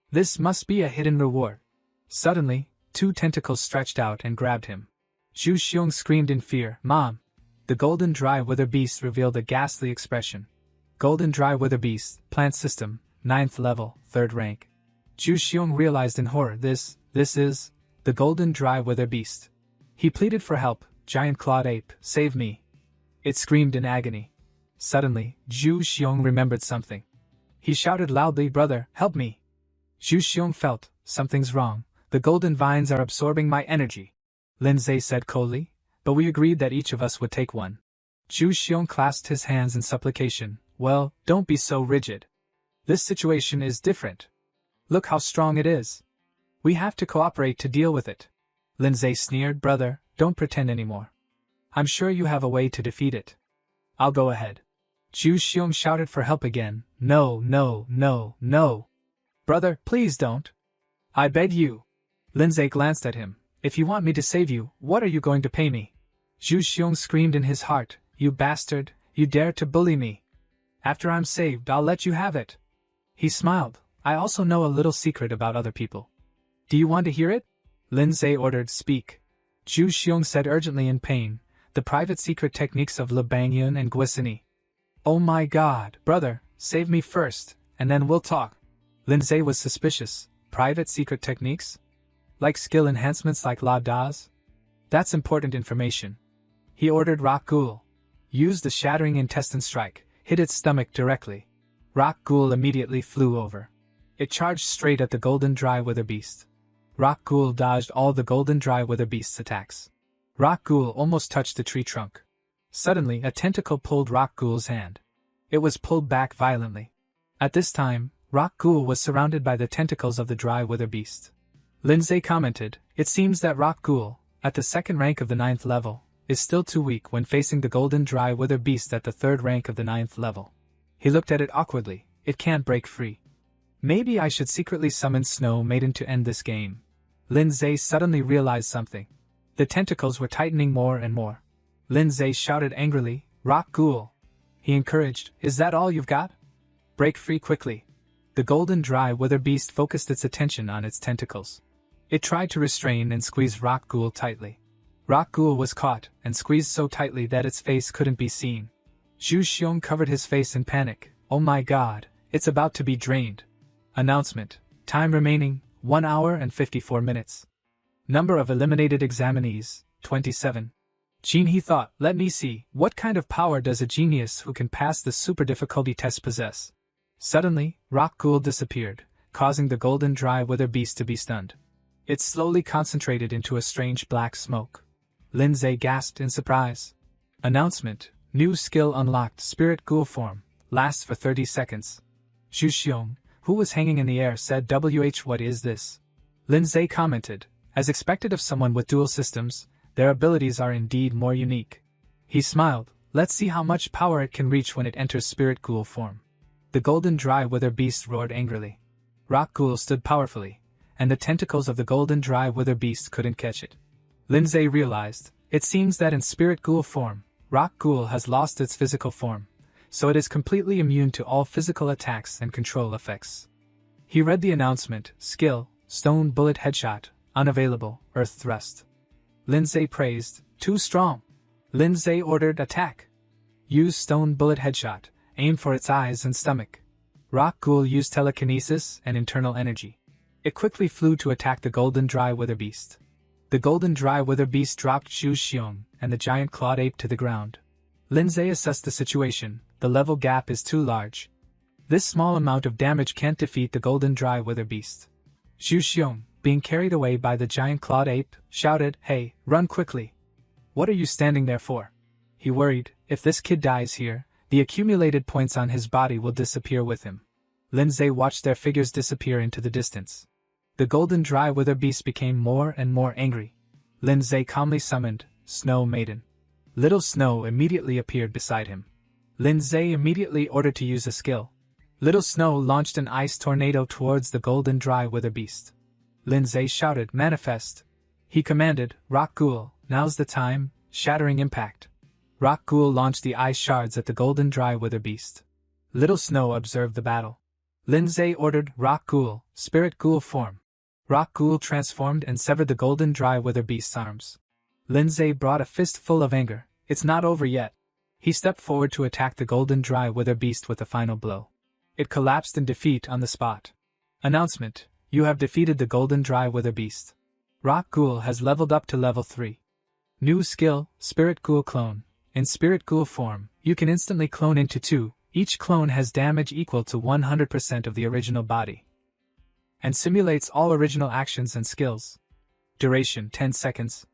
This must be a hidden reward. Suddenly, 2 tentacles stretched out and grabbed him. Zhu Xiong screamed in fear, Mom! The golden dry wither beast revealed a ghastly expression. Golden dry wither beast, plant system, 9th level, 3rd rank. Zhu Xiong realized in horror this is the golden dry wither beast. He pleaded for help, giant clawed ape, save me. It screamed in agony. Suddenly, Zhu Xiong remembered something. He shouted loudly, Brother, help me. Zhu Xiong felt, something's wrong, the golden vines are absorbing my energy. Lindsay said coldly, but we agreed that each of us would take one. Zhu Xiong clasped his hands in supplication, well, don't be so rigid. This situation is different. Look how strong it is. We have to cooperate to deal with it. Lindsay sneered, Brother, don't pretend anymore. I'm sure you have a way to defeat it. I'll go ahead. Zhu Xiong shouted for help again. No, no, no, no. Brother, please don't. I beg you. Lindsay glanced at him. If you want me to save you, what are you going to pay me? Zhu Xiong screamed in his heart, You bastard, you dare to bully me. After I'm saved, I'll let you have it. He smiled. I also know a little secret about other people. Do you want to hear it? Lindsay ordered, Speak. Zhu Xiong said urgently in pain, The private secret techniques of Le Bangyun and Guisini. Oh my god, brother, save me first, and then we'll talk. Lindsay was suspicious. Private secret techniques? Like skill enhancements like La Daz? That's important information. He ordered Rock Ghoul. Use the shattering intestine strike, hit its stomach directly. Rock Ghoul immediately flew over. It charged straight at the golden dry wither beast. Rock Ghoul dodged all the golden dry wither beast's attacks. Rock Ghoul almost touched the tree trunk. Suddenly, a tentacle pulled Rock Ghoul's hand. It was pulled back violently. At this time, Rock Ghoul was surrounded by the tentacles of the dry wither beast. Lindsay commented, It seems that Rock Ghoul, at the 2nd rank of the 9th level, is still too weak when facing the golden dry wither beast at the 3rd rank of the 9th level. He looked at it awkwardly. It can't break free. Maybe I should secretly summon Snow Maiden to end this game. Lindsay suddenly realized something. The tentacles were tightening more and more. Lindsay shouted angrily, Rock Ghoul. He encouraged, Is that all you've got? Break free quickly. The golden dry wither beast focused its attention on its tentacles. It tried to restrain and squeeze Rock Ghoul tightly. Rock Ghoul was caught and squeezed so tightly that its face couldn't be seen. Zhu Xiong covered his face in panic. Oh my god, it's about to be drained. Announcement. Time remaining, 1 hour and 54 minutes. Number of eliminated examinees, 27. Gene, he thought, let me see, what kind of power does a genius who can pass the super difficulty test possess? Suddenly, Rock Ghoul disappeared, causing the golden dry wither beast to be stunned. It slowly concentrated into a strange black smoke. Lindsay gasped in surprise. Announcement. New skill unlocked, Spirit Ghoul form. Lasts for 30 seconds. Zhu Xiong, who was hanging in the air, said, what is this? Lindsay commented, as expected of someone with dual systems, their abilities are indeed more unique. He smiled, let's see how much power it can reach when it enters Spirit Ghoul form. The golden dry wither beast roared angrily. Rock Ghoul stood powerfully, and the tentacles of the golden dry wither beast couldn't catch it. Lindsay realized, it seems that in Spirit Ghoul form, Rock Ghoul has lost its physical form, so it is completely immune to all physical attacks and control effects. He read the announcement, Skill, Stone Bullet Headshot, Unavailable, Earth Thrust. Lindsay praised, Too strong. Lindsay ordered Attack. Use Stone Bullet Headshot, aim for its eyes and stomach. Rock Ghoul used Telekinesis and Internal Energy. It quickly flew to attack the golden dry wither beast. The golden dry wither beast dropped Zhu Xiong and the giant clawed ape to the ground. Lindsay assessed the situation. The level gap is too large. This small amount of damage can't defeat the golden dry wither beast. Zhu Xiong, being carried away by the giant clawed ape, shouted, Hey, run quickly. What are you standing there for? He worried, if this kid dies here, the accumulated points on his body will disappear with him. Lindsay watched their figures disappear into the distance. The golden dry wither beast became more and more angry. Lindsay calmly summoned Snow Maiden. Little Snow immediately appeared beside him. Lindsay immediately ordered to use a skill. Little Snow launched an ice tornado towards the golden dry wither beast. Lindsay shouted, "Manifest!" He commanded, "Rock Ghoul, now's the time," shattering impact. Rock Ghoul launched the ice shards at the golden dry wither beast. Little Snow observed the battle. Lindsay ordered, "Rock Ghoul, Spirit Ghoul form." Rock Ghoul transformed and severed the golden dry wither beast's arms. Lindsay brought a fist full of anger. "It's not over yet." He stepped forward to attack the golden dry wither beast with a final blow. It collapsed in defeat on the spot. Announcement: you have defeated the golden dry wither beast. Rock Ghoul has leveled up to level 3. New skill, Spirit Ghoul Clone. In Spirit Ghoul form, you can instantly clone into 2. Each clone has damage equal to 100% of the original body, and simulates all original actions and skills. Duration 10 seconds.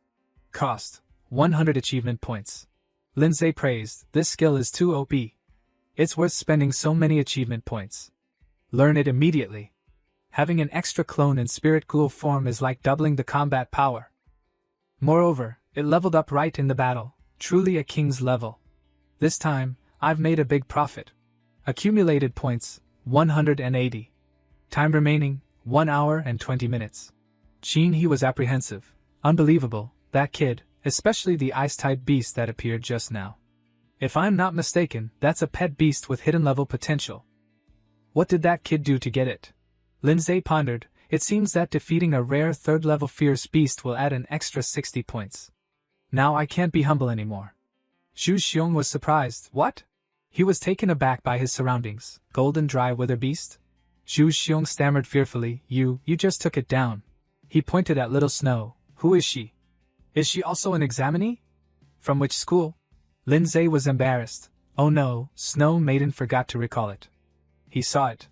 Cost 100 achievement points. Lindsay praised, "This skill is too OP. It's worth spending so many achievement points. Learn it immediately." Having an extra clone in Spirit Ghoul form is like doubling the combat power. Moreover, it leveled up right in the battle, truly a king's level. This time, I've made a big profit. Accumulated points, 180. Time remaining, 1 hour and 20 minutes. He was apprehensive. Unbelievable, that kid, especially the ice-type beast that appeared just now. If I'm not mistaken, that's a pet beast with hidden level potential. What did that kid do to get it? Lindsay pondered. It seems that defeating a rare 3rd-level fierce beast will add an extra 60 points. Now I can't be humble anymore. Zhu Xiong was surprised. What? He was taken aback by his surroundings. Golden dry wither beast? Zhu Xiong stammered fearfully. You just took it down. He pointed at Little Snow. Who is she? Is she also an examinee? From which school? Lindsay was embarrassed. Oh no, Snow Maiden forgot to recall it. He saw it.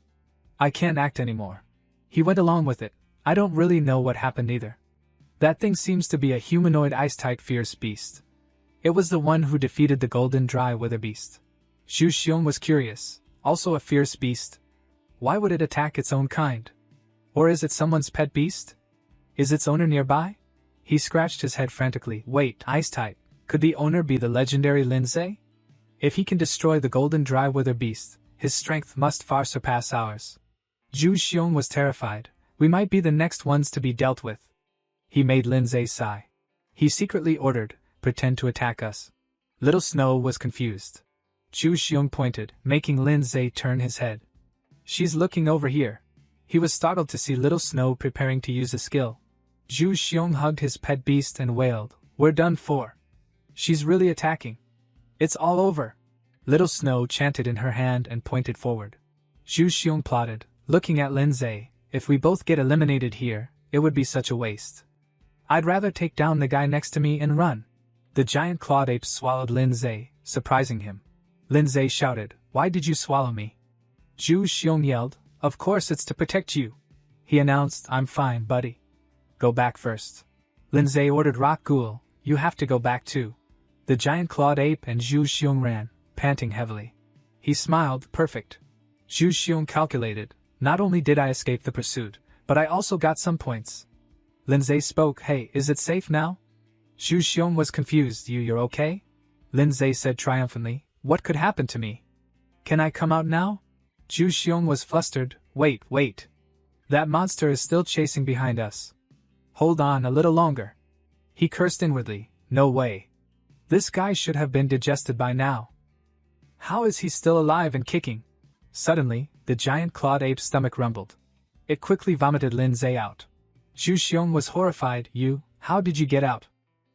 I can't act anymore. He went along with it. I don't really know what happened either. That thing seems to be a humanoid ice-type fierce beast. It was the one who defeated the golden dry wither beast. Zhu Xiong was curious. Also a fierce beast? Why would it attack its own kind? Or is it someone's pet beast? Is its owner nearby? He scratched his head frantically. Wait, ice-type. Could the owner be the legendary Lindsay? If he can destroy the golden dry wither beast, his strength must far surpass ours. Zhu Xiong was terrified. We might be the next ones to be dealt with. He made Lindsay sigh. He secretly ordered, pretend to attack us. Little Snow was confused. Zhu Xiong pointed, making Lindsay turn his head. She's looking over here. He was startled to see Little Snow preparing to use a skill. Zhu Xiong hugged his pet beast and wailed, "We're done for. She's really attacking. It's all over." Little Snow chanted in her hand and pointed forward. Zhu Xiong plotted, looking at Lindsay, "If we both get eliminated here, it would be such a waste. I'd rather take down the guy next to me and run." The giant clawed ape swallowed Lindsay, surprising him. Lindsay shouted, "Why did you swallow me?" Zhu Xiong yelled, "Of course it's to protect you." He announced, "I'm fine, buddy. Go back first." Lindsay ordered Rock Ghoul, "You have to go back too." The giant clawed ape and Zhu Xiong ran, panting heavily. He smiled, "Perfect." Zhu Xiong calculated, "Not only did I escape the pursuit, but I also got some points." Lindsay spoke, "Hey, is it safe now?" Zhu Xiong was confused. You're okay?" Lindsay said triumphantly, "What could happen to me? Can I come out now?" Zhu Xiong was flustered. Wait. That monster is still chasing behind us. Hold on a little longer." He cursed inwardly. No way. This guy should have been digested by now. How is he still alive and kicking? Suddenly, the giant clawed ape's stomach rumbled. It quickly vomited Lindsay out. Zhu Xiong was horrified. How did you get out?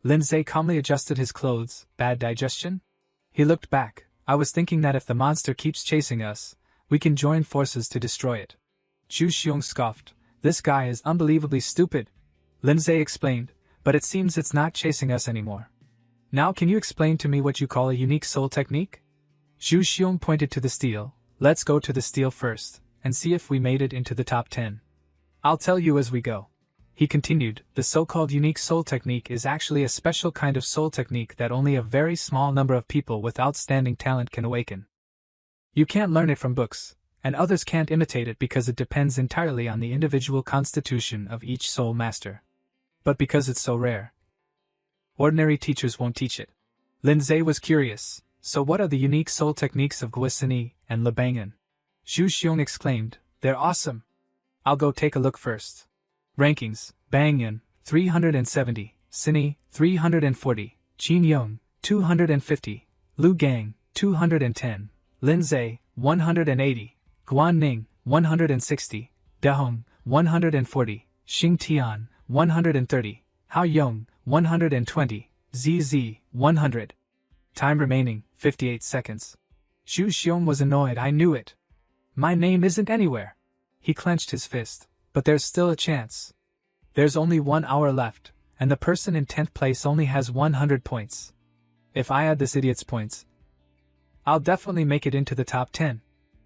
Lindsay calmly adjusted his clothes. Bad digestion? He looked back. I was thinking that if the monster keeps chasing us, we can join forces to destroy it. Zhu Xiong scoffed. This guy is unbelievably stupid. Lindsay explained, but it seems it's not chasing us anymore. Now can you explain to me what you call a unique soul technique? Zhu Xiong pointed to the steel. Let's go to the steel first, and see if we made it into the top 10. I'll tell you as we go. He continued, the so-called unique soul technique is actually a special kind of soul technique that only a very small number of people with outstanding talent can awaken. You can't learn it from books, and others can't imitate it because it depends entirely on the individual constitution of each soul master. But because it's so rare, ordinary teachers won't teach it. Lindsay was curious. So what are the unique soul techniques of Guisini and Le Banyan? Zhu Xiong exclaimed, they're awesome. I'll go take a look first. Rankings: Banyan, 370, Sini, 340, Qin Yong, 250, Lu Gang, 210, Lindsay, 180, Guan Ning, 160, Dehong, 140, Xing Tian, 130, Hao Yong, 120, ZZ, 100. Time remaining, 58 seconds. Zhu Xiong was annoyed. I knew it. My name isn't anywhere. He clenched his fist. But there's still a chance. There's only 1 hour left, and the person in 10th place only has 100 points. If I add this idiot's points, I'll definitely make it into the top 10.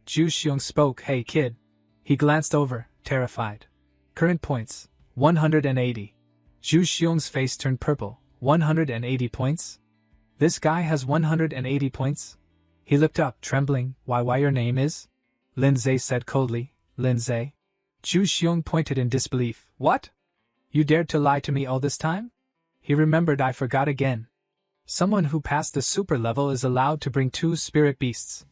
Zhu Xiong spoke. Hey kid. He glanced over, terrified. Current points, 180. Zhu Xiong's face turned purple. 180 points? This guy has 180 points? He looked up, trembling. Why your name is? Lindsay said coldly. Lindsay? Zhu Xiong pointed in disbelief. What? You dared to lie to me all this time? He remembered. I forgot again. Someone who passed the super level is allowed to bring 2 spirit beasts.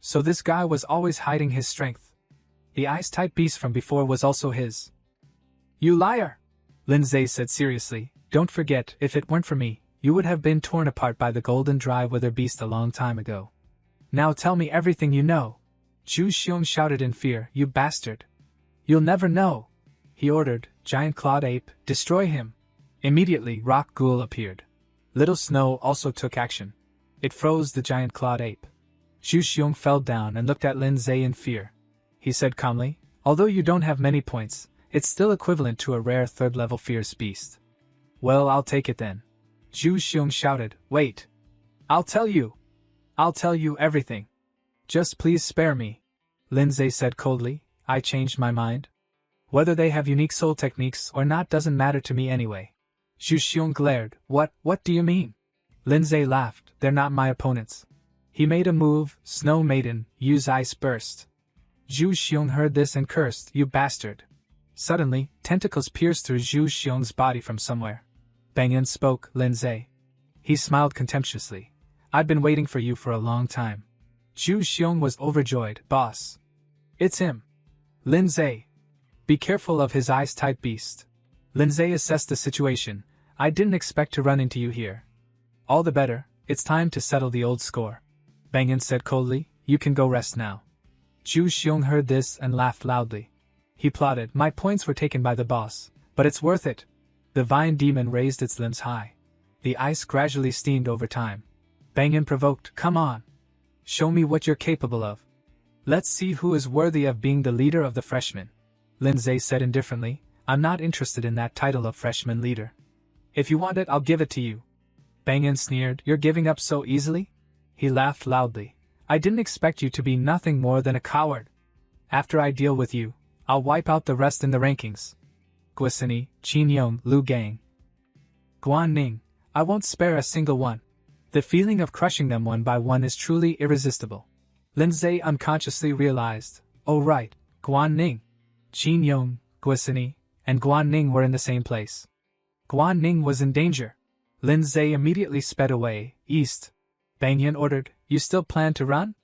So this guy was always hiding his strength. The ice-type beast from before was also his. You liar! Lindsay said seriously. Don't forget, if it weren't for me, you would have been torn apart by the golden dry wither beast a long time ago. Now tell me everything you know. Zhu Xiong shouted in fear. You bastard. You'll never know. He ordered, Giant Clawed Ape, destroy him. Immediately, Rock Ghoul appeared. Little Snow also took action. It froze the Giant Clawed Ape. Zhu Xiong fell down and looked at Lindsay in fear. He said calmly, although you don't have many points, it's still equivalent to a rare 3rd-level fierce beast. Well, I'll take it then. Zhu Xiong shouted, wait. I'll tell you. I'll tell you everything. Just please spare me. Lindsay said coldly, I changed my mind. Whether they have unique soul techniques or not doesn't matter to me anyway. Zhu Xiong glared, what do you mean? Lindsay laughed, they're not my opponents. He made a move, Snow Maiden, use Ice Burst. Zhu Xiong heard this and cursed, you bastard. Suddenly, tentacles pierced through Zhu Xiong's body from somewhere. Banyan spoke, Lindsay. He smiled contemptuously. I've been waiting for you for a long time. Zhu Xiong was overjoyed, boss. It's him. Lindsay. Be careful of his ice-type beast. Lindsay assessed the situation. I didn't expect to run into you here. All the better, it's time to settle the old score. Banyan said coldly, you can go rest now. Zhu Xiong heard this and laughed loudly. He plotted, my points were taken by the boss, but it's worth it. The vine demon raised its limbs high. The ice gradually steamed over time. Banyan provoked, come on. Show me what you're capable of. Let's see who is worthy of being the leader of the freshmen. Lindsay said indifferently, I'm not interested in that title of freshman leader. If you want it, I'll give it to you. Banyan sneered, you're giving up so easily? He laughed loudly. I didn't expect you to be nothing more than a coward. After I deal with you, I'll wipe out the rest in the rankings. Guisini, Qin Yong, Lu Gang, Guan Ning, I won't spare a single one. The feeling of crushing them one by one is truly irresistible. Lindsay unconsciously realized, oh right, Guan Ning, Qin Yong, Guisini, and Guan Ning were in the same place. Guan Ning was in danger. Lindsay immediately sped away, east. Banyan ordered, you still plan to run?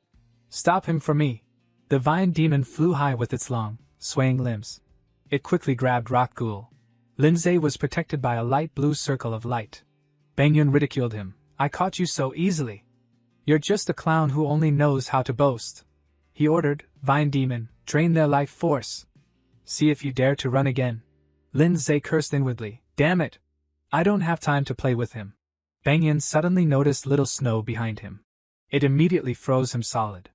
Stop him for me. The vine demon flew high with its long, swaying limbs. It quickly grabbed Rock Ghoul. Lindsay was protected by a light blue circle of light. Banyan ridiculed him. I caught you so easily. You're just a clown who only knows how to boast. He ordered, Vine Demon, drain their life force. See if you dare to run again. Lindsay cursed inwardly. Damn it. I don't have time to play with him. Banyan suddenly noticed Little Snow behind him. It immediately froze him solid.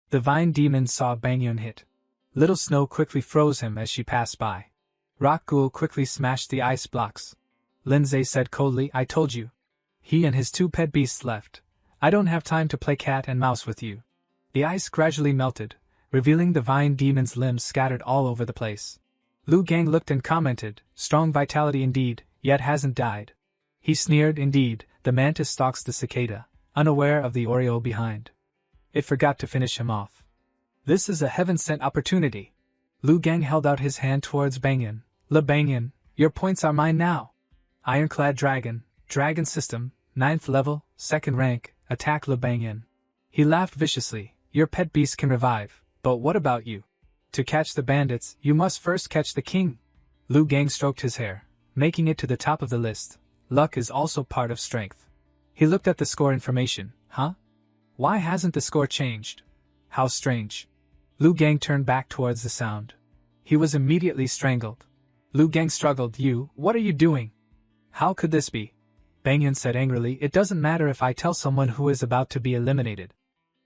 The Vine Demon saw Banyan hit. Little Snow quickly froze him as she passed by. Rock Ghoul quickly smashed the ice blocks. Lindsay said coldly, I told you. He and his 2 pet beasts left. I don't have time to play cat and mouse with you. The ice gradually melted, revealing the Vine Demon's limbs scattered all over the place. Lu Gang looked and commented, strong vitality indeed, yet hasn't died. He sneered, indeed, the mantis stalks the cicada, unaware of the Oreo behind. It forgot to finish him off. This is a heaven-sent opportunity. Lu Gang held out his hand towards Banyan. Le Banyan, your points are mine now. Ironclad Dragon, Dragon System, 9th level, 2nd rank, attack Lu Bangyan. He laughed viciously. Your pet beast can revive, but what about you? To catch the bandits, you must first catch the king. Lu Gang stroked his hair, making it to the top of the list. Luck is also part of strength. He looked at the score information. Huh? Why hasn't the score changed? How strange. Lu Gang turned back towards the sound. He was immediately strangled. Lu Gang struggled. What are you doing? How could this be? Bangyan said angrily, it doesn't matter if I tell someone who is about to be eliminated.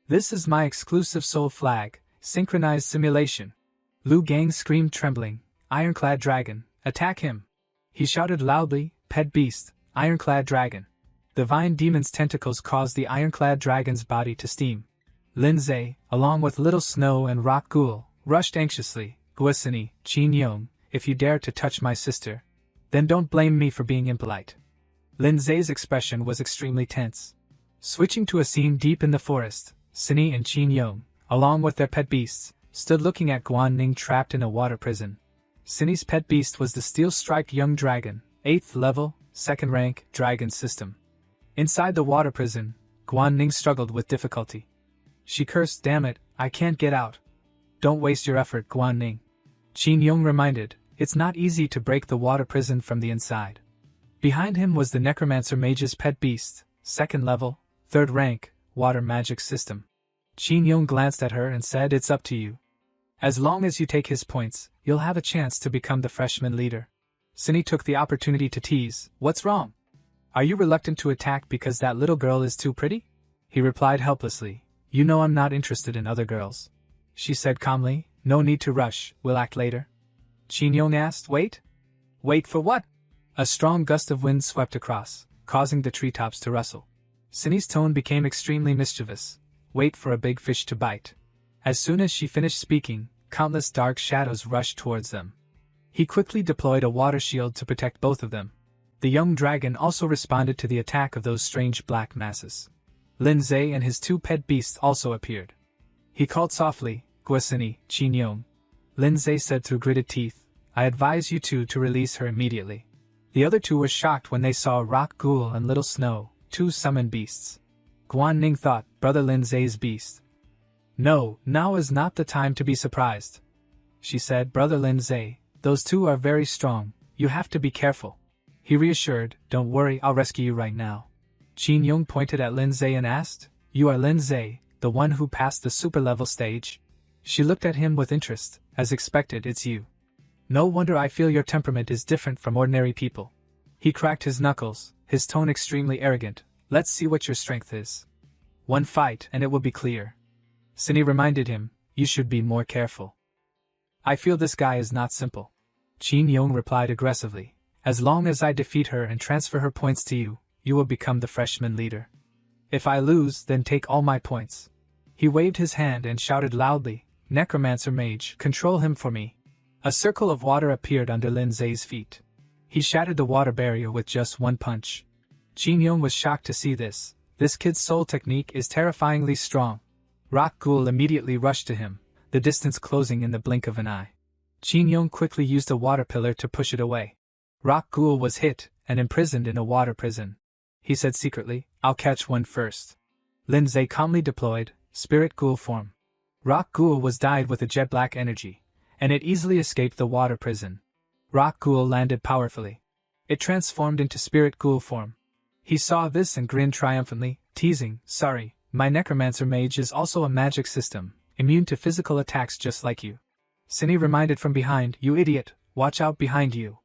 This is my exclusive soul flag, synchronized simulation. Lu Gang screamed trembling, Ironclad Dragon, attack him. He shouted loudly, pet beast, Ironclad Dragon. The vine demon's tentacles caused the Ironclad Dragon's body to steam. Lindsay, along with Little Snow and Rock Ghoul, rushed anxiously. Guasini, Qin Yong, if you dare to touch my sister, then don't blame me for being impolite. Lindsay's expression was extremely tense. Switching to a scene deep in the forest, Sini and Qin Yong, along with their pet beasts, stood looking at Guan Ning trapped in a water prison. Sini's pet beast was the steel-striped young dragon, 8th level, 2nd rank, dragon system. Inside the water prison, Guan Ning struggled with difficulty. She cursed, damn it, I can't get out. Don't waste your effort, Guan Ning. Qin Yong reminded, it's not easy to break the water prison from the inside. Behind him was the Necromancer Mage's pet beast, 2nd level, 3rd rank, water magic system. Qin Yong glanced at her and said, it's up to you. As long as you take his points, you'll have a chance to become the freshman leader. Sini took the opportunity to tease, what's wrong? Are you reluctant to attack because that little girl is too pretty? He replied helplessly, you know I'm not interested in other girls. She said calmly, no need to rush, we'll act later. Qin Yong asked, wait? Wait for what? A strong gust of wind swept across, causing the treetops to rustle. Sini's tone became extremely mischievous. Wait for a big fish to bite. As soon as she finished speaking, countless dark shadows rushed towards them. He quickly deployed a water shield to protect both of them. The young dragon also responded to the attack of those strange black masses. Lindsay and his two pet beasts also appeared. He called softly, Guasini, Qin Yong. Lindsay said through gritted teeth, I advise you two to release her immediately. The other two were shocked when they saw Rock Ghoul and Little Snow, two summoned beasts. Guan Ning thought, Brother Lindsay's beast. No, now is not the time to be surprised. She said, Brother Lindsay, those two are very strong, you have to be careful. He reassured, don't worry, I'll rescue you right now. Qin Yong pointed at Lindsay and asked, you are Lindsay, the one who passed the super level stage? She looked at him with interest, as expected, it's you. No wonder I feel your temperament is different from ordinary people. He cracked his knuckles, his tone extremely arrogant. Let's see what your strength is. One fight and it will be clear. Sini reminded him, you should be more careful. I feel this guy is not simple. Qin Yong replied aggressively, as long as I defeat her and transfer her points to you, you will become the freshman leader. If I lose, then take all my points. He waved his hand and shouted loudly, Necromancer Mage, control him for me. A circle of water appeared under Lindsay's feet. He shattered the water barrier with just one punch. Qin Yong was shocked to see this. This kid's soul technique is terrifyingly strong. Rock Ghoul immediately rushed to him, the distance closing in the blink of an eye. Qin Yong quickly used a water pillar to push it away. Rock Ghoul was hit and imprisoned in a water prison. He said secretly, I'll catch one first. Lindsay calmly deployed Spirit Ghoul form. Rock Ghoul was dyed with a jet black energy, and it easily escaped the water prison. Rock Ghoul landed powerfully. It transformed into Spirit Ghoul form. He saw this and grinned triumphantly, teasing, sorry, my Necromancer Mage is also a magic system, immune to physical attacks just like you. Sini reminded from behind, you idiot, watch out behind you.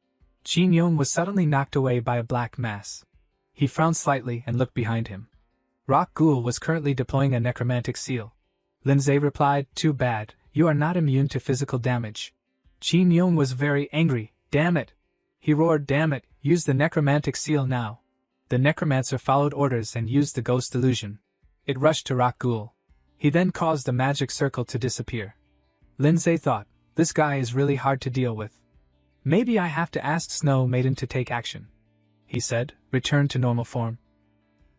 Qin Yong was suddenly knocked away by a black mass. He frowned slightly and looked behind him. Rock Ghoul was currently deploying a necromantic seal. Lindsay replied, too bad, you are not immune to physical damage. Qin Yong was very angry, damn it. He roared, damn it, use the necromantic seal now. The necromancer followed orders and used the ghost illusion. It rushed to Rock Ghoul. He then caused the magic circle to disappear. Lindsay thought, this guy is really hard to deal with. Maybe I have to ask Snow Maiden to take action. He said, return to normal form.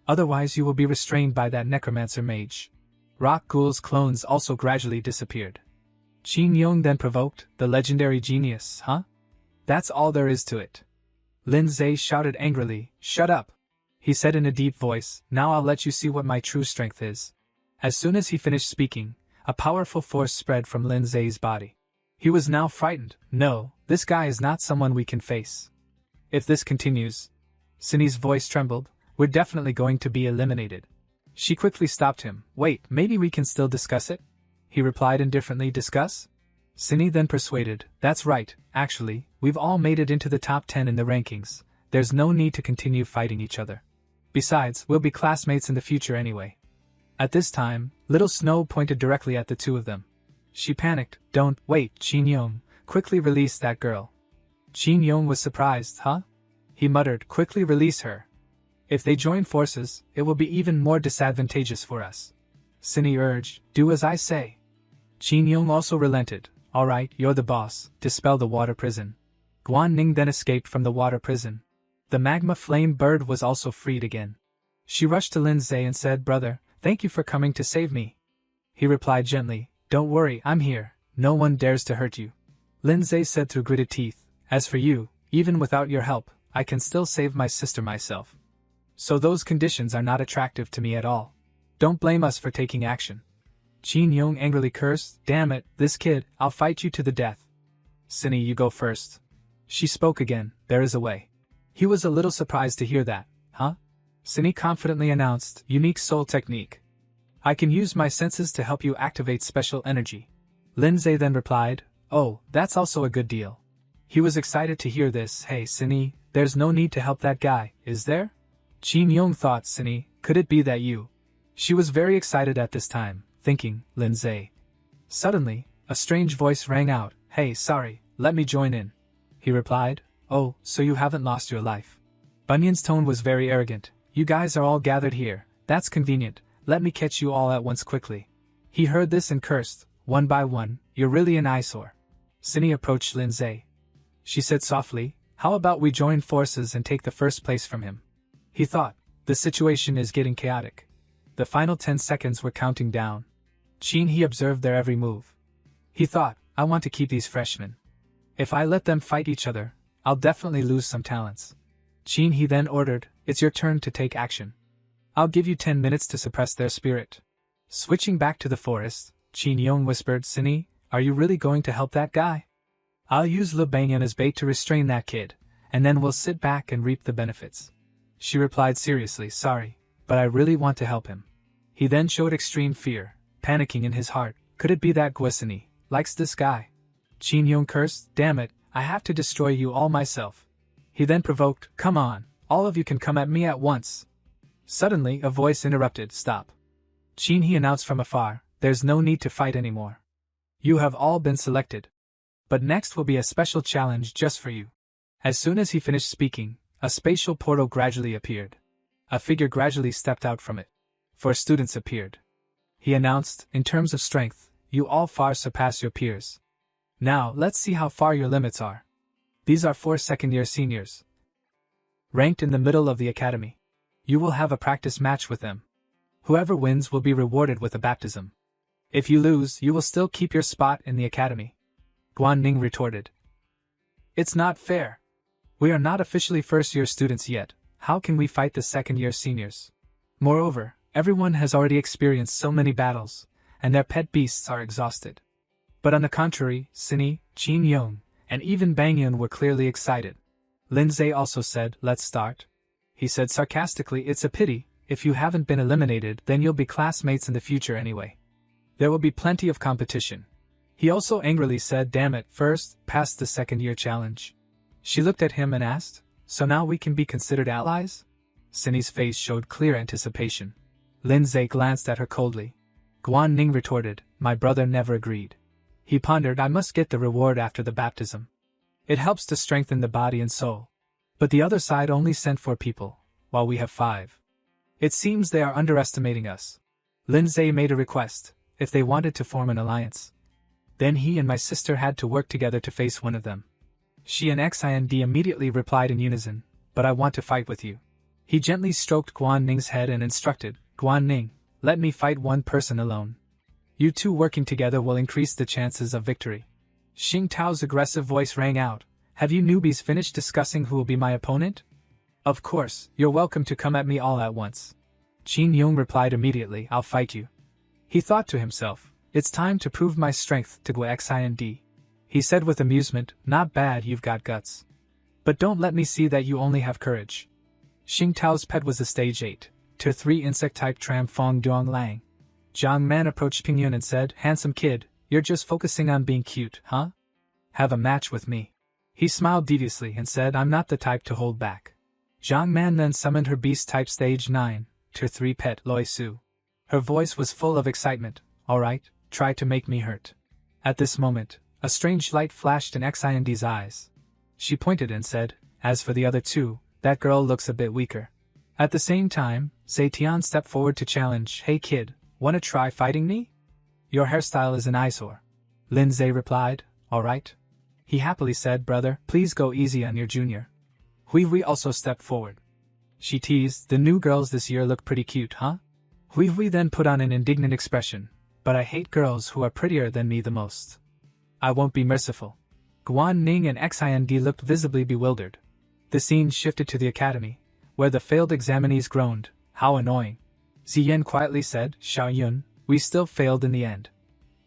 Otherwise you will be restrained by that Necromancer Mage. Rock Ghoul's clones also gradually disappeared. Qin Yong then provoked, the legendary genius, huh? That's all there is to it. Lindsay shouted angrily, shut up. he said in a deep voice, now I'll let you see what my true strength is. As soon as he finished speaking, a powerful force spread from Lin Zhe's body. He was now frightened. No, this guy is not someone we can face. If this continues, Cindy's voice trembled, we're definitely going to be eliminated. She quickly stopped him. Wait, maybe we can still discuss it? He replied indifferently, discuss? Cindy then persuaded, that's right, actually, we've all made it into the top 10 in the rankings. There's no need to continue fighting each other. Besides, we'll be classmates in the future anyway. At this time, Little Snow pointed directly at the two of them. She panicked. Don't, wait, Qin Yong, quickly release that girl. Qin Yong was surprised, huh? He muttered, quickly release her. If they join forces, it will be even more disadvantageous for us. Cindy urged, do as I say. Qin Yong also relented. Alright, you're the boss, dispel the water prison. Guan Ning then escaped from the water prison. The magma flame bird was also freed again. She rushed to Lin Zhe and said, brother, thank you for coming to save me. He replied gently, don't worry, I'm here, no one dares to hurt you. Lin Zhe said through gritted teeth, as for you, even without your help, I can still save my sister myself. So those conditions are not attractive to me at all. Don't blame us for taking action. Qin Yong angrily cursed, damn it, this kid, I'll fight you to the death. Cindy, you go first. She spoke again, there is a way. He was a little surprised to hear that, huh? Cindy confidently announced, unique soul technique. I can use my senses to help you activate special energy. Lin Zhe then replied, oh, that's also a good deal. He was excited to hear this. Hey Cindy, there's no need to help that guy, is there? Qin Yong thought, Cindy, could it be that you? She was very excited at this time, thinking, Lin Zhe. Suddenly, a strange voice rang out, hey sorry, let me join in. He replied, oh, so you haven't lost your life. Bunyan's tone was very arrogant. You guys are all gathered here, that's convenient, let me catch you all at once quickly. He heard this and cursed, one by one, you're really an eyesore. Cindy approached Lin Zhe. She said softly, how about we join forces and take the first place from him? He thought, the situation is getting chaotic. The final 10 seconds were counting down. Qin He observed their every move. He thought, I want to keep these freshmen. If I let them fight each other, I'll definitely lose some talents. Qin He then ordered, it's your turn to take action. I'll give you 10 minutes to suppress their spirit. Switching back to the forest, Qin Yong whispered, Cindy, are you really going to help that guy? I'll use Le Banyan as bait to restrain that kid, and then we'll sit back and reap the benefits. She replied seriously, sorry, but I really want to help him. He then showed extreme fear, panicking in his heart, could it be that Guisini likes this guy? Qin Yong cursed, damn it, I have to destroy you all myself. He then provoked, come on, all of you can come at me at once. Suddenly a voice interrupted, stop. Qin He announced from afar, there's no need to fight anymore. You have all been selected. But next will be a special challenge just for you. As soon as he finished speaking, a spatial portal gradually appeared. A figure gradually stepped out from it. 4 students appeared. He announced, in terms of strength, you all far surpass your peers. Now, let's see how far your limits are. These are 4 second-year seniors, ranked in the middle of the academy. You will have a practice match with them. Whoever wins will be rewarded with a baptism. If you lose, you will still keep your spot in the academy. Guan Ning retorted. It's not fair. We are not officially first-year students yet, how can we fight the second-year seniors? Moreover, everyone has already experienced so many battles, and their pet beasts are exhausted. But on the contrary, Cindy, Qin Yong, and even Bangyun were clearly excited. Lin Zhe also said, let's start. He said sarcastically, it's a pity, if you haven't been eliminated then you'll be classmates in the future anyway. There will be plenty of competition. He also angrily said, damn it, first, pass the second-year challenge. She looked at him and asked, so now we can be considered allies? Cindy's face showed clear anticipation. Lin Zhe glanced at her coldly. Guan Ning retorted, my brother never agreed. He pondered, I must get the reward after the baptism. It helps to strengthen the body and soul. But the other side only sent 4 people, while we have 5. It seems they are underestimating us. Lin Zhe made a request, if they wanted to form an alliance. Then he and my sister had to work together to face one of them. She and Xind immediately replied in unison, but I want to fight with you. He gently stroked Guan Ning's head and instructed, Guan Ning, let me fight one person alone. You two working together will increase the chances of victory. Xing Tao's aggressive voice rang out, have you newbies finished discussing who will be my opponent? Of course, you're welcome to come at me all at once. Qin Yong replied immediately, I'll fight you. He thought to himself, it's time to prove my strength to Xind. He said with amusement, not bad, you've got guts. But don't let me see that you only have courage. Xing Tao's pet was a stage 8, Tier 3 insect-type Tram Fong Duong Lang. Jiang Man approached Ping Yun and said, handsome kid, you're just focusing on being cute, huh? Have a match with me. He smiled deviously and said, I'm not the type to hold back. Jiang Man then summoned her beast-type stage 9, Tier 3 pet Loi Su. Her voice was full of excitement. All right, try to make me hurt. At this moment, a strange light flashed in Xind's eyes. She pointed and said, as for the other two, that girl looks a bit weaker. At the same time, Zetian stepped forward to challenge, hey kid, wanna try fighting me? Your hairstyle is an eyesore. Lin Zhe replied, all right. He happily said, brother, please go easy on your junior. Hui Hui also stepped forward. She teased, the new girls this year look pretty cute, huh? Hui Hui then put on an indignant expression, but I hate girls who are prettier than me the most. I won't be merciful. Guan Ning and Xind looked visibly bewildered. The scene shifted to the academy, where the failed examinees groaned, how annoying. Ziyan quietly said, Xiao Yun, we still failed in the end.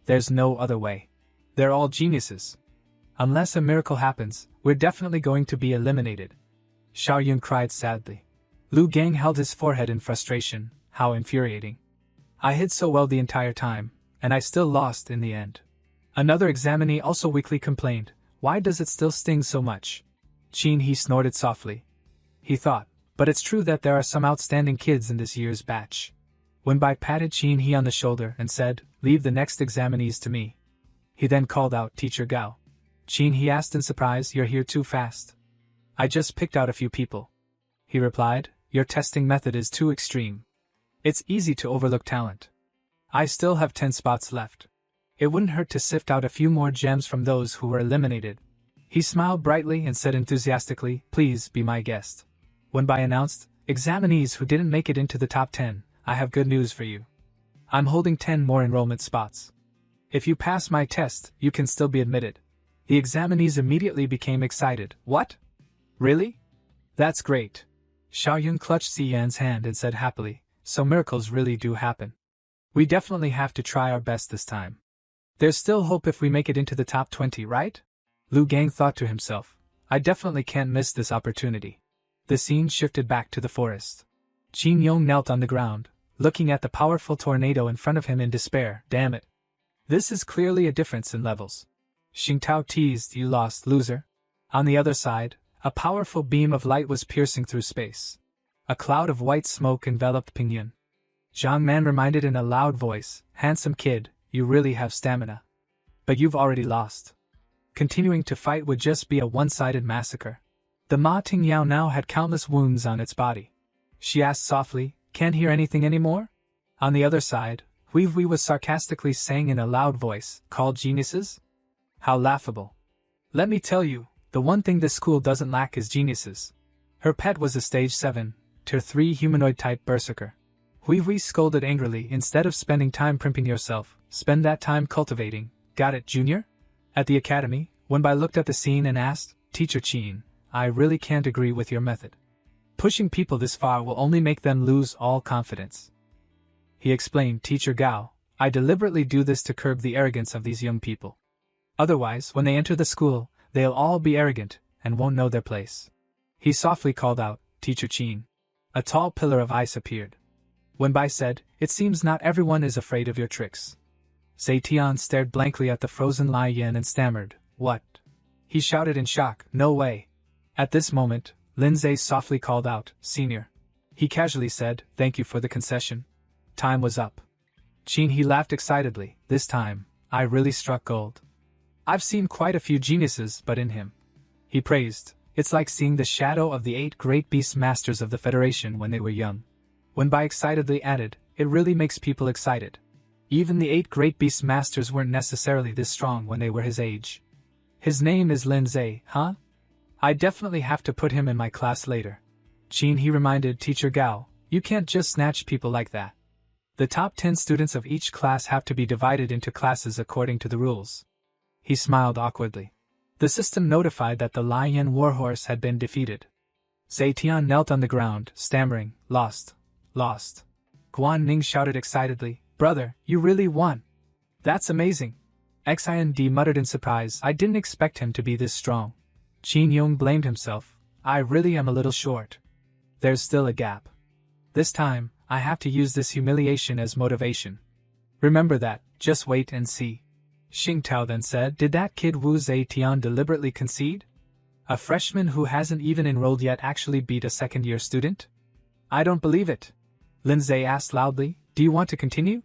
There's no other way. They're all geniuses. Unless a miracle happens, we're definitely going to be eliminated. Xiao Yun cried sadly. Lu Gang held his forehead in frustration, how infuriating. I hid so well the entire time, and I still lost in the end. Another examinee also weakly complained, why does it still sting so much? Qin He snorted softly. He thought, but it's true that there are some outstanding kids in this year's batch. Wenbai patted Qin He on the shoulder and said, leave the next examinees to me. He then called out, Teacher Gao. Qin He asked in surprise, you're here too fast. I just picked out a few people. He replied, your testing method is too extreme. It's easy to overlook talent. I still have 10 spots left. It wouldn't hurt to sift out a few more gems from those who were eliminated. He smiled brightly and said enthusiastically, please be my guest. Wenbai announced, examinees who didn't make it into the top 10, I have good news for you. I'm holding 10 more enrollment spots. If you pass my test, you can still be admitted. The examinees immediately became excited. What? Really? That's great. Xiao Yun clutched Ziyan's hand and said happily, so miracles really do happen. We definitely have to try our best this time. There's still hope if we make it into the top 20, right? Lu Gang thought to himself, I definitely can't miss this opportunity. The scene shifted back to the forest. Qin Yong knelt on the ground, looking at the powerful tornado in front of him in despair. Damn it. This is clearly a difference in levels. Xing Tao teased, you lost, loser. On the other side, a powerful beam of light was piercing through space. A cloud of white smoke enveloped Ping Yun. Jiang Man reminded in a loud voice, handsome kid, you really have stamina. But you've already lost. Continuing to fight would just be a one-sided massacre. The Ma Ting Yao now had countless wounds on its body. She asked softly, can't hear anything anymore? On the other side, Hui Hui was sarcastically saying in a loud voice, called geniuses? How laughable. Let me tell you, the one thing this school doesn't lack is geniuses. Her pet was a stage 7, Tier 3 humanoid-type berserker. Hui Hui scolded angrily, instead of spending time primping yourself, spend that time cultivating. Got it, junior? At the academy, Wenbai looked at the scene and asked, Teacher Qin, I really can't agree with your method. Pushing people this far will only make them lose all confidence. He explained, Teacher Gao, I deliberately do this to curb the arrogance of these young people. Otherwise, when they enter the school, they'll all be arrogant and won't know their place. He softly called out, Teacher Qin. A tall pillar of ice appeared. Wenbai said, it seems not everyone is afraid of your tricks. Zetian stared blankly at the frozen Lai Yan and stammered, what? He shouted in shock, no way. At this moment, Lin Zhe softly called out, Senior. He casually said, thank you for the concession. Time was up. Qin He laughed excitedly, this time, I really struck gold. I've seen quite a few geniuses, but in him. He praised, it's like seeing the shadow of the 8 great beast masters of the Federation when they were young. Wenbai excitedly added, it really makes people excited. Even the 8 great beast masters weren't necessarily this strong when they were his age. His name is Lin Zhe, huh? I definitely have to put him in my class later. Qin He reminded Teacher Gao, you can't just snatch people like that. The top 10 students of each class have to be divided into classes according to the rules. He smiled awkwardly. The system notified that the Lion Warhorse had been defeated. Zetian knelt on the ground, stammering, lost. Lost. Guan Ning shouted excitedly, brother, you really won. That's amazing. Xind muttered in surprise, I didn't expect him to be this strong. Qin Yong blamed himself, I really am a little short. There's still a gap. This time, I have to use this humiliation as motivation. Remember that, just wait and see. Xing Tao then said, did that kid Wu Zetian deliberately concede? A freshman who hasn't even enrolled yet actually beat a second-year student? I don't believe it. Lin Zhe asked loudly, do you want to continue?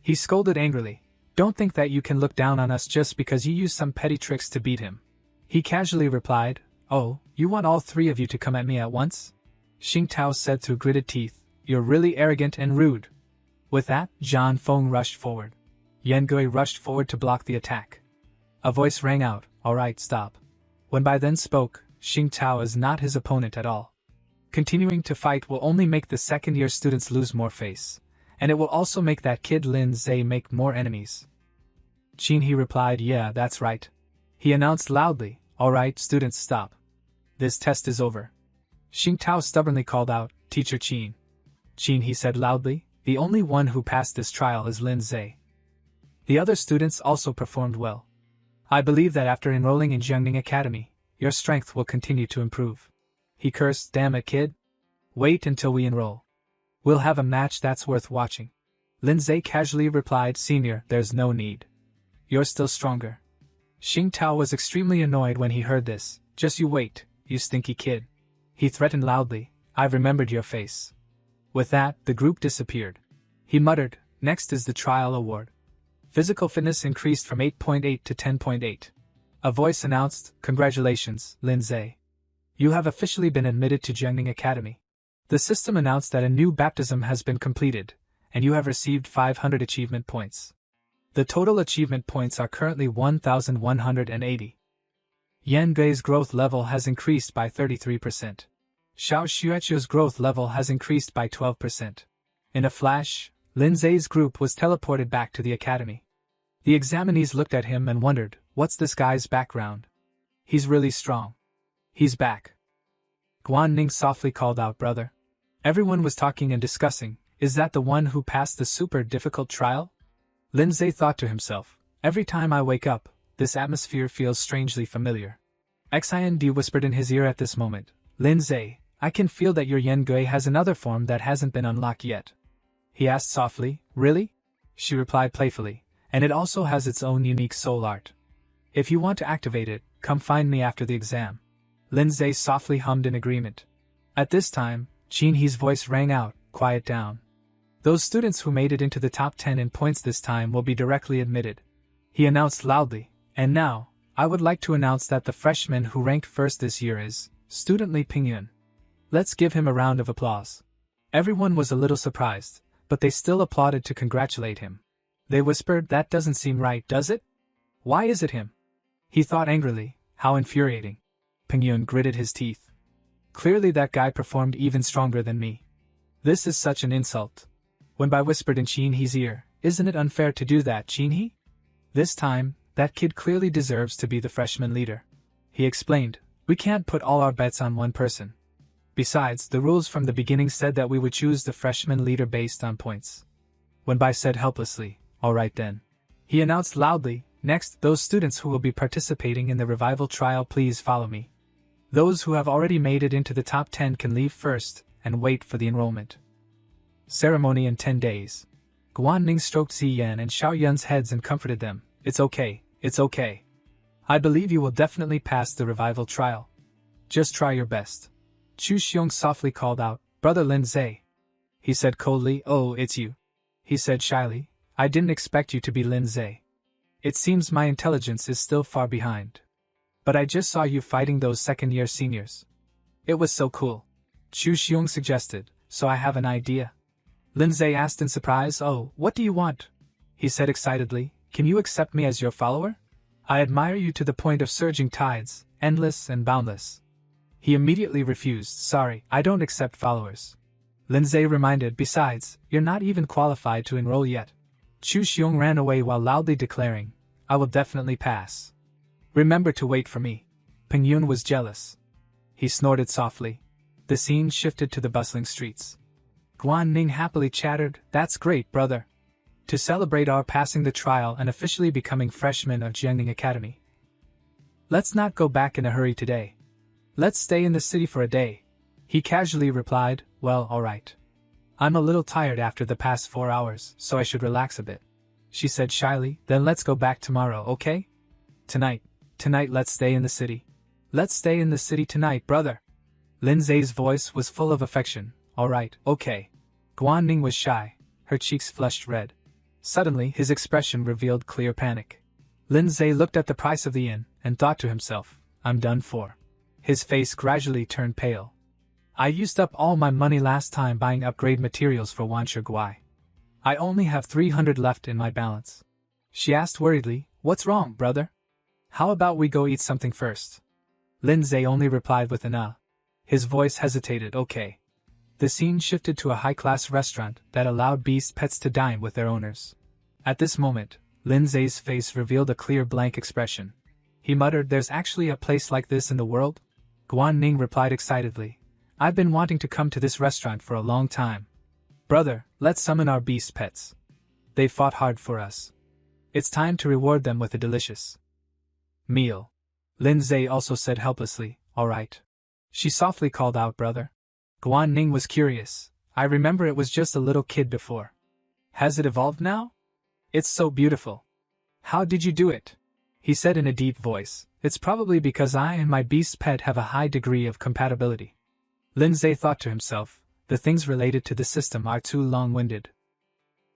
He scolded angrily, don't think that you can look down on us just because you used some petty tricks to beat him. He casually replied, oh, you want all three of you to come at me at once? Xing Tao said through gritted teeth, you're really arrogant and rude. With that, Zhang Feng rushed forward. Yan Gui rushed forward to block the attack. A voice rang out, alright, stop. When Bai then spoke, Xing Tao is not his opponent at all. Continuing to fight will only make the second-year students lose more face, and it will also make that kid Lin Zhe make more enemies. Qin He replied, yeah, that's right. He announced loudly, alright, students, stop. This test is over. Xing Tao stubbornly called out, Teacher Qin. Qin He said loudly, the only one who passed this trial is Lin Zhe. The other students also performed well. I believe that after enrolling in Jiangning Academy, your strength will continue to improve. He cursed, damn it, kid. Wait until we enroll. We'll have a match that's worth watching. Lin Zhe casually replied, Senior, there's no need. You're still stronger. Xing Tao was extremely annoyed when he heard this. Just you wait, you stinky kid. He threatened loudly, I've remembered your face. With that, the group disappeared. He muttered, next is the trial award. Physical fitness increased from 8.8 to 10.8. A voice announced, congratulations, Lin Zhe. You have officially been admitted to Jiangning Academy. The system announced that a new baptism has been completed, and you have received 500 achievement points. The total achievement points are currently 1,180. Yan Gui's growth level has increased by 33%. Xiao Xuechu's growth level has increased by 12%. In a flash, Lin Zhe's group was teleported back to the academy. The examinees looked at him and wondered, what's this guy's background? He's really strong. He's back. Guan Ning softly called out, brother. Everyone was talking and discussing, is that the one who passed the super difficult trial? Lin Zhe thought to himself, every time I wake up, this atmosphere feels strangely familiar. Xind whispered in his ear at this moment, Lin Zhe, I can feel that your Yan Gui has another form that hasn't been unlocked yet. He asked softly, really? She replied playfully, and it also has its own unique soul art. If you want to activate it, come find me after the exam. Lin Zhe softly hummed in agreement. At this time, Qin He's voice rang out, quiet down. Those students who made it into the top 10 in points this time will be directly admitted. He announced loudly, and now, I would like to announce that the freshman who ranked first this year is Student Li Pingyun. Let's give him a round of applause. Everyone was a little surprised, but they still applauded to congratulate him. They whispered, that doesn't seem right, does it? Why is it him? He thought angrily, how infuriating. Pingyun gritted his teeth. Clearly that guy performed even stronger than me. This is such an insult. Wenbai whispered in Qin He's ear, isn't it unfair to do that, Qin He? This time, that kid clearly deserves to be the freshman leader. He explained, we can't put all our bets on one person. Besides, the rules from the beginning said that we would choose the freshman leader based on points. Wenbai said helplessly, alright then. He announced loudly, next, those students who will be participating in the revival trial please follow me. Those who have already made it into the top 10 can leave first, and wait for the enrollment. Ceremony in 10 days. Guan Ning stroked Ziyan and Xiao Yun's heads and comforted them, it's okay, it's okay. I believe you will definitely pass the revival trial. Just try your best. Chu Xiong softly called out, Brother Lin Zhe. He said coldly, oh, it's you. He said shyly, I didn't expect you to be Lin Zhe. It seems my intelligence is still far behind. But I just saw you fighting those second-year seniors. It was so cool. Chu Xiong suggested, so I have an idea. Lin Zhe asked in surprise, oh, what do you want? He said excitedly, can you accept me as your follower? I admire you to the point of surging tides, endless and boundless. He immediately refused, sorry, I don't accept followers. Lin Zhe reminded, besides, you're not even qualified to enroll yet. Chu Xiong ran away while loudly declaring, I will definitely pass. Remember to wait for me. Pingyun was jealous. He snorted softly. The scene shifted to the bustling streets. Guan Ning happily chattered, "That's great, brother. To celebrate our passing the trial and officially becoming freshmen of Jiangning Academy. Let's not go back in a hurry today. Let's stay in the city for a day." He casually replied, "Well, alright. I'm a little tired after the past 4 hours, so I should relax a bit." She said shyly, "Then let's go back tomorrow, okay? Tonight let's stay in the city. Let's stay in the city tonight, brother." Lin Zhe's voice was full of affection. "Alright, okay." Guan Ning was shy, her cheeks flushed red. Suddenly his expression revealed clear panic. Lin Zhe looked at the price of the inn, and thought to himself, "I'm done for." His face gradually turned pale. "I used up all my money last time buying upgrade materials for Wanshi Guai. I only have 300 left in my balance." She asked worriedly, "What's wrong, brother? How about we go eat something first?" Lin Zhe only replied with an His voice hesitated, "Okay." The scene shifted to a high-class restaurant that allowed beast pets to dine with their owners. At this moment, Lin Zhe's face revealed a clear blank expression. He muttered, "There's actually a place like this in the world?" Guan Ning replied excitedly, "I've been wanting to come to this restaurant for a long time. Brother, let's summon our beast pets. They fought hard for us. It's time to reward them with a delicious meal." Lin Zhe also said helplessly, "Alright." She softly called out, "Brother." Guan Ning was curious. "I remember it was just a little kid before. Has it evolved now? It's so beautiful. How did you do it?" He said in a deep voice, "It's probably because I and my beast pet have a high degree of compatibility." Lin Zhe thought to himself, the things related to the system are too long-winded.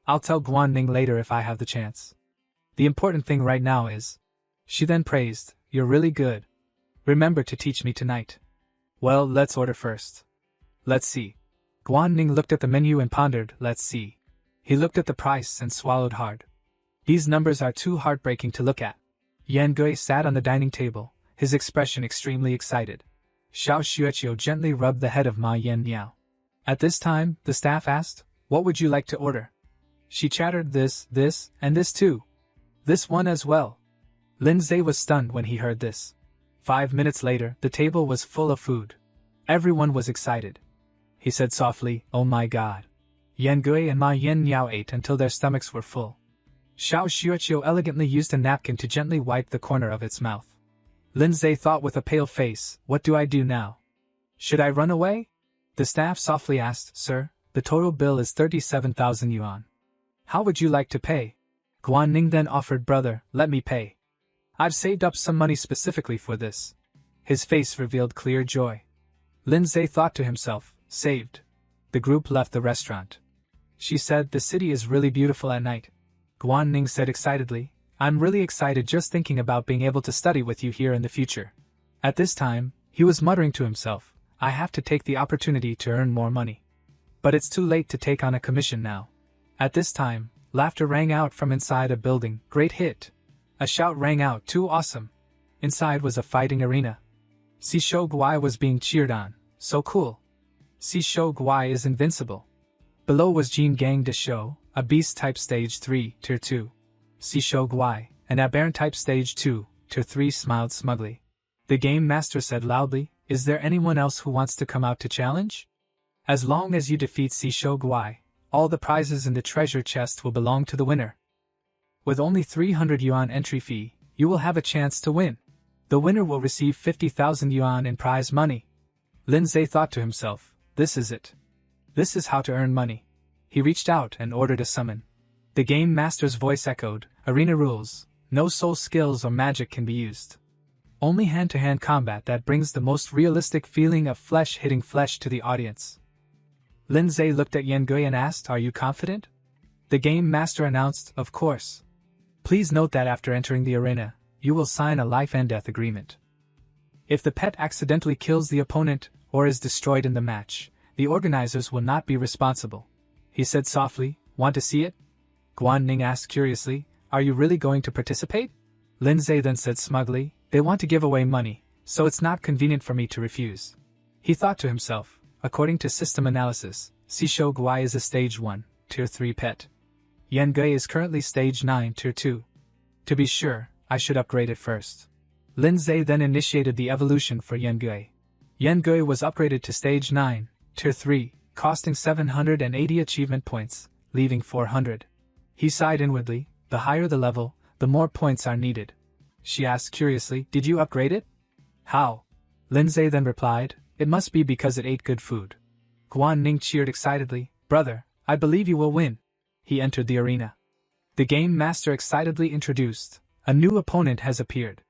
I'll tell Guan Ning later if I have the chance. The important thing right now is. She then praised, "You're really good. Remember to teach me tonight." "Well, let's order first. Let's see." Guan Ning looked at the menu and pondered, "Let's see." He looked at the price and swallowed hard. These numbers are too heartbreaking to look at. Yan Gui sat on the dining table, his expression extremely excited. Xiao Xueqiu gently rubbed the head of Ma Yanniao. At this time, the staff asked, "What would you like to order?" She chattered, this, and this too. This one as well." Lin Zhe was stunned when he heard this. 5 minutes later, the table was full of food. Everyone was excited. He said softly, "Oh my god." Yan Gui and Ma Yanniao ate until their stomachs were full. Xiao Xueqiu elegantly used a napkin to gently wipe the corner of its mouth. Lin Zhe thought with a pale face, "What do I do now? Should I run away?" The staff softly asked, "Sir, the total bill is 37,000 yuan. How would you like to pay?" Guan Ning then offered, "Brother, let me pay. I've saved up some money specifically for this." His face revealed clear joy. Lin Zhe thought to himself, "Saved." The group left the restaurant. She said, "The city is really beautiful at night." Guan Ning said excitedly, "I'm really excited just thinking about being able to study with you here in the future." At this time, he was muttering to himself, "I have to take the opportunity to earn more money. But it's too late to take on a commission now." At this time, laughter rang out from inside a building, "Great hit!" A shout rang out, "Too awesome!" Inside was a fighting arena. Sishou Guai was being cheered on, "So cool! Sishou Guai is invincible." Below was Jin Gang de Shou, a beast type stage 3, tier 2. Sishou Guai, an aberrant type stage 2, tier 3 smiled smugly. The game master said loudly, "Is there anyone else who wants to come out to challenge? As long as you defeat Sishou Guai, all the prizes in the treasure chest will belong to the winner. With only 300 yuan entry fee, you will have a chance to win. The winner will receive 50,000 yuan in prize money." Lin Zhe thought to himself, "This is it. This is how to earn money." He reached out and ordered a summon. The game master's voice echoed, "Arena rules, no soul skills or magic can be used. Only hand-to-hand combat that brings the most realistic feeling of flesh hitting flesh to the audience." Lin Zhe looked at Yan Gui and asked, "Are you confident?" The game master announced, "Of course. Please note that after entering the arena, you will sign a life and death agreement. If the pet accidentally kills the opponent or is destroyed in the match, the organizers will not be responsible." He said softly, "Want to see it?" Guan Ning asked curiously, "Are you really going to participate?" Lin Zhe then said smugly, "They want to give away money, so it's not convenient for me to refuse." He thought to himself, according to system analysis, Sishou Guai is a stage 1, tier 3 pet. Yan Gui is currently stage 9, tier 2. To be sure, I should upgrade it first. Lin Zhe then initiated the evolution for Yan Gui. Yen Gui was upgraded to Stage 9, Tier 3, costing 780 achievement points, leaving 400. He sighed inwardly. The higher the level, the more points are needed. She asked curiously, "Did you upgrade it?" "How?" Lindsay then replied, "It must be because it ate good food." Guan Ning cheered excitedly, "Brother, I believe you will win." He entered the arena. The game master excitedly introduced, "A new opponent has appeared.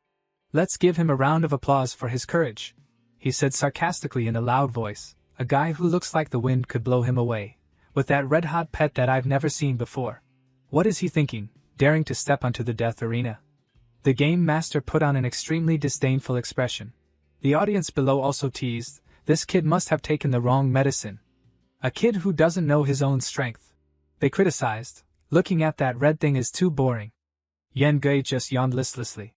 Let's give him a round of applause for his courage," he said sarcastically in a loud voice. "A guy who looks like the wind could blow him away, with that red-hot pet that I've never seen before. What is he thinking, daring to step onto the death arena?" The game master put on an extremely disdainful expression. The audience below also teased, "This kid must have taken the wrong medicine. A kid who doesn't know his own strength." They criticized, "Looking at that red thing is too boring." Yen Gui just yawned listlessly.